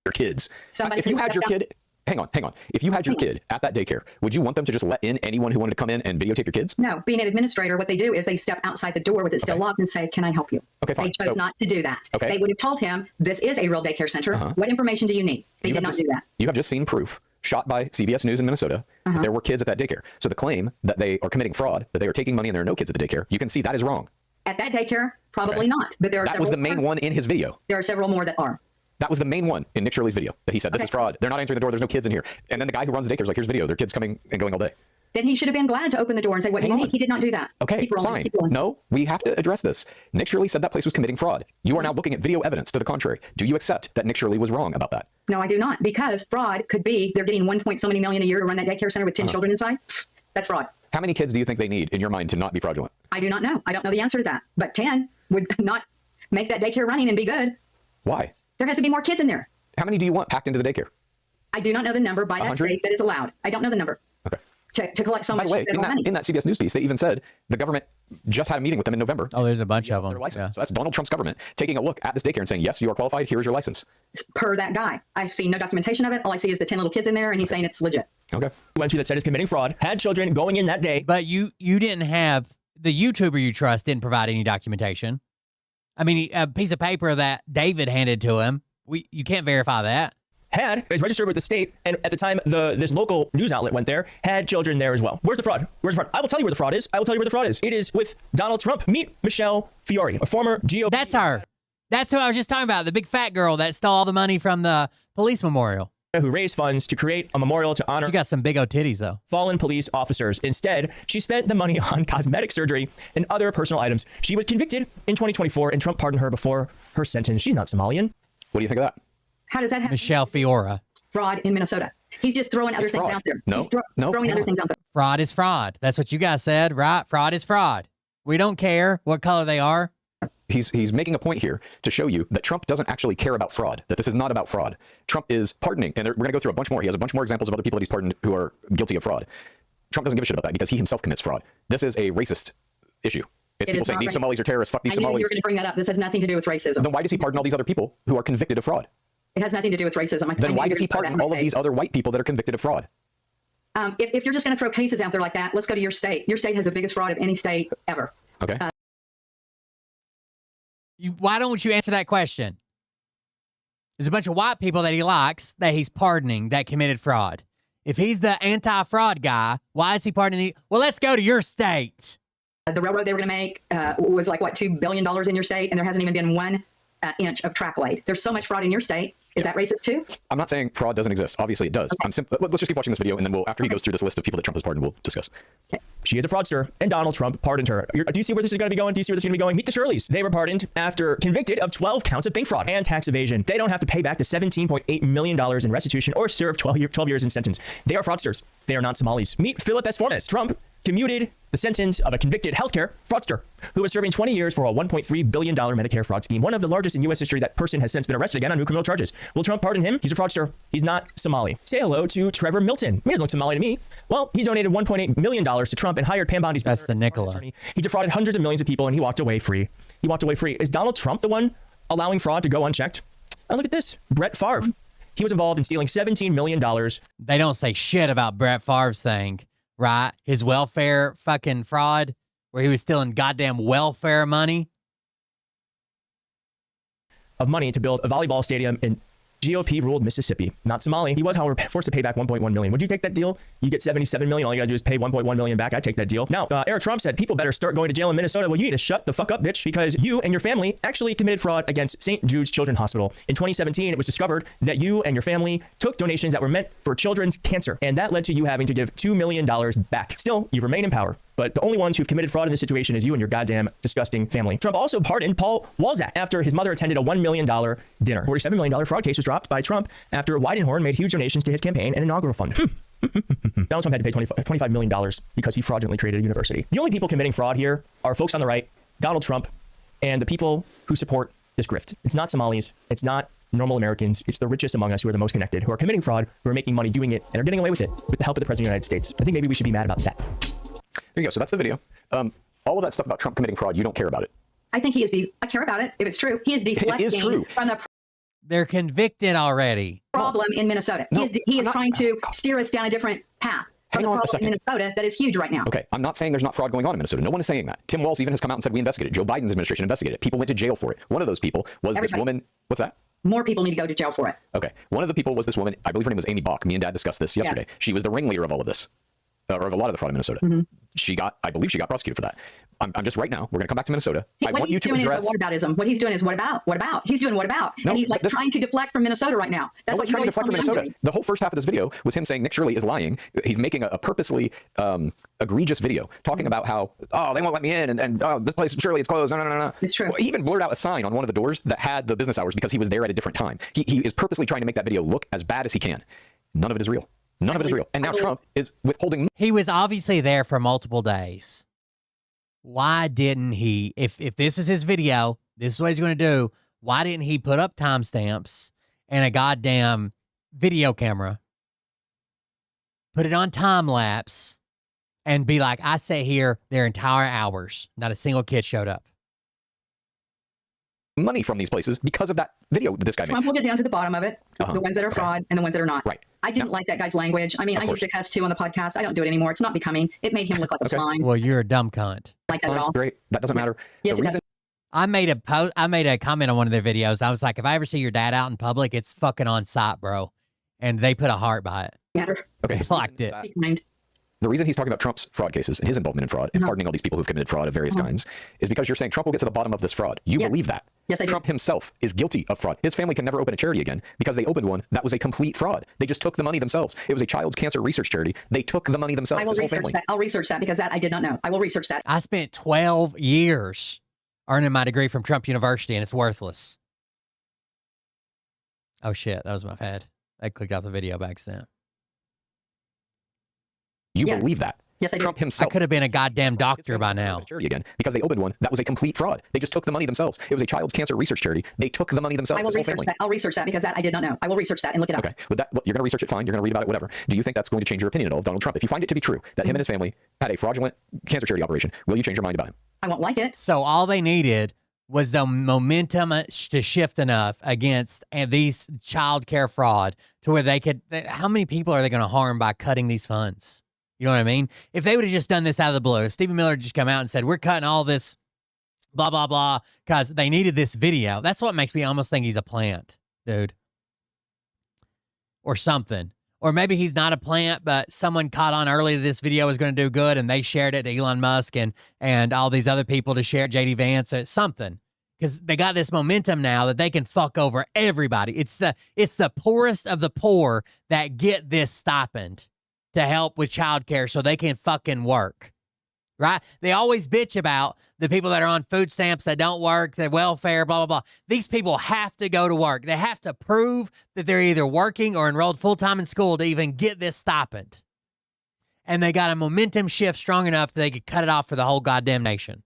Your kids. Somebody if you had your kid, hang on. If you had your kid at that daycare, would you want them to just let in anyone who wanted to come in and videotape your kids? No. Being an administrator, what they do is they step outside the door with it still locked and say, "Can I help you?" Okay, fine. They chose not to do that. Okay. They would have told him, "This is a real daycare center. What information do you need?" They did not do that. You have just seen proof shot by CBS News in Minnesota that there were kids at that daycare. So the claim that they are committing fraud, that they are taking money and there are no kids at the daycare, you can see that is wrong. At that daycare, probably not. But there are that was the main one in his video. There are several more that are. That was the main one in Nick Shirley's video that he said, this is fraud. They're not answering the door. There's no kids in here. And then the guy who runs the daycare is like, here's video. There are kids coming and going all day. Then he should have been glad to open the door and say, "What do you need?" He did not do that. Okay, fine. No, we have to address this. Nick Shirley said that place was committing fraud. You are now looking at video evidence to the contrary. Do you accept that Nick Shirley was wrong about that? No, I do not. Because fraud could be they're getting 1 point so many million a year to run that daycare center with 10 children inside. That's fraud. How many kids do you think they need in your mind to not be fraudulent? I do not know. I don't know the answer to that. But 10 would not make that daycare running and be good. Why? There has to be more kids in there. How many do you want packed into the daycare? I do not know the number by that 100? state that is allowed. I don't know the number. Okay. To collect so By much the way, money. in that CBS News piece, they even said the government just had a meeting with them in November. Oh, there's a bunch of them. Yeah. So that's Donald Trump's government taking a look at this daycare and saying, yes, you are qualified. Here is your license. Per that guy. I've seen no documentation of it. All I see is the 10 little kids in there, and he's saying it's legit. Okay. Went to that said is committing fraud, had children going in that day. But you didn't have, the YouTuber you trust didn't provide any documentation. I mean, a piece of paper that David handed to him, you can't verify that. Is registered with the state, and at the time this local news outlet went there, had children there as well. Where's the fraud? I will tell you where the fraud is. It is with Donald Trump. Meet Michelle Fiore, a former GOP. That's her. That's who I was just talking about, the big fat girl that stole all the money from the police memorial. Who raised funds to create a memorial to honor. She got some big old titties, though. Fallen police officers. Instead, she spent the money on cosmetic surgery and other personal items. She was convicted in 2024, and Trump pardoned her before her sentence. She's not Somalian. What do you think of that? How does that happen? Michelle Fiore. Fraud in Minnesota. He's just throwing other things out there. No, He's throwing other things out there. Fraud is fraud. That's what you guys said, right? Fraud is fraud. We don't care what color they are. He's making a point here to show you that Trump doesn't actually care about fraud, that this is not about fraud. Trump is pardoning, and we're going to go through a bunch more. He has a bunch more examples of other people that he's pardoned who are guilty of fraud. Trump doesn't give a shit about that because he himself commits fraud. This is a racist issue. It's people saying these Somalis are terrorists, fuck these Somalis. I knew you were going to bring that up. This has nothing to do with racism. Then why does he pardon all these other people who are convicted of fraud? It has nothing to do with racism. Then why does he pardon all of these other white people that are convicted of fraud? If you're just going to throw cases out there like that, let's go to your state. Your state has the biggest fraud of any state ever. Okay. Why don't you answer that question? There's a bunch of white people that he likes that he's pardoning that committed fraud. If he's the anti-fraud guy, why is he pardoning? Well, let's go to your state. The railroad they were going to make was like, what, $2 billion in your state, and there hasn't even been 1 inch of track laid. There's so much fraud in your state. Is that racist too? I'm not saying fraud doesn't exist. Obviously it does. Okay. Let's just keep watching this video, and then after he goes through this list of people that Trump has pardoned, we'll discuss. Okay. She is a fraudster, and Donald Trump pardoned her. Do you see where this is going to be going? Do you see where this is going to be going? Meet the Shirleys. They were pardoned after convicted of 12 counts of bank fraud and tax evasion. They don't have to pay back the $17.8 million in restitution or serve 12 years in sentence. They are fraudsters. They are not Somalis. Meet Philip S. Fornes. Trump commuted the sentence of a convicted healthcare fraudster who was serving 20 years for a $1.3 billion Medicare fraud scheme, one of the largest in U.S. history. That person has since been arrested again on new criminal charges. Will Trump pardon him? He's a fraudster. He's not Somali. Say hello to Trevor Milton. He doesn't look Somali to me. Well, he donated $1.8 million to Trump and hired Pam Bondi's That's the Nicola. He defrauded hundreds of millions of people, and he walked away free. He walked away free. Is Donald Trump the one allowing fraud to go unchecked? Oh, look at this. Brett Favre. He was involved in stealing $17 million. They don't say shit about Brett Favre's thing, right? His welfare fucking fraud, where he was stealing goddamn welfare money. Of money to build a volleyball stadium in GOP-ruled Mississippi. Not Somali. He was, however, forced to pay back $1.1 million. Would you take that deal? You get $77 million. All you got to do is pay $1.1 million back. I'd take that deal. Now, Eric Trump said people better start going to jail in Minnesota. Well, you need to shut the fuck up, bitch, because you and your family actually committed fraud against St. Jude's Children's Hospital. In 2017, it was discovered that you and your family took donations that were meant for children's cancer, and that led to you having to give $2 million back. Still, you remain in power. But the only ones who've committed fraud in this situation is you and your goddamn disgusting family. Trump also pardoned Paul Walzak after his mother attended a $1 million dinner. $47 million fraud case was dropped by Trump after Weidenhorn made huge donations to his campaign and inaugural fund. Donald Trump had to pay $25 million because he fraudulently created a university. The only people committing fraud here are folks on the right, Donald Trump, and the people who support this grift. It's not Somalis. It's not normal Americans. It's the richest among us who are the most connected, who are committing fraud, who are making money doing it, and are getting away with it with the help of the President of the United States. I think maybe we should be mad about that. There you go. So that's the video. All of that stuff about Trump committing fraud, you don't care about it. I think he is. I care about it if it's true. He is deflecting from the They're convicted already. problem in Minnesota. No, he is trying to steer us down a different path. Hang on a second. In Minnesota, that is huge right now. Okay, I'm not saying there's not fraud going on in Minnesota. No one is saying that. Tim Walz even has come out and said we investigated it. Joe Biden's administration investigated it. People went to jail for it. One of those people was this woman. What's that? More people need to go to jail for it. Okay. One of the people was this woman. I believe her name was Amy Bach. Me and Dad discussed this yesterday. Yes. She was the ringleader of all of this, or of a lot of the fraud in Minnesota. Mm-hmm. I believe she got prosecuted for that. I'm just right now. We're going to come back to Minnesota. I want you to address. What whataboutism. What he's doing is what about? What about? He's doing what about? No, and he's like trying to deflect from Minnesota right now. That's what he's trying to deflect from Minnesota. The whole first half of this video was him saying Nick Shirley is lying. He's making a purposely egregious video talking about how they won't let me in and this place Shirley it's closed. No. It's true. He even blurred out a sign on one of the doors that had the business hours because he was there at a different time. He is purposely trying to make that video look as bad as he can. None of it is real. None of it is real. And now Trump is withholding. He was obviously there for multiple days. Why didn't he, if this is his video, this is what he's going to do, why didn't he put up timestamps and a goddamn video camera, put it on time lapse, and be like, I sat here their entire hours. Not a single kid showed up. Money from these places because of that video that this guy made. Trump will get down to the bottom of it, the ones that are fraud and the ones that are not. Right. I didn't like that guy's language. I mean, I used to cuss too on the podcast. I don't do it anymore. It's not becoming. It made him look like a slime. Well, you're a dumb cunt. Like that at all. Great. That doesn't matter. Yes, it does. I made a comment on one of their videos. I was like, if I ever see your dad out in public, it's fucking on site, bro. And they put a heart by it. Matter. Okay. They liked it. The reason he's talking about Trump's fraud cases and his involvement in fraud and pardoning all these people who've committed fraud of various kinds is because you're saying Trump will get to the bottom of this fraud. You believe that. Yes, I do. Trump himself is guilty of fraud. His family can never open a charity again because they opened one that was a complete fraud. They just took the money themselves. It was a child's cancer research charity. They took the money themselves. I will research that. I'll research that because that I did not know. I will research that. I spent 12 years earning my degree from Trump University, and it's worthless. Oh, shit. That was my bad. I clicked off the video by accident. You believe that? Yes, I do. Trump himself. I could have been a goddamn doctor by now. Charity again because they opened one that was a complete fraud. They just took the money themselves. It was a child's cancer research charity. They took the money themselves. I will research that. I'll research that because that I did not know. I will research that and look it up. Okay. With that, you're going to research it. Fine. You're going to read about it. Whatever. Do you think that's going to change your opinion at all of Donald Trump? If you find it to be true that him and his family had a fraudulent cancer charity operation, will you change your mind about him? I won't like it. So all they needed was the momentum to shift enough against these child care fraud to where they could. How many people are they going to harm by cutting these funds? You know what I mean? If they would have just done this out of the blue, Stephen Miller just come out and said, we're cutting all this blah, blah, blah, because they needed this video. That's what makes me almost think he's a plant, dude. Or something. Or maybe he's not a plant, but someone caught on early that this video was going to do good, and they shared it to Elon Musk and all these other people to share, J.D. Vance, something. because they got this momentum now that they can fuck over everybody. It's the poorest of the poor that get this stipend to help with childcare so they can fucking work, right? They always bitch about the people that are on food stamps that don't work, the welfare, blah, blah, blah. These people have to go to work. They have to prove that they're either working or enrolled full-time in school to even get this stipend. And they got a momentum shift strong enough that they could cut it off for the whole goddamn nation.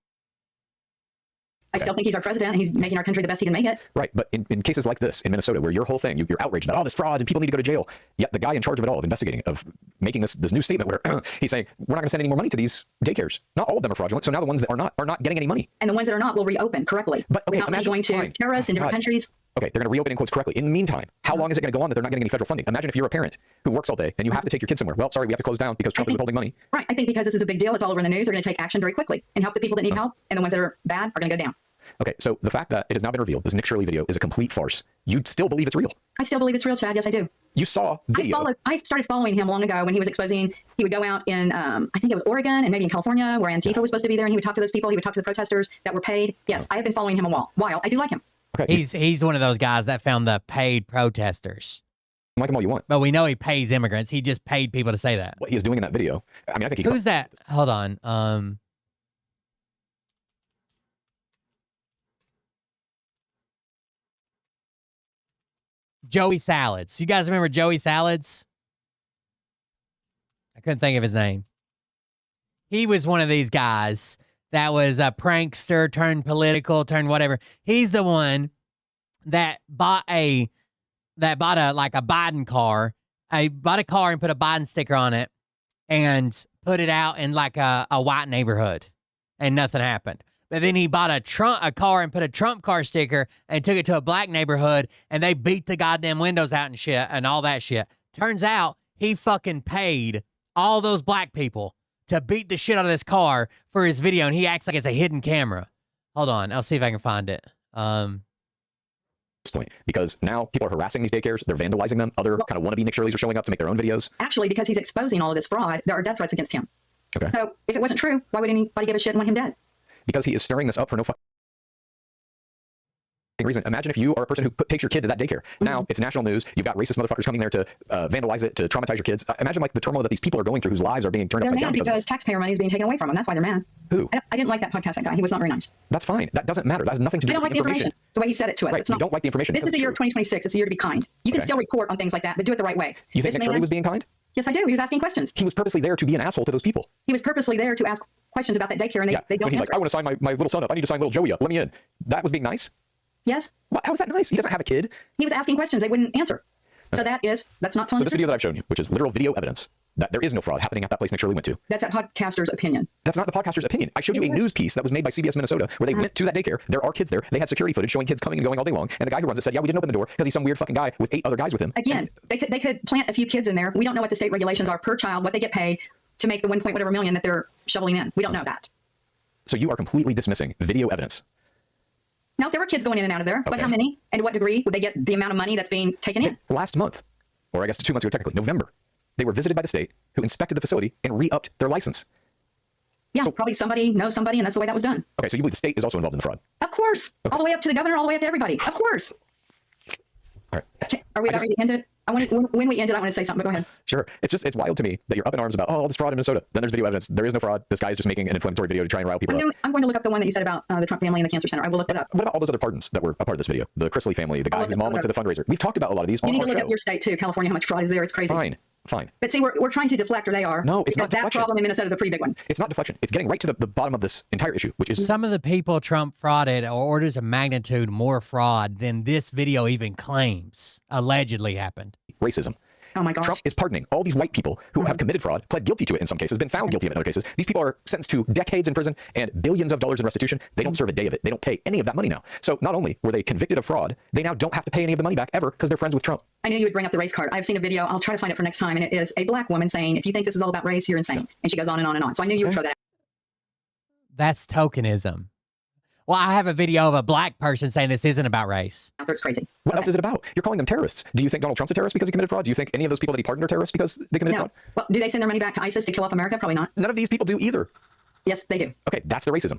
I still think he's our president, and he's making our country the best he can make it. Right, but in cases like this, in Minnesota, where your whole thing, you're outraged about all this fraud and people need to go to jail, yet the guy in charge of it all, of investigating, of making this new statement where he's saying, we're not going to send any more money to these daycares. Not all of them are fraudulent, so now the ones that are not getting any money. And the ones that are not will reopen correctly. But okay, imagine going to terrorists in different countries. Okay, they're going to reopen in quotes correctly. In the meantime, how long is it going to go on that they're not getting any federal funding? Imagine if you're a parent who works all day and you have to take your kid somewhere. Well, sorry, we have to close down because Trump is withholding money. Right, I think because this is a big deal, it's all over the news, they're going to take action very quickly and help the people that need help, and the ones that are bad are going to go down. Okay, so the fact that it has now been revealed this Nick Shirley video is a complete farce. You still believe it's real? I still believe it's real, Chad. Yes, I do. You saw video. I started following him long ago when he was exposing. He would go out in, I think it was Oregon and maybe in California, where Antifa was supposed to be there, and he would talk to those people. He would talk to the protesters that were paid. Yes, I have been following him a while. I do like him. Okay. He's one of those guys that found the paid protesters. Like him all you want. But we know he pays immigrants. He just paid people to say that. What he is doing in that video. I mean, I think Who's that? Hold on. Joey Salads. You guys remember Joey Salads? I couldn't think of his name. He was one of these guys that was a prankster turned political, turned whatever. He's the one that bought a Biden car. I bought a car and put a Biden sticker on it and put it out in like a white neighborhood, and nothing happened. But then he bought a car and put a Trump car sticker and took it to a black neighborhood, and they beat the goddamn windows out and shit and all that shit. Turns out he fucking paid all those black people to beat the shit out of this car for his video, and he acts like it's a hidden camera. Hold on, I'll see if I can find it. Point, because now people are harassing these daycares, they're vandalizing them. Other kind of wannabe Nick Shirleys are showing up to make their own videos. Actually, because he's exposing all of this fraud, there are death threats against him. Okay. So if it wasn't true, why would anybody give a shit and want him dead? Because he is stirring this up for no fucking reason. Imagine if you are a person who takes your kid to that daycare. Now it's national news. You've got racist motherfuckers coming there to vandalize it, to traumatize your kids. Imagine like the turmoil that these people are going through, whose lives are being turned upside down. They're mad because taxpayer money is being taken away from them. That's why they're mad. Who? I didn't like that podcast, that guy. He was not very nice. That's fine. That doesn't matter. That has nothing to do with the information. The way he said it to us. Right. It's not, you don't like the information. This is the year of 2026. It's a year to be kind. You can still report on things like that, but do it the right way. You think Nick Shirley was being kind? Yes, I do. He was asking questions. He was purposely there to be an asshole to those people. He was purposely there to ask questions about that daycare, and they don't When he's answer. like, I want to sign my little son up. I need to sign little Joey up. Let me in. That was being nice? Yes. How is that nice? He doesn't have a kid. He was asking questions. They wouldn't answer. So that's not telling So this video that I've shown you, which is literal video evidence that there is no fraud happening at that place Nick Shirley went to. That's that podcaster's opinion. That's not the podcaster's opinion. I showed you a news piece that was made by CBS Minnesota where they went to that daycare. There are kids there. They had security footage showing kids coming and going all day long. And the guy who runs it said, yeah, we didn't open the door because he's some weird fucking guy with 8 other guys with him. Again, they could plant a few kids in there. We don't know what the state regulations are per child, what they get paid to make the 1 point whatever million that they're shoveling in. We don't know that. So you are completely dismissing video evidence. Now, there were kids going in and out of there, but how many and to what degree would they get the amount of money that's being taken in? Last month, or I guess 2 months ago technically, November, they were visited by the state who inspected the facility and re-upped their license. Yeah, so probably somebody knows somebody, and that's the way that was done. Okay, so you believe the state is also involved in the fraud? Of course. Okay. All the way up to the governor, all the way up to everybody. Of course. All right. Are we about ready to end it? When we end it, I want to say something, but go ahead. Sure. It's wild to me that you're up in arms about, all this fraud in Minnesota. Then there's video evidence. There is no fraud. This guy is just making an inflammatory video to try and rile people up. I'm going to look up the one that you said about the Trump family and the cancer center. I will look that up. What about all those other pardons that were a part of this video? The Chrisley family, the guy whose mom went to the fundraiser. We've talked about a lot of these on our show. You need to look up your state, too. California, how much fraud is there. It's crazy. Fine. But see, we're trying to deflect, or they are. No, it's not because that deflection. problem in Minnesota is a pretty big one. It's not deflection. It's getting right to the bottom of this entire issue, which is... Some of the people Trump frauded are orders of magnitude more fraud than this video even claims allegedly happened. Racism. Oh my gosh. Trump is pardoning all these white people who have committed fraud, pled guilty to it in some cases, been found guilty of it in other cases. These people are sentenced to decades in prison and billions of dollars in restitution. They don't serve a day of it. They don't pay any of that money now. So not only were they convicted of fraud, they now don't have to pay any of the money back ever because they're friends with Trump. I knew you would bring up the race card. I've seen a video. I'll try to find it for next time. And it is a black woman saying, if you think this is all about race, you're insane. And she goes on and on and on. So I knew you would throw that out. That's tokenism. Well, I have a video of a black person saying this isn't about race. That's crazy. What else is it about? You're calling them terrorists. Do you think Donald Trump's a terrorist because he committed fraud? Do you think any of those people that he pardoned are terrorists because they committed fraud? Well, do they send their money back to ISIS to kill off America? Probably not. None of these people do either. Yes, they do. Okay, that's the racism.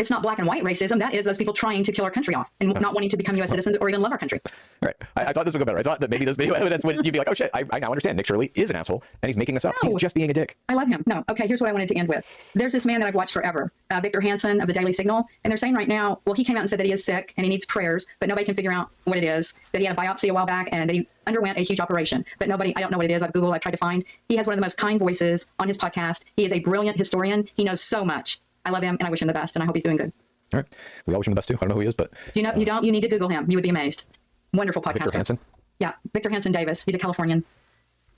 It's not black and white racism. That is those people trying to kill our country off and not wanting to become U.S. citizens or even love our country. Right. I thought this would go better. I thought that maybe this video evidence would you'd be like, oh shit, I now understand. Nick Shirley is an asshole and he's making this up. No. He's just being a dick. I love him. No. Okay, here's what I wanted to end with. There's this man that I've watched forever, Victor Hansen of the Daily Signal, and they're saying right now, well, he came out and said that he is sick and he needs prayers, but nobody can figure out what it is, that he had a biopsy a while back and that he underwent a huge operation, but nobody, I don't know what it is. I've Googled, I've tried to find. He has one of the most kind voices on his podcast. He is a brilliant historian. He knows so much. I love him and I wish him the best and I hope he's doing good. All right. We all wish him the best too. I don't know who he is, but you know, you don't. You need to Google him. You would be amazed. Wonderful podcaster. Victor Hansen. Yeah, Victor Hansen Davis. He's a Californian.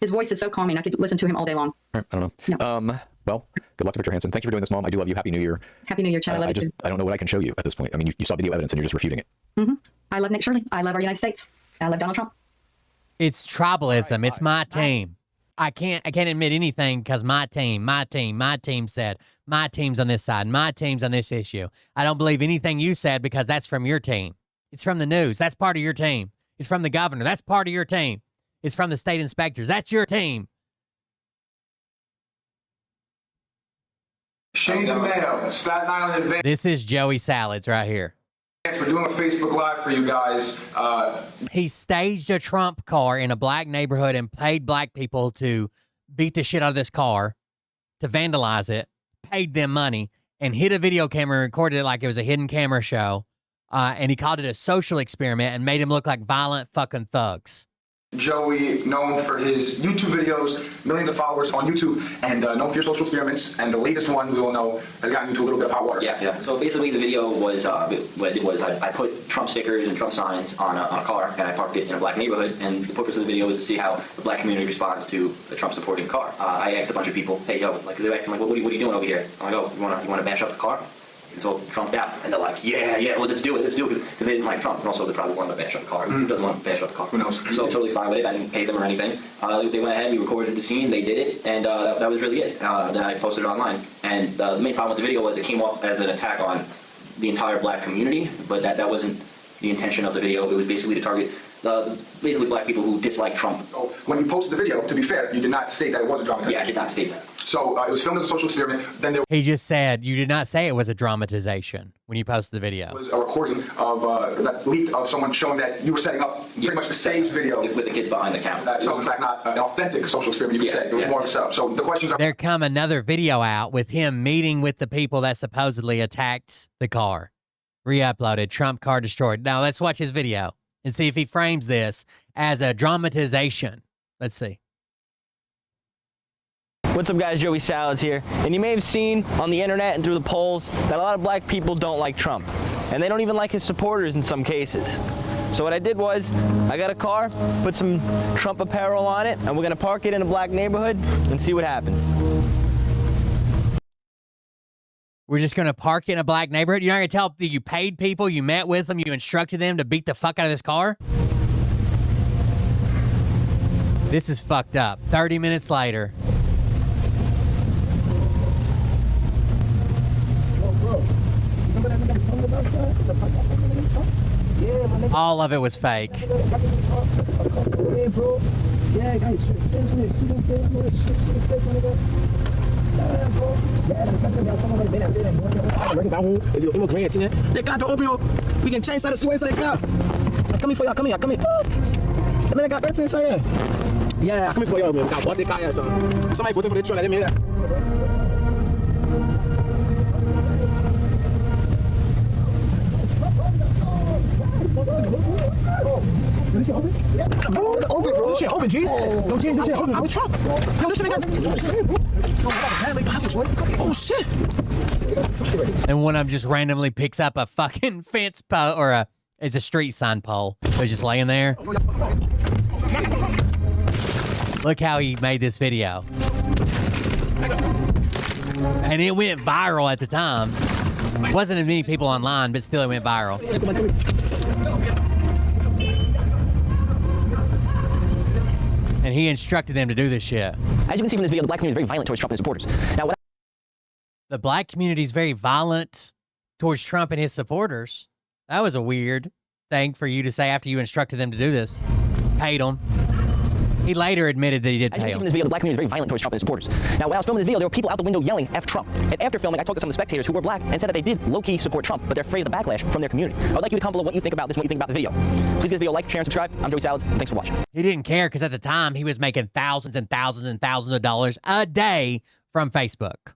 His voice is so calming. I could listen to him all day long. All right, I don't know. No. Well, good luck to Victor Hansen. Thank you for doing this, Mom. I do love you. Happy New Year. Happy New Year, Chad. I love you too. I don't know what I can show you at this point. I mean, you saw video evidence and you're just refuting it. Mm-hmm. I love Nick Shirley. I love our United States. I love Donald Trump. It's tribalism. It's my team. I can't admit anything because my team said, my team's on this side, my team's on this issue. I don't believe anything you said because that's from your team. It's from the news. That's part of your team. It's from the governor. That's part of your team. It's from the state inspectors. That's your team. Shane DeMayo, Staten Island Advance. This is Joey Salads right here. We're doing a Facebook Live for you guys. He staged a Trump car in a black neighborhood and paid black people to beat the shit out of this car, to vandalize it, paid them money, and hid a video camera and recorded it like it was a hidden camera show. And he called it a social experiment and made him look like violent fucking thugs. Joey, known for his YouTube videos, millions of followers on YouTube, and known for your social experiments. And the latest one, we all know, has gotten into a little bit of hot water. Yeah. So basically, the video was what I did was I put Trump stickers and Trump signs on a car, and I parked it in a black neighborhood. And the purpose of the video was to see how the black community responds to a Trump-supporting car. I asked a bunch of people, hey, yo, like, they were asking, like, what are you doing over here? I'm like, oh, you want to bash up the car? So Trumped out, and they're like, yeah, well, let's do it, because they didn't like Trump, and also they probably wanted to bash up the car. Who doesn't want to bash up the car? Who knows? So totally fine with it. I didn't pay them or anything. They went ahead, we recorded the scene, they did it, and that was really it. Then I posted it online, and the main problem with the video was it came off as an attack on the entire black community, but that wasn't the intention of the video. It was basically to target basically black people who dislike Trump. So when you posted the video, to be fair, you did not state that it was a dramatization. Yeah, I did not state that. So it was filmed as a social experiment. Then there He just said you did not say it was a dramatization when you posted the video. was a recording of that leaked of someone showing that you were setting up pretty much the staged video with the kids behind the camera. That was in fact not an authentic social experiment, you could say. It was more of a setup. So the questions are. There come another video out with him meeting with the people that supposedly attacked the car. Re-uploaded, Trump car destroyed. Now let's watch his video and see if he frames this as a dramatization. Let's see. What's up, guys? Joey Salads here. And you may have seen on the internet and through the polls that a lot of black people don't like Trump. And they don't even like his supporters in some cases. So what I did was, I got a car, put some Trump apparel on it, and we're going to park it in a black neighborhood and see what happens. We're just going to park it in a black neighborhood? You're not going to tell that you paid people, you met with them, you instructed them to beat the fuck out of this car? This is fucked up. 30 minutes later. All of it was fake. They got to open up. We can change the way inside the car. I'm coming for you. Come here. The man got that inside here. Yeah, I'm coming for you. We got what the car is. Somebody voted for the truck. Let me hear that. This shit open? Bro, it's open, bro. This shit open, jeez. Don't change this shit open. I was Trump. Yo, this shit ain't got... Oh, shit. And one of them just randomly picks up a fucking fence pole, or it's a street sign pole. It's just laying there. Look how he made this video. And it went viral at the time. Wasn't as many people online, but still it went viral. And he instructed them to do this shit. As you can see from this video, the black community is very violent towards Trump and his supporters. Now, The black community is very violent towards Trump and his supporters. That was a weird thing for you to say after you instructed them to do this. Paid them. He later admitted that he did As you pay can see him. from this video, the black community is very violent towards Trump and his supporters. Now, when I was filming this video, there were people out the window yelling F Trump. And after filming, I talked to some of the spectators who were black and said that they did low-key support Trump, but they're afraid of the backlash from their community. I would like you to comment below what you think about this and what you think about the video. Please give this video a like, share, and subscribe. I'm Joey Salads. Thanks for watching. He didn't care because at the time, he was making thousands and thousands and thousands of dollars a day from Facebook.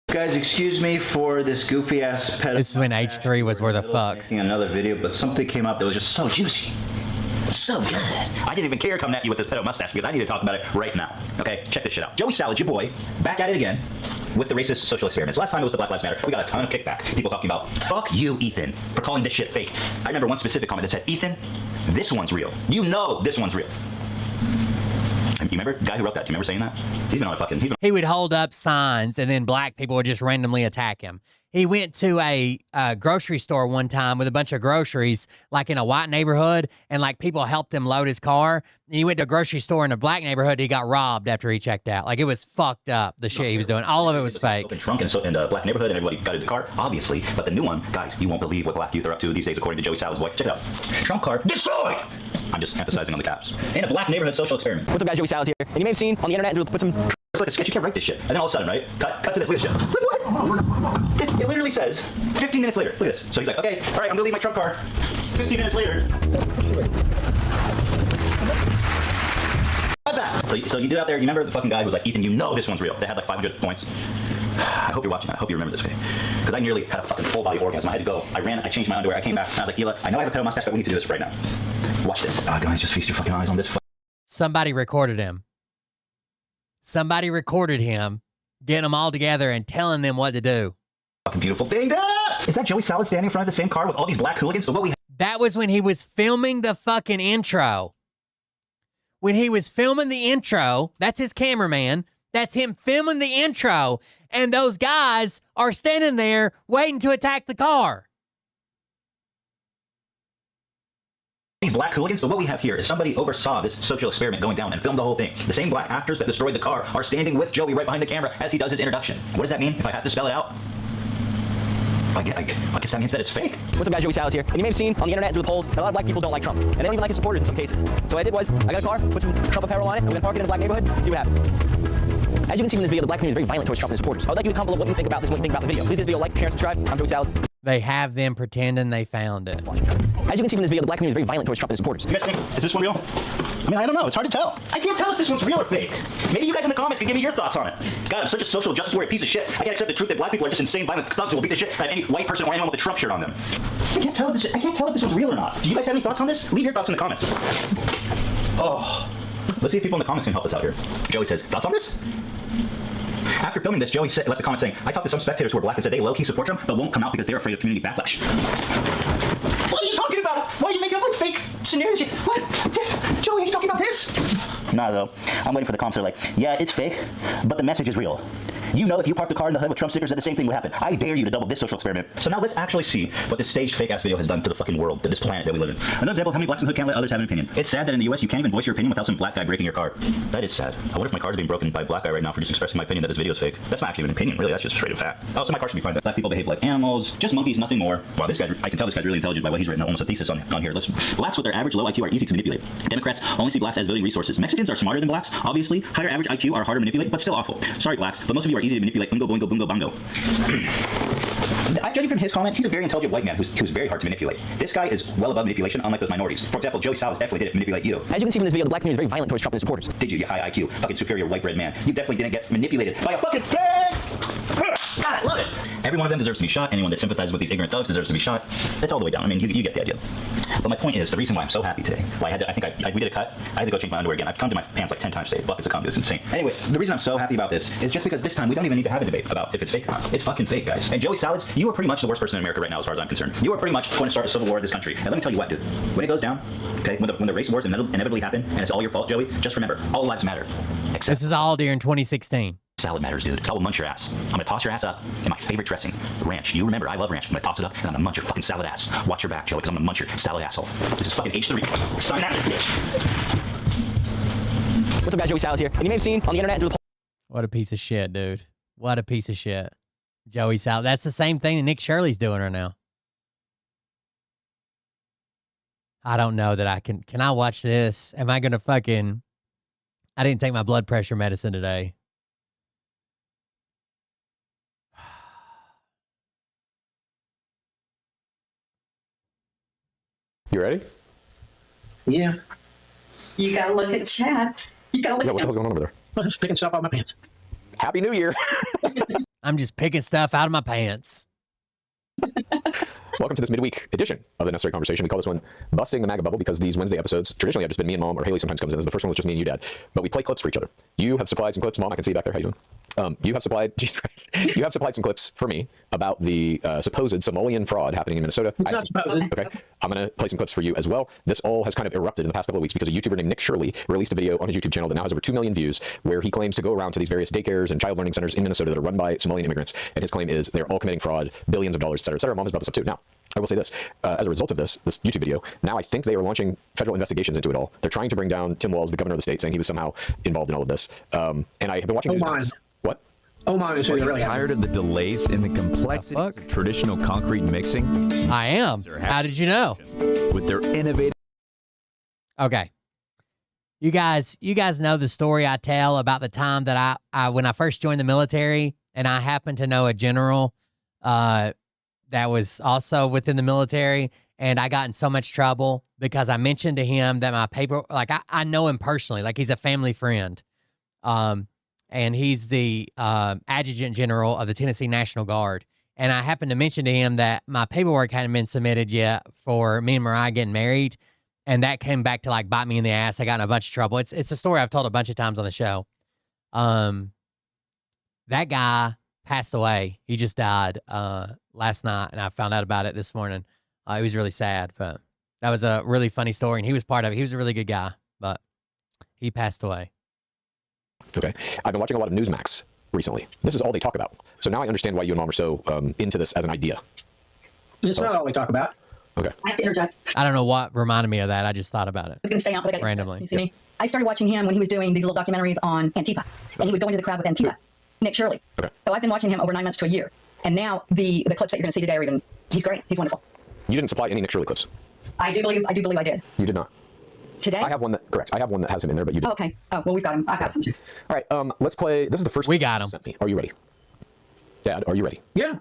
Guys, excuse me for this goofy ass pedophile. This is when H3 was where the fuck. Making another video, but something came up that was just so juicy. So good. I didn't even care coming at you with this pedo mustache because I need to talk about it right now. Okay, check this shit out. Joey Salads, your boy, back at it again with the racist social experiments. Last time it was the Black Lives Matter. We got a ton of kickback. People talking about, fuck you, Ethan, for calling this shit fake. I remember one specific comment that said, Ethan, this one's real. You know this one's real. You remember the guy who wrote that? Do you remember saying that? He's been on a fucking... He would hold up signs and then black people would just randomly attack him. He went to a grocery store one time with a bunch of groceries, like in a white neighborhood, and like people helped him load his car. And he went to a grocery store in a black neighborhood. He got robbed after he checked out. Like, it was fucked up, the shit he was doing. All of it was fake. Drunk in a black neighborhood and everybody got in the car, obviously. But the new one, guys, you won't believe what black youth are up to these days, according to Joey Salads' boy. Check it out. Trump car destroyed! I'm just emphasizing on the caps. In a black neighborhood social experiment. What's up, guys? Joey Salads here. And you may have seen on the internet, put some... It's like a sketch. You can't write this shit. And then all of a sudden, right? Cut to this. Look at this shit. What? It literally says 15 minutes later. Look at this. So he's like, okay, all right, I'm gonna leave my Trump car. 15 minutes later. So you do out there, you remember the fucking guy who was like, Ethan, you know this one's real. They had like 500 points. I hope you're watching that. I hope you remember this, because I nearly had a fucking full body orgasm. I had to go. I ran, I changed my underwear, I came back, and I was like, Hila, I know I have a pedo mustache, but we need to do this right now. Watch this. Guys, just feast your fucking eyes on this. Somebody recorded him. Somebody recorded him, getting them all together and telling them what to do. Fucking beautiful thing. Is that Joey Salads standing in front of the same car with all these black hooligans? So what we That was when he was filming the fucking intro. When he was filming the intro, that's his cameraman. That's him filming the intro. And those guys are standing there waiting to attack the car. These black hooligans, but what we have here is somebody oversaw this social experiment going down and filmed the whole thing. The same black actors that destroyed the car are standing with Joey right behind the camera as he does his introduction. What does that mean if I have to spell it out? I guess that means that it's fake. What's up, guys? Joey Salads here. And you may have seen on the internet through the polls that a lot of black people don't like Trump. And they don't even like his supporters in some cases. So what I did was, I got a car, put some Trump apparel on it, and we're going to park it in a black neighborhood and see what happens. As you can see from this video, the black community is very violent towards Trump and his supporters. I would like you to comment below what you think about this and what you think about the video. Please give this video a like, share, and subscribe. I'm Joey Salads. They have them pretending they found it. As you can see from this video, the black community is very violent towards Trump and his supporters. You guys think, is this one real? I mean, I don't know. It's hard to tell. I can't tell if this one's real or fake. Maybe you guys in the comments can give me your thoughts on it. God, I'm such a social justice warrior piece of shit. I can't accept the truth that black people are just insane, violent thugs who will beat the shit out of any white person or anyone with a Trump shirt on them. I can't tell if this one's real or not. Do you guys have any thoughts on this? Leave your thoughts in the comments. Oh, let's see if people in the comments can help us out here. Joey says, thoughts on this? After filming this, Joey left a comment saying, I talked to some spectators who are black and said they low-key support Trump, but won't come out because they're afraid of community backlash. What are you talking about? Why are you making up like fake scenarios? What? Joey, are you talking about this? Nah, though. I'm waiting for the comments that are like, yeah, it's fake, but the message is real. You know, if you park the car in the hood with Trump stickers, that the same thing would happen. I dare you to double this social experiment. So now let's actually see what this staged fake-ass video has done to the fucking world, to this planet that we live in. Another example of how many blacks in the hood can't let others have an opinion. It's sad that in the US you can't even voice your opinion without some black guy breaking your car. That is sad. I wonder if my car is being broken by a black guy right now for just expressing my opinion that this video is fake. That's not actually an opinion, really. That's just straight up fact. Oh, so my car should be fine. Black people behave like animals, just monkeys, nothing more. Wow, this guy, I can tell this guy's really intelligent by what he's written almost a thesis on here. Listen, blacks with their average low IQ are easy to manipulate. Democrats only see blacks as voting resources. Mexicans are smarter than blacks, obviously. Higher average IQ are harder to manipulate, but still awful. Sorry, blacks, but most of you are easy to manipulate. Ungo, boingo, bungo, bongo. I'm judging from his comment, he's a very intelligent white man who's very hard to manipulate. This guy is well above manipulation, unlike those minorities. For example, Joey Salads definitely didn't manipulate you. As you can see from this video, the black community is very violent towards Trump and his supporters. Did you high IQ, fucking superior white bread man? You definitely didn't get manipulated by a fucking fag! God, I love it! Every one of them deserves to be shot. Anyone that sympathizes with these ignorant thugs deserves to be shot. It's all the way down. I mean, you get the idea. But my point is, the reason why I'm so happy today, why we did a cut, I had to go change my underwear again. I've come to my pants like 10 times today. Fuck, it's a cum, it's insane. Anyway, the reason I'm so happy about this is just because this time we don't even need to have a debate about if it's fake or not. It's fucking fake, guys. And Joey Salads, you are pretty much the worst person in America right now as far as I'm concerned. You are pretty much going to start a civil war in this country. And let me tell you what, dude. When it goes down, okay, when the race wars inevitably happen, and it's all your fault, Joey, just remember, all lives matter. This is all during 2016. Salad matters, dude. So I will munch your ass. I'm gonna toss your ass up in my favorite dressing, ranch. You remember, I love ranch. I'm gonna toss it up and I'm gonna munch your fucking salad ass. Watch your back, Joey, because I'm gonna munch your salad asshole. This is fucking H3. Sign that, bitch. What's up, guys? Joey Sal's here. And you may have seen on the internet and through the What a piece of shit, dude. What a piece of shit. Joey Sal. That's the same thing that Nick Shirley's doing right now. I don't know that I can. Can I watch this? Am I going to fucking. I didn't take my blood pressure medicine today. You ready? Yeah. You gotta look at chat. You gotta look Yeah, at what the hell's going on over there? I'm just picking stuff out of my pants. Happy New Year. I'm just picking stuff out of my pants. Welcome to this midweek edition of the Necessary Conversation. We call this one Busting the MAGA Bubble because these Wednesday episodes, traditionally have just been me and Mom, or Haley sometimes comes in. This is the first one with just me and you, Dad. But we play clips for each other. You have supplied some clips. Mom, I can see you back there. How you doing? You have supplied, Jesus Christ, you have supplied some clips for me about the supposed Somalian fraud happening in Minnesota. It's not supposed. Okay. I'm going to play some clips for you as well. This all has kind of erupted in the past couple of weeks because a YouTuber named Nick Shirley released a video on his YouTube channel that now has over 2 million views where he claims to go around to these various daycares and child learning centers in Minnesota that are run by Somalian immigrants. And his claim is they're all committing fraud, billions of dollars, et cetera, et cetera. Mom has brought this up too. Now, I will say this, as a result of this YouTube video, now I think they are launching federal investigations into it all. They're trying to bring down Tim Walz, the governor of the state, saying he was somehow involved in all of this. And I have been watching news. What? Are you tired of the delays in the complexity of traditional concrete mixing? I am. How did you know? With their innovative... Okay. You guys know the story I tell about the time that I when I first joined the military and I happened to know a general that was also within the military, and I got in so much trouble because I mentioned to him that my paper, like I know him personally, like he's a family friend. And he's the adjutant general of the Tennessee National Guard. And I happened to mention to him that my paperwork hadn't been submitted yet for me and Mariah getting married. And that came back to like bite me in the ass. I got in a bunch of trouble. It's a story I've told a bunch of times on the show. That guy passed away. He just died last night, and I found out about it this morning. It was really sad, but that was a really funny story, and he was part of it. He was a really good guy, but he passed away. Okay. I've been watching a lot of Newsmax recently. This is all they talk about. So now I understand why you and Mom are so into this as an idea. It's not all they talk about. Okay. I have to interject. I don't know what reminded me of that. I just thought about it. I was going to stay on, but I got randomly. You see me? I started watching him when he was doing these little documentaries on Antifa, and he would go into the crowd with Antifa. Nick Shirley. Okay. So I've been watching him over 9 months to a year, and now the clips that you're going to see today are even. He's great. He's wonderful. You didn't supply any Nick Shirley clips. I do believe I did. You did not. Today? I have one that correct. I have one that has him in there, but you didn't. Oh, okay. Oh, well, we've got him. I've got some too. All right. Let's play. This is the first. We got him. Sent me. Are you ready? Dad, are you ready? Yeah.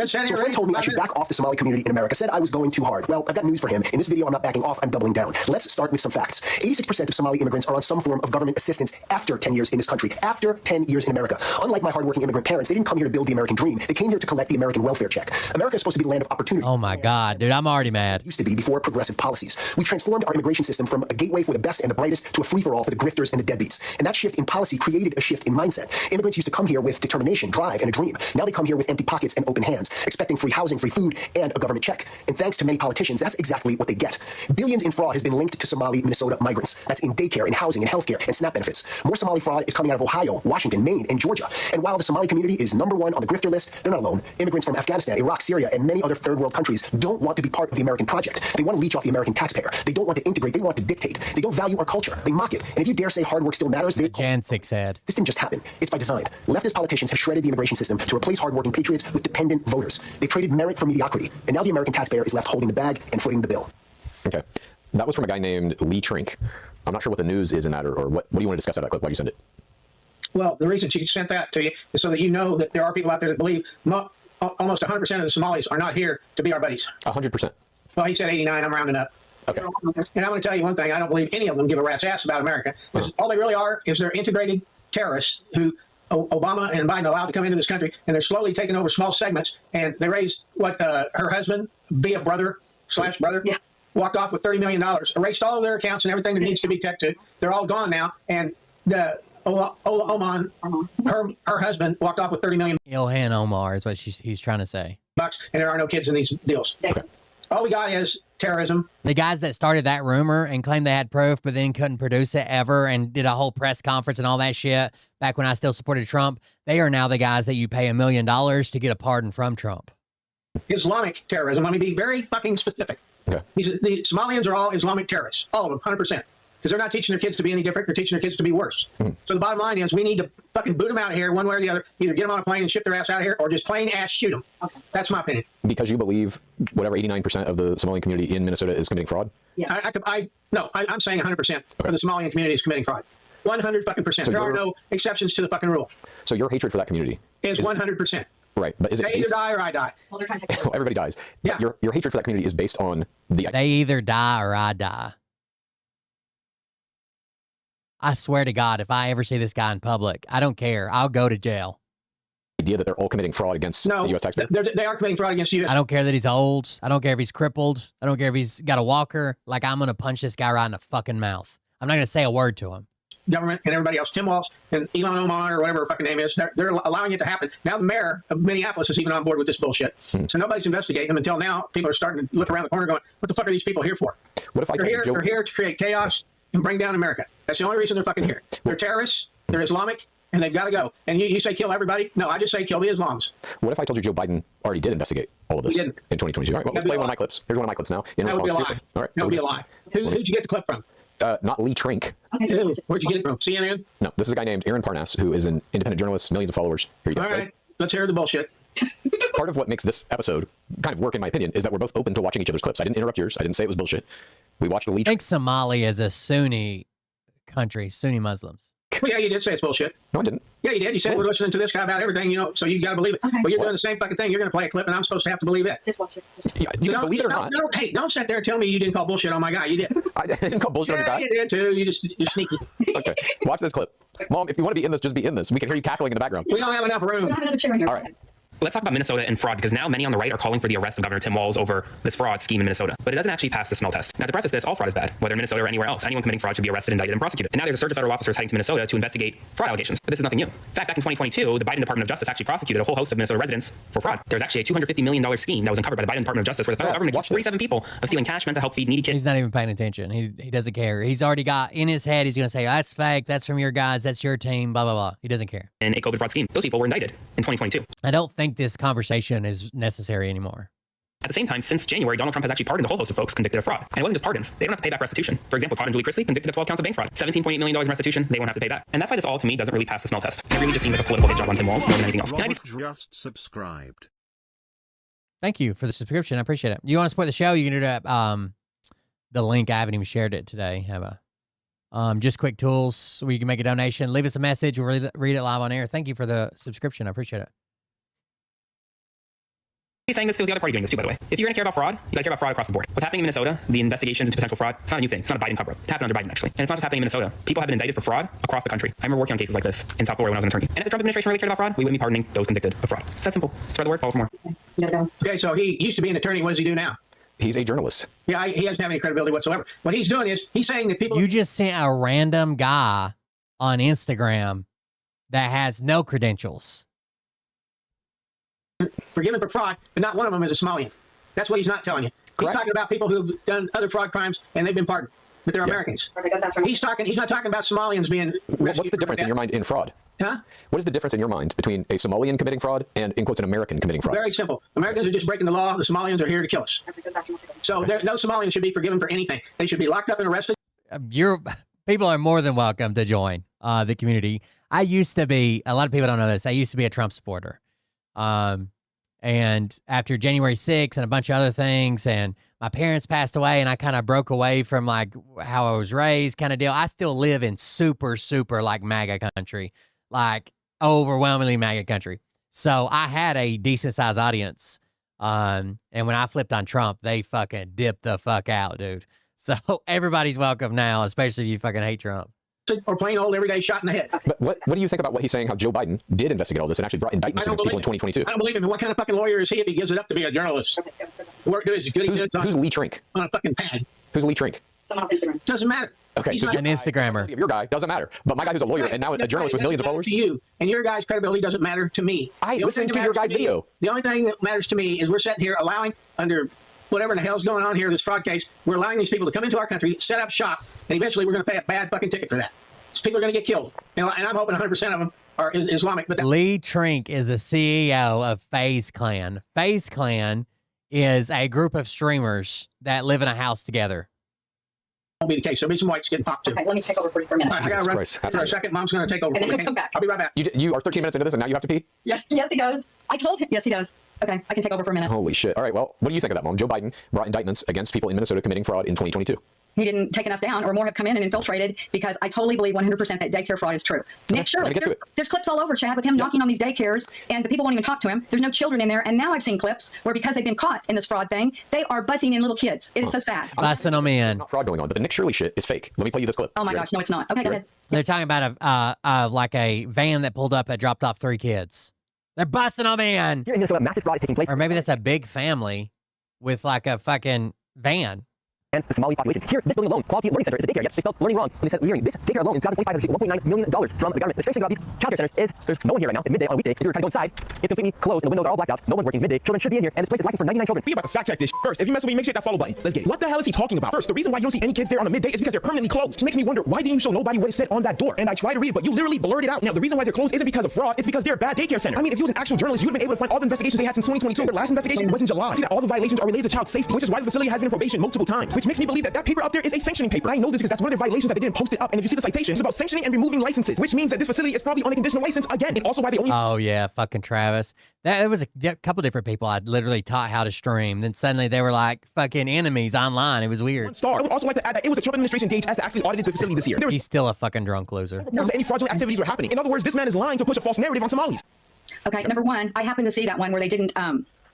So a friend told me I should back off the Somali community in America, said I was going too hard. Well, I've got news for him. In this video, I'm not backing off, I'm doubling down. Let's start with some facts. 86% of Somali immigrants are on some form of government assistance after 10 years in this country, after 10 years in America. Unlike my hardworking immigrant parents, they didn't come here to build the American dream. They came here to collect the American welfare check. America is supposed to be the land of opportunity. Oh my God, dude, I'm already mad. It used to be before progressive policies. We transformed our immigration system from a gateway for the best and the brightest to a free-for-all for the grifters and the deadbeats. And that shift in policy created a shift in mindset. Immigrants used to come here with determination, drive, and a dream. Now they come here with empty pockets and open hands, expecting free housing, free food, and a government check. And thanks to many politicians, that's exactly what they get. Billions in fraud has been linked to Somali Minnesota migrants. That's in daycare, in housing, in healthcare, and SNAP benefits. More Somali fraud is coming out of Ohio, Washington, Maine, and Georgia. And while the Somali community is #1 on the grifter list, they're not alone. Immigrants from Afghanistan, Iraq, Syria, and many other third world countries don't want to be part of the American project. They want to leech off the American taxpayer. They don't want to integrate. They want to dictate. They don't value our culture. They mock it. And if you dare say hard work still matters, they... Jan 6 said. This didn't just happen. It's by design. Leftist politicians have shredded the immigration system to replace hardworking patriots with dependent voters. They've traded merit for mediocrity. And now the American taxpayer is left holding the bag and footing the bill. Okay. That was from a guy named Lee Trink. I'm not sure what the news is in that, or what do you want to discuss out of that clip? Why'd you send it? Well, the reason she sent that to you is so that you know that there are people out there that believe almost 100% of the Somalis are not here to be our buddies. 100%. Well, he said 89. I'm rounding up. Okay. And I'm going to tell you one thing. I don't believe any of them give a rat's ass about America. Because all they really are is they're integrated terrorists who Obama and Biden allowed to come into this country, and they're slowly taking over small segments. And they raised what her husband, be a brother / brother, walked off with $30 million, erased all of their accounts and everything that needs to be checked to. They're all gone now. And Ola Oman, her husband, walked off with $30 million. Ilhan Omar is what he's trying to say. Bucks, and there are no kids in these deals. Okay. All we got is terrorism. The guys that started that rumor and claimed they had proof, but then couldn't produce it ever and did a whole press conference and all that shit back when I still supported Trump, they are now the guys that you pay $1 million to get a pardon from Trump. Islamic terrorism. Let me be very fucking specific. Okay. The Somalians are all Islamic terrorists. All of them, 100%. because they're not teaching their kids to be any different. They're teaching their kids to be worse. So the bottom line is we need to fucking boot them out of here one way or the other. Either get them on a plane and ship their ass out of here, or just plain ass shoot them. That's my opinion. Because you believe whatever 89% of the Somalian community in Minnesota is committing fraud? Yeah. I'm saying 100% of the Somalian community is committing fraud. 100%. So there are no exceptions to the fucking rule. So your hatred for that community is 100%. Right, but is it they either die or I die? Well, everybody dies. Yeah. Your hatred for that community is based on the... They either die or I die. I swear to God, if I ever see this guy in public, I don't care. I'll go to jail. Idea that they're all committing fraud against the U.S. taxpayer? They are committing fraud against the U.S. I don't care that he's old. I don't care if he's crippled. I don't care if he's got a walker. Like, I'm going to punch this guy right in the fucking mouth. I'm not going to say a word to him. Government and everybody else, Tim Walz and Elon Omar or whatever her fucking name is, they're allowing it to happen. Now the mayor of Minneapolis is even on board with this bullshit. So nobody's investigating them until now. People are starting to look around the corner going, what the fuck are these people here for? What if they're here to create chaos and bring down America. That's the only reason they're fucking here. They're terrorists, they're Islamic, and they've got to go. And you say kill everybody? No, I just say kill the Islams. What if I told you Joe Biden already did investigate all of this in 2022? All right, well, let's play one of my clips. Here's one of my clips now. That would be a lie. All right. That would be a lie. Who'd you get the clip from? Not Lee Trink. Okay. Where'd you get it from? CNN? No, this is a guy named Aaron Parnas, who is an independent journalist, millions of followers. Here you go. All right, let's hear the bullshit. Part of what makes this episode kind of work, in my opinion, is that we're both open to watching each other's clips. I didn't interrupt yours. I didn't say it was bullshit. We watched a Lee. I think Somalia is a Sunni country, Sunni Muslims. Well, yeah, you did say it's bullshit. No, I didn't. Yeah, you did. You said we're listening to this guy about everything, so you got to believe it. Okay. But you're doing the same fucking thing. You're going to play a clip, and I'm supposed to have to believe it. Just watch it. Yeah, you can believe it or not. Hey, don't sit there and tell me you didn't call bullshit on my guy. You did. I didn't call bullshit on your guy. You did too. You're sneaky. Okay, watch this clip. Mom, if you want to be in this, just be in this. We can hear you cackling in the background. We don't have enough room. We don't have another chair in here. All right. Let's talk about Minnesota and fraud, because now many on the right are calling for the arrest of Governor Tim Walz over this fraud scheme in Minnesota. But it doesn't actually pass the smell test. Now, to preface this, all fraud is bad, whether in Minnesota or anywhere else. Anyone committing fraud should be arrested, indicted, and prosecuted. And now there's a surge of federal officers heading to Minnesota to investigate fraud allegations. But this is nothing new. In fact, back in 2022, the Biden Department of Justice actually prosecuted a whole host of Minnesota residents for fraud. There's actually a $250 million scheme that was uncovered by the Biden Department of Justice, where the federal government accused 47 people of stealing cash meant to help feed needy kids. He's not even paying attention. He doesn't care. He's already got in his head, he's going to say, that's fake, that's from your guys, that's your team, blah, blah, blah. He doesn't care. And a COVID fraud scheme. Those people were indicted in 2022. I don't think this conversation is necessary anymore. At the same time, since January, Donald Trump has actually pardoned a whole host of folks convicted of fraud. And it wasn't just pardons. They don't have to pay back restitution. For example, Todd and Julie Chrisley convicted of 12 counts of bank fraud. $17.8 million in restitution, they won't have to pay back. And that's why this all, to me, doesn't really pass the smell test. It really just seems like a political hit job on Tim Walz more than anything else. Can I just subscribed. Thank you for the subscription. I appreciate it. You want to support the show, you can do that. The link, I haven't even shared it today. Have a just quick tools where you can make a donation. Leave us a message. We'll read it live on air. Thank you for the subscription. I appreciate it. He's saying this because the other party doing this too, by the way. If you're going to care about fraud, you got to care about fraud across the board. What's happening in Minnesota, the investigations into potential fraud, it's not a new thing. It's not a Biden cover-up. It happened under Biden, actually. And it's not just happening in Minnesota. People have been indicted for fraud across the country. I remember working on cases like this in South Florida when I was an attorney. And if the Trump administration really cared about fraud, we wouldn't be pardoning those convicted of fraud. It's that simple. Spread the word, follow for more. Okay, so he used to be an attorney. What does he do now? He's a journalist. Yeah, he doesn't have any credibility whatsoever. What he's doing is he's saying that people... You just sent a random guy on Instagram that has no credentials. Forgiven for fraud, but not one of them is a Somalian. That's what he's not telling you. Correct. He's talking about people who've done other fraud crimes and they've been pardoned, but they're Americans. He's not talking about Somalians being What's the difference in your mind in fraud? Huh? What is the difference in your mind between a Somalian committing fraud and, in quotes, an American committing fraud? Very simple. Americans are just breaking the law. The Somalians are here to kill us. So no Somalians should be forgiven for anything. They should be locked up and arrested. People are more than welcome to join the community. I used to be, a lot of people don't know this, I used to be a Trump supporter. And after January 6th and a bunch of other things, and my parents passed away, and I kind of broke away from like how I was raised kind of deal. I still live in super, super like MAGA country, like overwhelmingly MAGA country. So I had a decent sized audience. And when I flipped on Trump, they fucking dipped the fuck out, dude. So everybody's welcome now, especially if you fucking hate Trump. Or plain old everyday shot in the head. But what do you think about what he's saying, how Joe Biden did investigate all this and actually brought indictments against people in 2022? I don't believe him. And what kind of fucking lawyer is he if he gives it up to be a journalist? Work do his goody goods on. Who's Lee Trink? On a fucking pad. Who's Lee Trink? Someone on Instagram. Doesn't matter. Okay, He's so an Instagrammer. Your guy doesn't matter. But my guy who's a lawyer and now a journalist with millions of followers? To you. And your guy's credibility doesn't matter to me. I listened to your guy's video. The only thing that matters to me is we're sitting here allowing, under whatever the hell's going on here, this fraud case, we're allowing these people to come into our country, set up shop, and eventually we're going to pay a bad fucking ticket for that. These people are going to get killed. And I'm hoping 100% of them are Islamic. But Lee Trink is the CEO of FaZe Clan. FaZe Clan is a group of streamers that live in a house together. won't be the case. There'll be some whites getting popped too. Okay, let me take over for you for a minute. All right, I gotta run Christ. for a second. Mom's going to take over. And then for me. he'll come back. I'll be right back. You are 13 minutes into this, and now you have to pee? Yeah, yes, he does. I told him. Yes, he does. Okay, I can take over for a minute. Holy shit. All right, well, what do you think of that, Mom? Joe Biden brought indictments against people in Minnesota committing fraud in 2022. He didn't take enough down, or more have come in and infiltrated, because I totally believe 100% that daycare fraud is true. Nick Shirley, there's clips all over, Chad, with him knocking on these daycares, and the people won't even talk to him. There's no children in there, and now I've seen clips where, because they've been caught in this fraud thing, they are buzzing in little kids. It is so sad. Bussing them in. Not fraud going on, but the Nick Shirley shit is fake. Let me play you this clip. Oh my gosh, no, it's not. Okay, go ahead. They're talking about like a van that pulled up that dropped off 3 kids. They're busting them in. Here in Minnesota, massive fraud is taking place. Or maybe that's a big family with like a fucking van. And the Somali population. Here, this building alone, Quality Learning Center, is a daycare, yet they spelled learning wrong. When they said hearing this daycare alone in 2025 has received $1.9 million from the government. The strange thing about these childcare centers is there's no one here right now. It's midday on a weekday. If you're trying to go inside, it's completely closed and the windows are all blacked out. No one's working midday. Children should be in here, and this place is licensed for 99 children. Be about to fact check this first. If you mess with me, make sure you hit that follow button. Let's get it. What the hell is he talking about? First, the reason why you don't see any kids there on a midday is because they're permanently closed. It makes me wonder, why didn't you show nobody what it said on that door? And I tried to read, but you literally blurred it out. Now, the reason why they're closed isn't because of fraud. It's because they're a bad daycare center. I mean, if you was an actual journalist, you would have been able to find all the investigations they had since 2022. Their last investigation was in July. See that all the violations are related to child safety, which is why the facility has been in probation multiple times, which makes me believe that that paper up there is a sanctioning paper. I know this because that's one of their violations that they didn't post it up. And if you see the citation, it's about sanctioning and removing licenses, which means that this facility is probably on a conditional license again. And also why they only. Oh yeah, fucking Travis. There was a couple different people I'd literally taught how to stream. Then suddenly they were like fucking enemies online. It was weird. Star. I would also like to add that it was the Trump administration DHS that actually audited the facility this year. He's still a fucking drunk loser. Any fraudulent activities were happening. In other words, this man is lying to push a false narrative on Somalis. Okay, number one, I happened to see that one where they didn't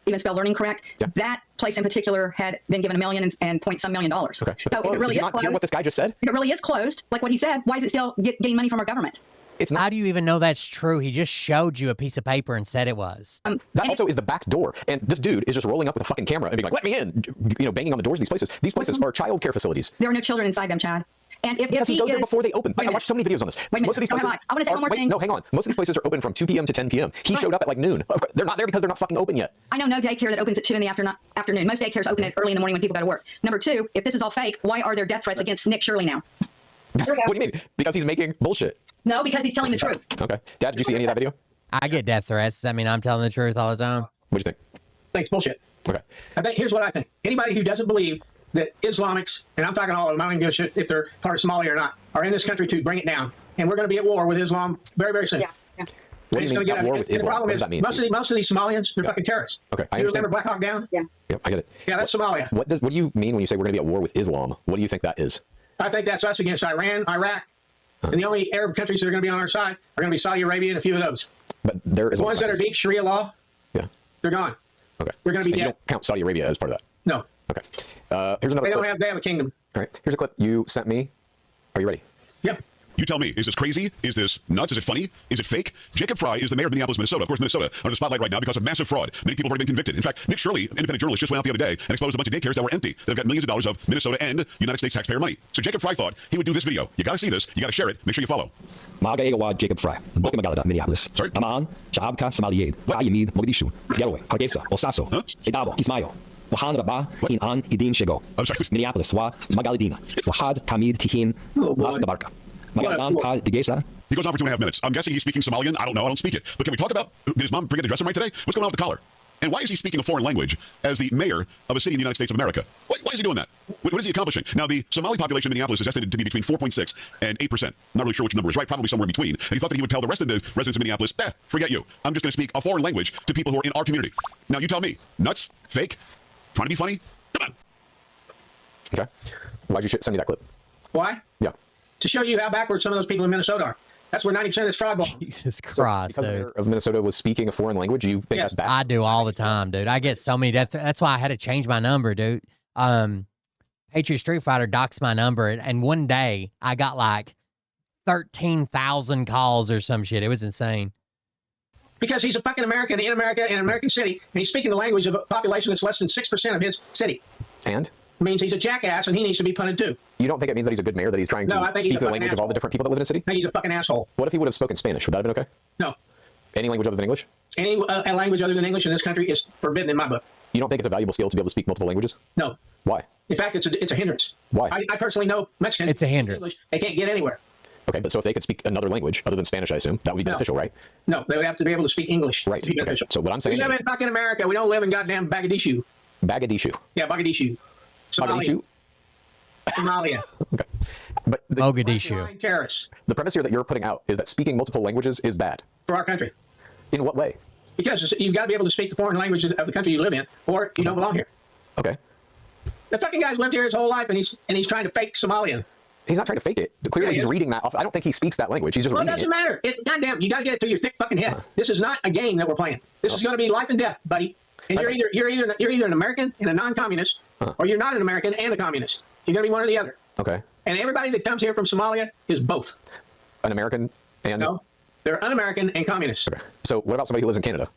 even spell learning correct. Yeah. That place in particular had been given $1 million and point some $1 million. Okay. So if it really is closed, hear what this guy just said? If it really is closed, like what he said, why is it still getting money from our government? It's not. How do you even know that's true? He just showed you a piece of paper and said it was. That also is the back door. And this dude is just rolling up with a fucking camera and being like, let me in, you know, banging on the doors of these places. These places are child care facilities. There are no children inside them, Chad. And if he goes there before they open. I watched so many videos on this. Most of these places I want to say one more thing. No, hang on. Most of these places are open from 2 p.m. to 10 p.m. He showed up at like noon. They're not there because they're not fucking open yet. I know no daycare that opens at 2 in the afternoon. Most daycares open at early in the morning when people go to work. Number two, if this is all fake, why are there death threats against Nick Shirley now? What do you mean? Because he's making bullshit. No, because he's telling the truth. Okay. Dad, did you see any of that video? I get death threats. Does that mean I'm telling the truth all the time? What'd you think? Thanks, bullshit. Okay. I think here's what I think. Anybody who doesn't believe that Islamics, and I'm talking all of them, I don't even give a shit if they're part of Somalia or not, are in this country to bring it down. And we're going to be at war with Islam very, very soon. Yeah. What do you mean at war with Islam? The problem what does is that mean? most of these Somalians, they're fucking terrorists. Okay, I you understand. remember Black Hawk Down? Yeah. Yep, I get it. Yeah, that's Somalia. What do you mean when you say we're going to be at war with Islam? What do you think that is? I think that's us against Iran, Iraq, and the only Arab countries that are going to be on our side are going to be Saudi Arabia and a few of those. But there is the ones that are deep Sharia law. Yeah. They're gone. Okay. We're going to be You dead. don't count Saudi Arabia as part of that. No. Okay. Here's another. They have a kingdom. All right. Here's a clip you sent me. Are you ready? Yep. You tell me, is this crazy? Is this nuts? Is it funny? Is it fake? Jacob Fry is the mayor of Minneapolis, Minnesota. Of course, Minnesota under the spotlight right now because of massive fraud. Many people have already been convicted. In fact, Nick Shirley, independent journalist, just went out the other day and exposed a bunch of daycares that were empty. They've got millions of dollars of Minnesota and United States taxpayer money. So Jacob Fry thought he would do this video. You got to see this. You got to share it. Make sure you follow. معك إيجا جيكوب فراي بوكي مقالة مينيابوليس طبعا شعبك سوماليين يميد مقديشو يروي هرقيسا أوساسو إدابو كيسمايو وحان ربا إن آن إدين شيغو مينيابوليس ومقالدينا وحاد كاميد تيهين لاف بركة مقالدان قال ديجيسا. He goes on for 2.5 minutes. I'm guessing he's speaking Somalian. I don't know. I don't speak it. But can we talk about, did his mom forget to dress him right today? What's going on with the collar? And why is he speaking a foreign language as the mayor of a city in the United States of America? Why is he doing that? What is he accomplishing? Now, the Somali population in Minneapolis is estimated to be between 4.6 and 8%. Not really sure which number is right, probably somewhere in between. And he thought that he would tell the rest of the residents of Minneapolis, forget you. I'm just going to speak a foreign language to people who are in our community. Now, you tell me, nuts? Fake? Trying to be funny? Come on. Okay. Why'd you send me that clip? Why? Yeah. To show you how backward some of those people in Minnesota are. That's where 90% of this fraud belongs. Jesus Christ, so because the mayor of Minnesota was speaking a foreign language, you think that's bad? I do all the time, dude. I get so many death. That's why I had to change my number, dude. Patriot Street Fighter doxed my number, and one day I got like 13,000 calls or some shit. It was insane. Because he's a fucking American in America, in an American city, and he's speaking the language of a population that's less than 6% of his city. And? It means he's a jackass, and he needs to be punted too. You don't think it means that he's a good mayor, that he's trying to speak the language of all the different people that live in the city? I think he's a fucking asshole. What if he would have spoken Spanish? Would that have been okay? No. Any language other than English? Any language other than English in this country is forbidden in my book. You don't think it's a valuable skill to be able to speak multiple languages? No. Why? In fact, it's a hindrance. Why? I personally know Mexicans. It's a hindrance. English, they can't get anywhere. Okay, but so if they could speak another language other than Spanish, I assume, that would be beneficial, right? No, they would have to be able to speak English to be beneficial. So what I'm saying we live in fucking America. We don't live in goddamn Mogadishu. Mogadishu. Yeah, Mogadishu. Somalia. Mogadishu? Somalia. But Mogadishu. Terrorists. The premise here that you're putting out is that speaking multiple languages is bad. For our country. In what way? Because you've got to be able to speak the foreign languages of the country you live in, or you don't belong here. Okay. The fucking guy's lived here his whole life, and he's trying to fake Somalian. He's not trying to fake it. Clearly, Yeah, he's reading that off. I don't think he speaks that language. He's just Well, it reading doesn't matter. Goddamn, you got to get it through your thick fucking head. This is not a game that we're playing. This is going to be life and death, buddy. And you're either an American and a non-communist, or you're not an American and a communist. You're going to be one or the other. Okay. And everybody that comes here from Somalia is both. An American and... No, they're un-American and communist. Okay. So what about somebody who lives in Canada?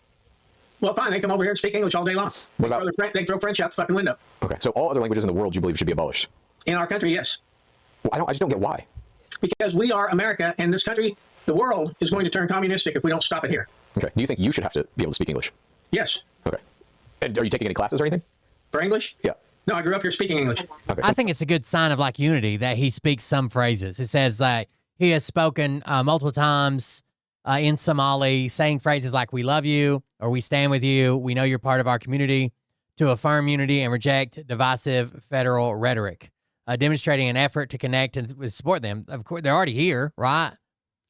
Well, fine. They come over here and speak English all day long. What about... They throw French out the fucking window. Okay. So all other languages in the world you believe should be abolished? In our country, yes. Well, I just don't get why. Because we are America, and this country, the world, is going to turn communistic if we don't stop it here. Okay. Do you think you should have to be able to speak English? Yes. Okay. And are you taking any classes or anything? For English? Yeah. No, I grew up here speaking English. Okay. I think it's a good sign of like unity that he speaks some phrases. It says that he has spoken multiple times in Somali, saying phrases like "we love you" or "we stand with you," "we know you're part of our community," to affirm unity and reject divisive federal rhetoric, demonstrating an effort to connect and support them. Of course, they're already here, right?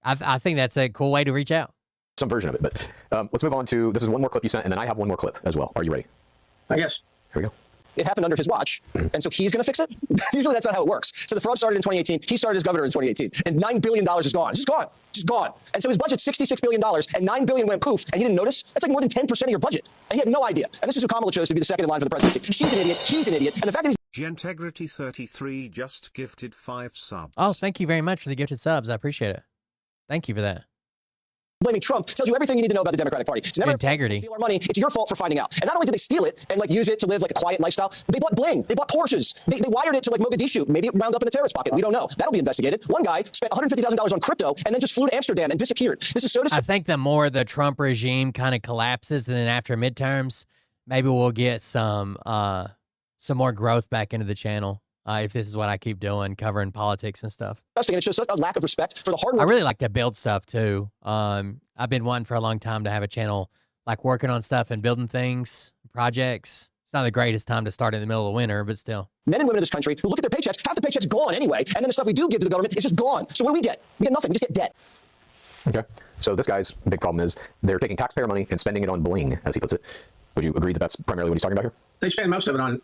I think that's a cool way to reach out. Some version of it, but let's move on to, this is one more clip you sent, and then I have one more clip as well. Are you ready? I guess. Here we go. It happened under his watch, and so he's going to fix it? Usually that's not how it works. So the fraud started in 2018. He started as governor in 2018, and $9 billion is gone. It's just gone. Just gone. And so his budget's $66 billion, and $9 billion went poof, and he didn't notice? That's like more than 10% of your budget. And he had no idea. And this is who Kamala chose to be the second in line for the presidency. She's an idiot. He's an idiot. And the fact that he's... Gentegrity33 just gifted 5 subs. Oh, thank you very much for the gifted subs. I appreciate it. Thank you for that. blaming Trump tells you everything you need to know about the Democratic Party. It's never integrity. Steal our money. It's your fault for finding out. And not only did they steal it and like use it to live like a quiet lifestyle, they bought bling. They bought Porsches. They wired it to like Mogadishu. Maybe it wound up in the terrorist pocket. We don't know. That'll be investigated. One guy spent $150,000 on crypto and then just flew to Amsterdam and disappeared. This is so I think the more the Trump regime kind of collapses, and then after midterms, maybe we'll get some more growth back into the channel. If this is what I keep doing, covering politics and stuff. And it's just a lack of respect for the hard work. I really like to build stuff too. I've been wanting for a long time to have a channel like working on stuff and building things, projects. It's not the greatest time to start in the middle of winter, but still. Men and women in this country who look at their paychecks, half the paycheck's gone anyway, and then the stuff we do give to the government is just gone. So what do we get? We get nothing. We just get debt. Okay. So this guy's big problem is they're taking taxpayer money and spending it on bling, as he puts it. Would you agree that that's primarily what he's talking about here? They spend most of it on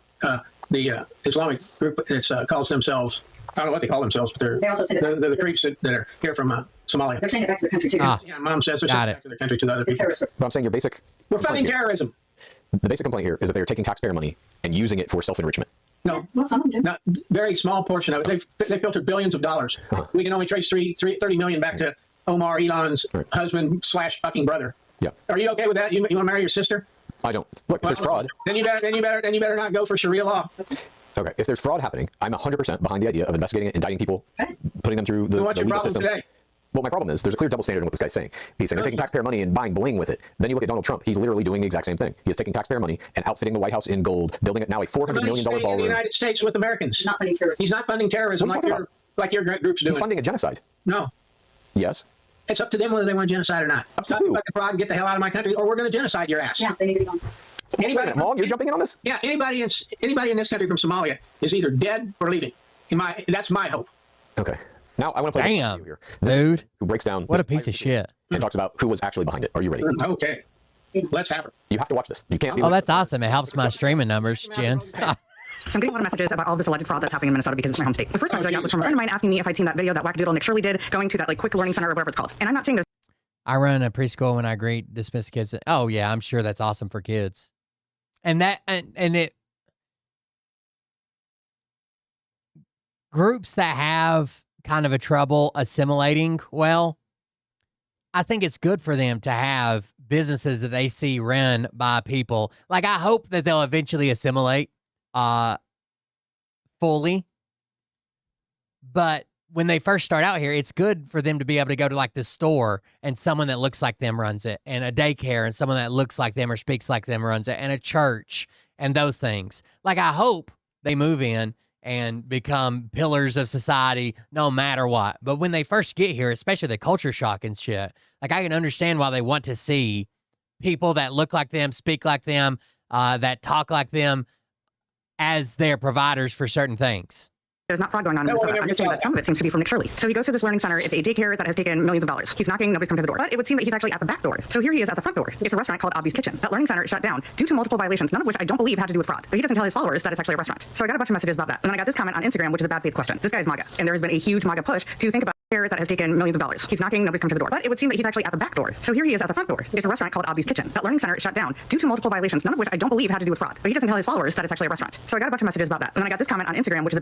the Islamic group that calls themselves, I don't know what they call themselves, but they're the creeps that are here from Somalia. They're sending it back to their country too. Yeah, Mom says they're sending it back to their country to the other people. But I'm saying your basic... We're funding terrorism. The basic complaint here is that they're taking taxpayer money and using it for self-enrichment. No, well, some of them do. Not very small portion of it. They filtered billions of dollars. We can only trace 30 million back to Omar Elon's husband / fucking brother. Yeah. Are you okay with that? You want to marry your sister? I don't. Look, if there's fraud. Then you better not go for Sharia law. Okay, if there's fraud happening, I'm 100% behind the idea of investigating it, indicting people, putting them through the What's your legal problem system. today? Well, my problem is there's a clear double standard in what this guy's saying. He's saying they're taking taxpayer money and buying bling with it. Then you look at Donald Trump. He's literally doing the exact same thing. He is taking taxpayer money and outfitting the White House in gold, building it now a $400 million in ballroom. the United States with Americans. He's not funding terrorism. He's not funding terrorism like your group's doing. He's funding a genocide. No. Yes. It's up to them whether they want genocide or not. Up to who? Fucking fraud, get the hell out of my country, or we're going to genocide your ass. Yeah, they need to be gone. Anybody, Mom, you're jumping in on this? Yeah, anybody in this country from Somalia is either dead or leaving. That's my hope. Okay. Now I want to play Damn, this here. This dude. who breaks down What a piece of shit. and talks about who was actually behind it. Are you ready? Okay. Let's have her. You have to watch this. You can't. Oh, that's awesome. It helps my streaming numbers, Jen. I'm getting a lot of messages about all this alleged fraud that's happening in Minnesota because it's my home state. The first message I got was from a friend of mine asking me if I'd seen that video that Wackadoodle Nick Shirley did going to that like quick learning center or whatever it's called. And I'm not saying this. I run a preschool when I greet dismissed kids. Oh yeah, I'm sure that's awesome for kids. And it groups that have kind of a trouble assimilating well, I think it's good for them to have businesses that they see run by people. Like I hope that they'll eventually assimilate fully. But when they first start out here, it's good for them to be able to go to like the store and someone that looks like them runs it, and a daycare and someone that looks like them or speaks like them runs it, and a church and those things. Like I hope they move in and become pillars of society no matter what. But when they first get here, especially the culture shock and shit, like I can understand why they want to see people that look like them, speak like them, that talk like them as their providers for certain things. There's not fraud going on in Minnesota. I'm just saying that some of it seems to be from Nick Shirley. So he goes to this learning center. It's a daycare that has taken millions of dollars. He's knocking, nobody's come to the door. But it would seem that he's actually at the back door. So here he is at the front door. It's a restaurant called Obby's Kitchen. That learning center is shut down due to multiple violations, none of which I don't believe had to do with fraud. But he doesn't tell his followers that it's actually a restaurant. So I got a bunch of messages about that. And then I got this comment on Instagram, which is a bad faith question. This guy's MAGA. And there has been a huge MAGA push to think about care that has taken millions of dollars. He's knocking, nobody's come to the door. But it would seem that he's actually at the back door. So here he is at the front door. It's a restaurant called Obby's Kitchen. That learning center is shut down due to multiple violations, none of which I don't believe had to do with fraud. But he doesn't tell his followers that it's actually a restaurant. So I got a bunch of messages about that. And then I got this comment on Instagram, which is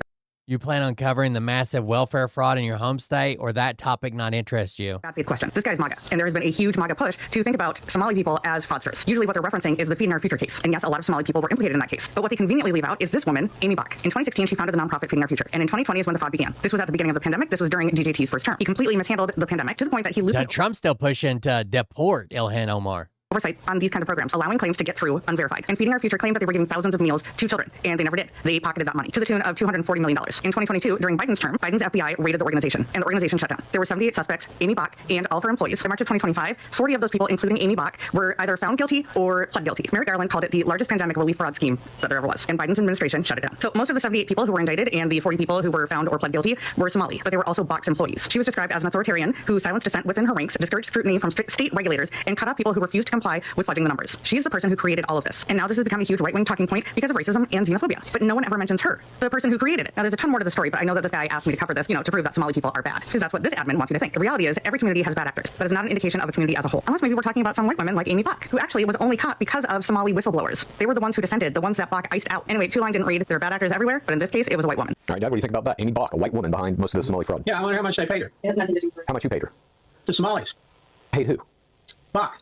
You plan on covering the massive welfare fraud in your home state, or that topic not interest you? bad faith question. This guy's MAGA, and there has been a huge MAGA push to think about Somali people as fraudsters. Usually what they're referencing is the Feeding Our Future case. And yes, a lot of Somali people were implicated in that case. But what they conveniently leave out is this woman, Amy Bach. In 2016, she founded the nonprofit Feeding Our Future. And in 2020 is when the fraud began. This was at the beginning of the pandemic. This was during DJT's first term. He completely mishandled the pandemic to the point that he loses Trump's still pushing to deport Ilhan Omar. oversight on these kind of programs, allowing claims to get through unverified. And Feeding Our Future claimed that they were giving thousands of meals to children, and they never did. They pocketed that money to the tune of $240 million. In 2022, during Biden's term, Biden's FBI raided the organization, and the organization shut down. There were 78 suspects, Amy Bach, and all of her employees. In March of 2025, 40 of those people, including Amy Bach, were either found guilty or pled guilty. Merrick Garland called it the largest pandemic relief fraud scheme that there ever was, and Biden's administration shut it down. So most of the 78 people who were indicted and the 40 people who were found or pled guilty were Somali, but they were also Bach's employees. She was described as an authoritarian who silenced dissent within her ranks, discouraged scrutiny from state regulators, and cut off people who refused to comply with fudging the numbers. She is the person who created all of this. And now this has become a huge right-wing talking point because of racism and xenophobia. But no one ever mentions her, the person who created it. Now there's a ton more to the story, but I know that this guy asked me to cover this, to prove that Somali people are bad. Because that's what this admin wants you to think. The reality is every community has bad actors. That is not an indication of a community as a whole. Unless maybe we're talking about some white women like Amy Bach, who actually was only caught because of Somali whistleblowers. They were the ones who dissented, the ones that Bach iced out. Anyway, two-line didn't read. There are bad actors everywhere, but in this case, it was a white woman. All right, Dad, what do you think about that? Amy Bach, a white woman behind most of the Somali fraud. Yeah, I wonder how much they paid her. It has nothing to do with How much you paid her? The Somalis. Paid who? Bach.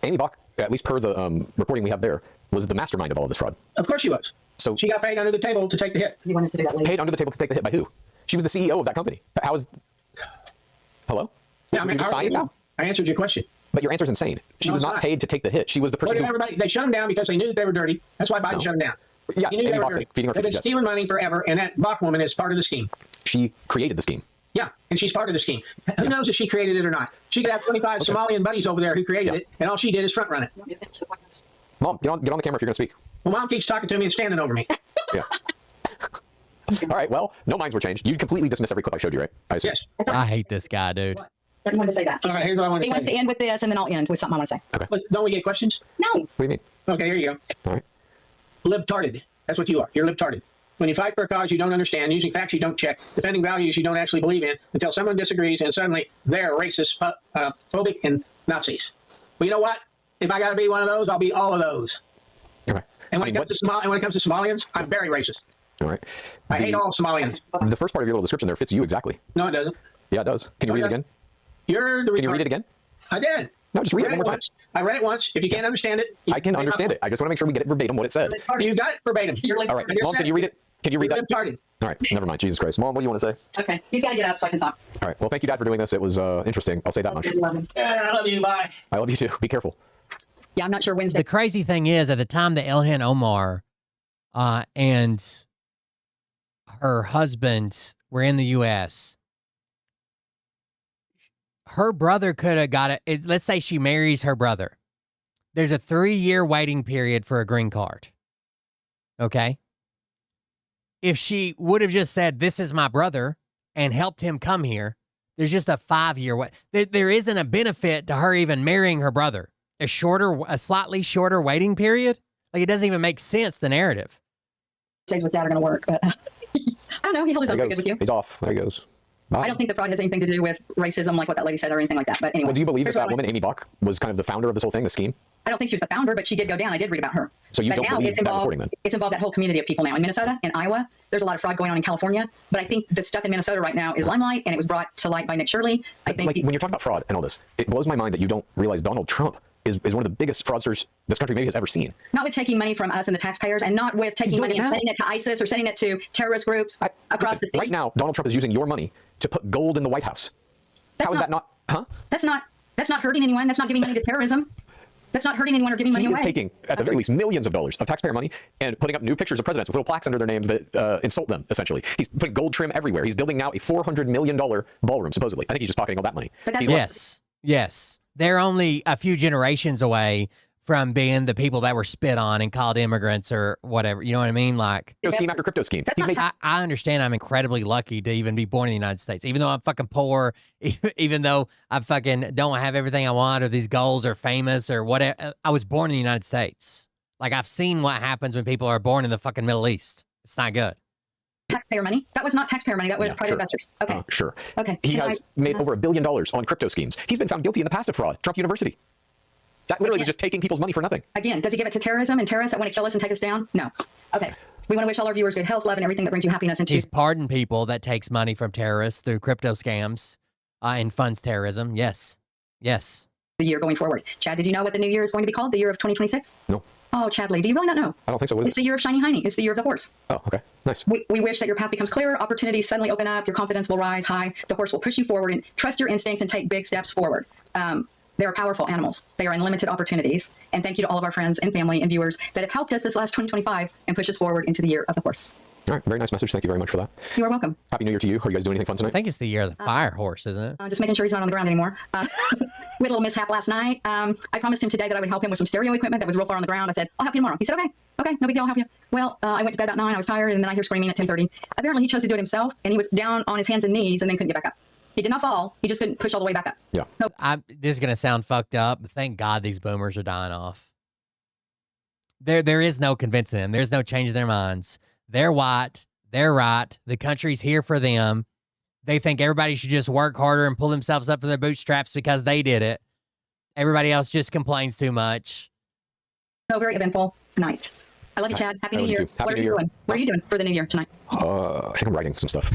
Amy Bach, at least per the reporting we have there, was the mastermind of all of this fraud. Of course she was. So she got paid under the table to take the hit. You wanted to do that later. Paid under the table to take the hit by who? She was the CEO of that company. How is... Hello? Yeah, I mean, You're deciding now? I answered your question. But your answer's insane. She No, was it's not not. paid to take the hit. She was the person who... Everybody, they shut them down because they knew they were dirty. That's why Biden shut them down. Yeah, he knew Amy they were Bach's dirty. Feeding Our They've been Future, yes. stealing money forever, and that Bach woman is part of the scheme. She created the scheme. Yeah, and she's part of the scheme. Who knows if she created it or not? She could have 25 Somalian buddies over there who created it, and all she did is front run it. Mom, get on the camera if you're going to speak. Well, Mom keeps talking to me and standing over me. Yeah. All right, well, no minds were changed. You completely dismiss every clip I showed you, right? I assume. Yes. I hate this guy, dude. He wanted to say that. All right, here's what I want to He say. wants to end with this, and then I'll end with something I want to say. Okay. But don't we get questions? No. What do you mean? Okay, here you go. All right. Libtarded. That's what you are. You're libtarded. When you fight for a cause you don't understand, using facts you don't check, defending values you don't actually believe in, until someone disagrees and suddenly they're racist, phobic, and Nazis. Well, you know what? If I got to be one of those, I'll be all of those. Okay. And when it comes to Somalians, I'm very racist. All right. I hate all Somalians. The first part of your little description there fits you exactly. No, it doesn't. Yeah, it does. Can you read it again? You're the retarded. Can you read it again? I did. No, just read it one more time. once. I read it once. If you can't understand it, I can understand it. I just want to make sure we get it verbatim what it said. You got it verbatim. All right. Mom, can you read it? Can you read that? Retarded. All right. Never mind. Jesus Christ. Mom, what do you want to say? Okay. He's got to get up so I can talk. All right. Well, thank you, Dad, for doing this. It was interesting. I'll say that much. Yeah, I love you. Bye. I love you too. Be careful. Yeah, I'm not sure Wednesday. The crazy thing is, at the time that Ilhan Omar and her husband were in the U.S., her brother could have got it. Let's say she marries her brother. There's a 3-year waiting period for a green card. Okay? If she would have just said, this is my brother, and helped him come here, there's just a 5-year wait. There isn't a benefit to her even marrying her brother. A slightly shorter waiting period? Like, it doesn't even make sense, the narrative. Days with Dad are going to work, but I don't know. He held his own pretty good with you. He's off. There he goes. Bye. I don't think the fraud has anything to do with racism, like what that lady said, or anything like that. But anyway. Well, do you believe that here's what that woman, Amy Bach, was kind of the founder of this whole thing, the scheme? I don't think she was the founder, but she did go down. I did read about her. So you but don't now believe it's that involved, reporting then? It's involved that whole community of people now in Minnesota and Iowa. There's a lot of fraud going on in California, but I think the stuff in Minnesota right now is limelight, and it was brought to light by Nick Shirley. I think when you're talking about fraud and all this, it blows my mind that you don't realize Donald Trump is one of the biggest fraudsters this country maybe has ever seen. not with taking money from us and the taxpayers, and not with taking money and sending it to ISIS or sending it to terrorist groups across the sea. Right now, Donald Trump is using your money to put gold in the White House. How is that not? Huh? That's not hurting anyone. That's not giving money to terrorism. That's not hurting anyone or giving money He away. is taking, at the very least, millions of dollars of taxpayer money and putting up new pictures of presidents with little plaques under their names that insult them, essentially. He's putting gold trim everywhere. He's building now a $400 million ballroom, supposedly. I think he's just pocketing all that money. But that's Yes. They're only a few generations away from being the people that were spit on and called immigrants or whatever. You know what I mean? Like Crypto scheme after crypto scheme. I understand I'm incredibly lucky to even be born in the United States, even though I'm fucking poor, even though I fucking don't have everything I want or these goals or famous or whatever. I was born in the United States. Like, I've seen what happens when people are born in the fucking Middle East. It's not good. Taxpayer money? That was not taxpayer money. That was private investors. Okay. Sure. Okay. He has made over $1 billion on crypto schemes. He's been found guilty in the past of fraud. Trump University. That literally was just taking people's money for nothing. Again, does he give it to terrorism and terrorists that want to kill us and take us down? No. Okay. We want to wish all our viewers good health, love, and everything that brings you happiness. And he's pardoned people that takes money from terrorists through crypto scams and funds terrorism. Yes. Yes. The year going forward. Chad, did you know what the new year is going to be called? The year of 2026? No. Oh, Chadley, do you really not know? I don't think so. What is It's the year of shiny hiney. It's the year of the horse. Oh, okay. Nice. We wish that your path becomes clearer, opportunities suddenly open up, your confidence will rise high, the horse will push you forward, and trust your instincts and take big steps forward. They are powerful animals. They are unlimited opportunities. And thank you to all of our friends and family and viewers that have helped us this last 2025 and push us forward into the year of the horse. All right. Very nice message. Thank you very much for that. You are welcome. Happy New Year to you. Are you guys doing anything fun tonight? I think it's the year of the fire horse, isn't it? Just making sure he's not on the ground anymore. We had a little mishap last night. I promised him today that I would help him with some stereo equipment that was real far on the ground. I said, I'll help you tomorrow. He said, okay. Okay, no big deal, I'll help you. Well, I went to bed about 9. I was tired, and then I hear screaming at 10:30. Apparently, he chose to do it himself, and he was down on his hands and knees and then couldn't get back up. He did not fall. He just couldn't push all the way back up. Yeah. So, This is going to sound fucked up, but thank God these boomers are dying off. There is no convincing them. There's no changing their minds. They're white. They're right. The country's here for them. They think everybody should just work harder and pull themselves up for their bootstraps because they did it. Everybody else just complains too much. So very eventful night. I love you, Chad. Happy New Year. What are you doing? What are you doing for the New Year tonight? I think I'm writing some stuff.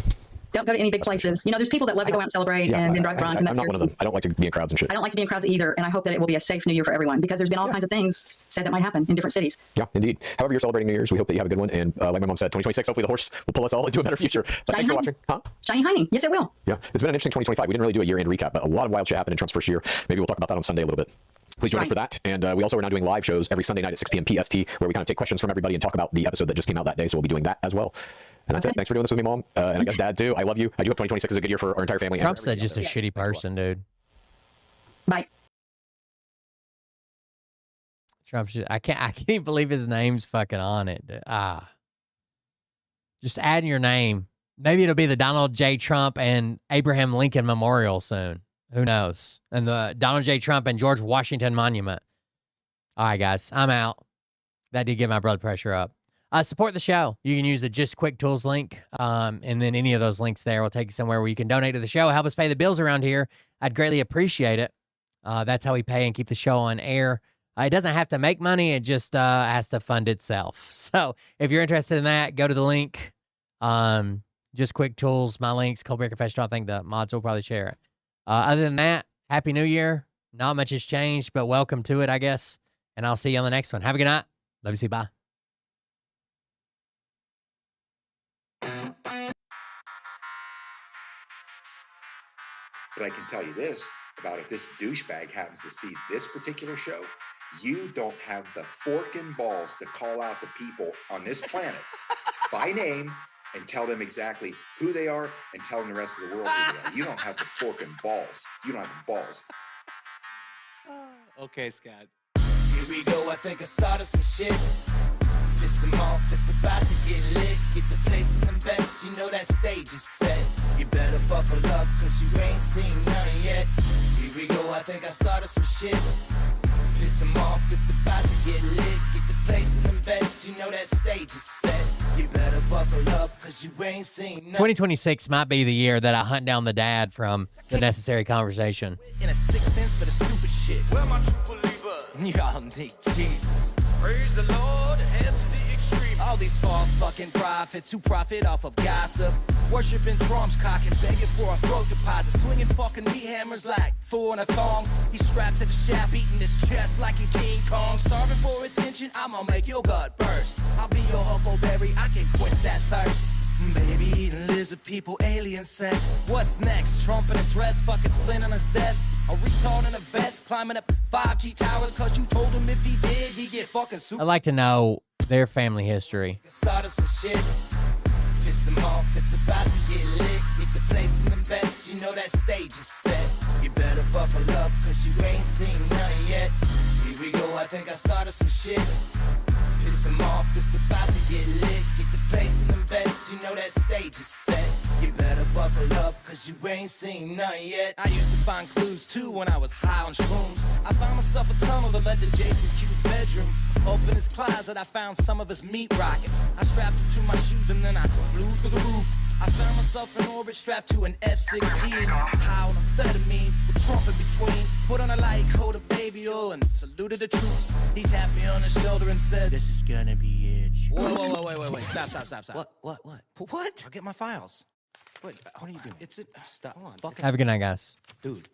Don't go to any big places. You know, there's people that love to go out and celebrate and then drive drunk. And I'm not one of them. I don't like to be in crowds and shit. I don't like to be in crowds either, and I hope that it will be a safe New Year for everyone because there's been all kinds of things said that might happen in different cities. Yeah, indeed. However you're celebrating New Year's, we hope that you have a good one. And like my mom said, 2026, hopefully the horse will pull us all into a better future. But thanks for watching. Huh? Shiny hiney. Yes, it will. Yeah, it's been an interesting 2025. We didn't really do a year-end recap, but a lot of wild shit happened in Trump's first year. Maybe we'll talk about that on Sunday a little bit. Please join us for that. And we also are now doing live shows every Sunday night at 6 p.m. PST, where we kind of take questions from everybody and talk about the episode that just came out that day. So we'll be doing that as well. And that's it. Thanks for doing this with me, Mom. And I guess Dad, too. I love you. I do hope 2026 is a good year for our entire family. Trump said just a shitty person, dude. Bye. Trump should, I can't even believe his name's fucking on it. Just add your name. Maybe it'll be the Donald J. Trump and Abraham Lincoln Memorial soon. Who knows? And the Donald J. Trump and George Washington Monument. All right, guys, I'm out. That did get my blood pressure up. Support the show. You can use the Just Quick Tools link, and then any of those links there will take you somewhere where you can donate to the show, help us pay the bills around here. I'd greatly appreciate it. That's how we pay and keep the show on air. It doesn't have to make money. It just has to fund itself. So if you're interested in that, go to the link. Just Quick Tools, my links, Cold Breaker Festival. I think the mods will probably share it. Other than that, Happy New Year. Not much has changed, but welcome to it, I guess. And I'll see you on the next one. Have a good night. Love you. See you. Bye. But I can tell you this about if this douchebag happens to see this particular show, you don't have the forking balls to call out the people on this planet by name and tell them exactly who they are and tell them the rest of the world who they are. You don't have the forking balls. You don't have the balls. Okay, Scott. Here we go, I think I started some shit. Listen off, it's about to get lit. Get the place in the best, you know that stage is set. You better buckle up, cause you ain't seen none yet. Here we go, I think I started some shit. Listen off, it's about to get lit. Get the place in the best, you know that stage is set. You better buckle up, cause you ain't seen none. 2026 might be the year that I hunt down the dad from The Necessary Conversation. In a sixth sense for the stupid shit. Where my true believer? Y'all need Jesus. Praise the Lord, head to the extreme. All these false fucking prophets who profit off of gossip. Worshipping Trump's cock and begging for a throat deposit. Swinging fucking meat hammers like Thor in a thong. He's strapped to the shaft, eating his chest like he's King Kong. Starving for attention, I'ma make your gut burst. I'll be your huckleberry, I can quench that thirst. Baby eating lizard people, alien sex. What's next? Trump in a dress, fucking Flynn on his desk. A retard in a vest, climbing up 5G towers, cause you told him if he did, he'd get fucking super. I'd like to know their family history. Started some shit. Listen off, it's about to get lit. Get the place in the best, you know that stage is set. You better buckle up, cause you ain't seen none yet. Here we go, I think I started some shit. Piss him off, it's about to get lit. Get the bass in them bets, you know that stage is set. You better buckle up, cause you ain't seen none yet. I used to find clues too when I was high on shrooms. I found myself a tunnel that led to Jason Q's bedroom. Open his closet, I found some of his meat rockets. I strapped them to my shoes and then I flew through the roof. I found myself in orbit strapped to an F-16. High on amphetamine, with Trump in between. Put on a light coat of baby oil and saluted the troops. He tapped me on the shoulder and said, "This is gonna be it." Whoa, wait. Stop. What? I'll get my files. Wait, what are you doing? It's a... Stop. Hold on. Have a good night, guys. Dude,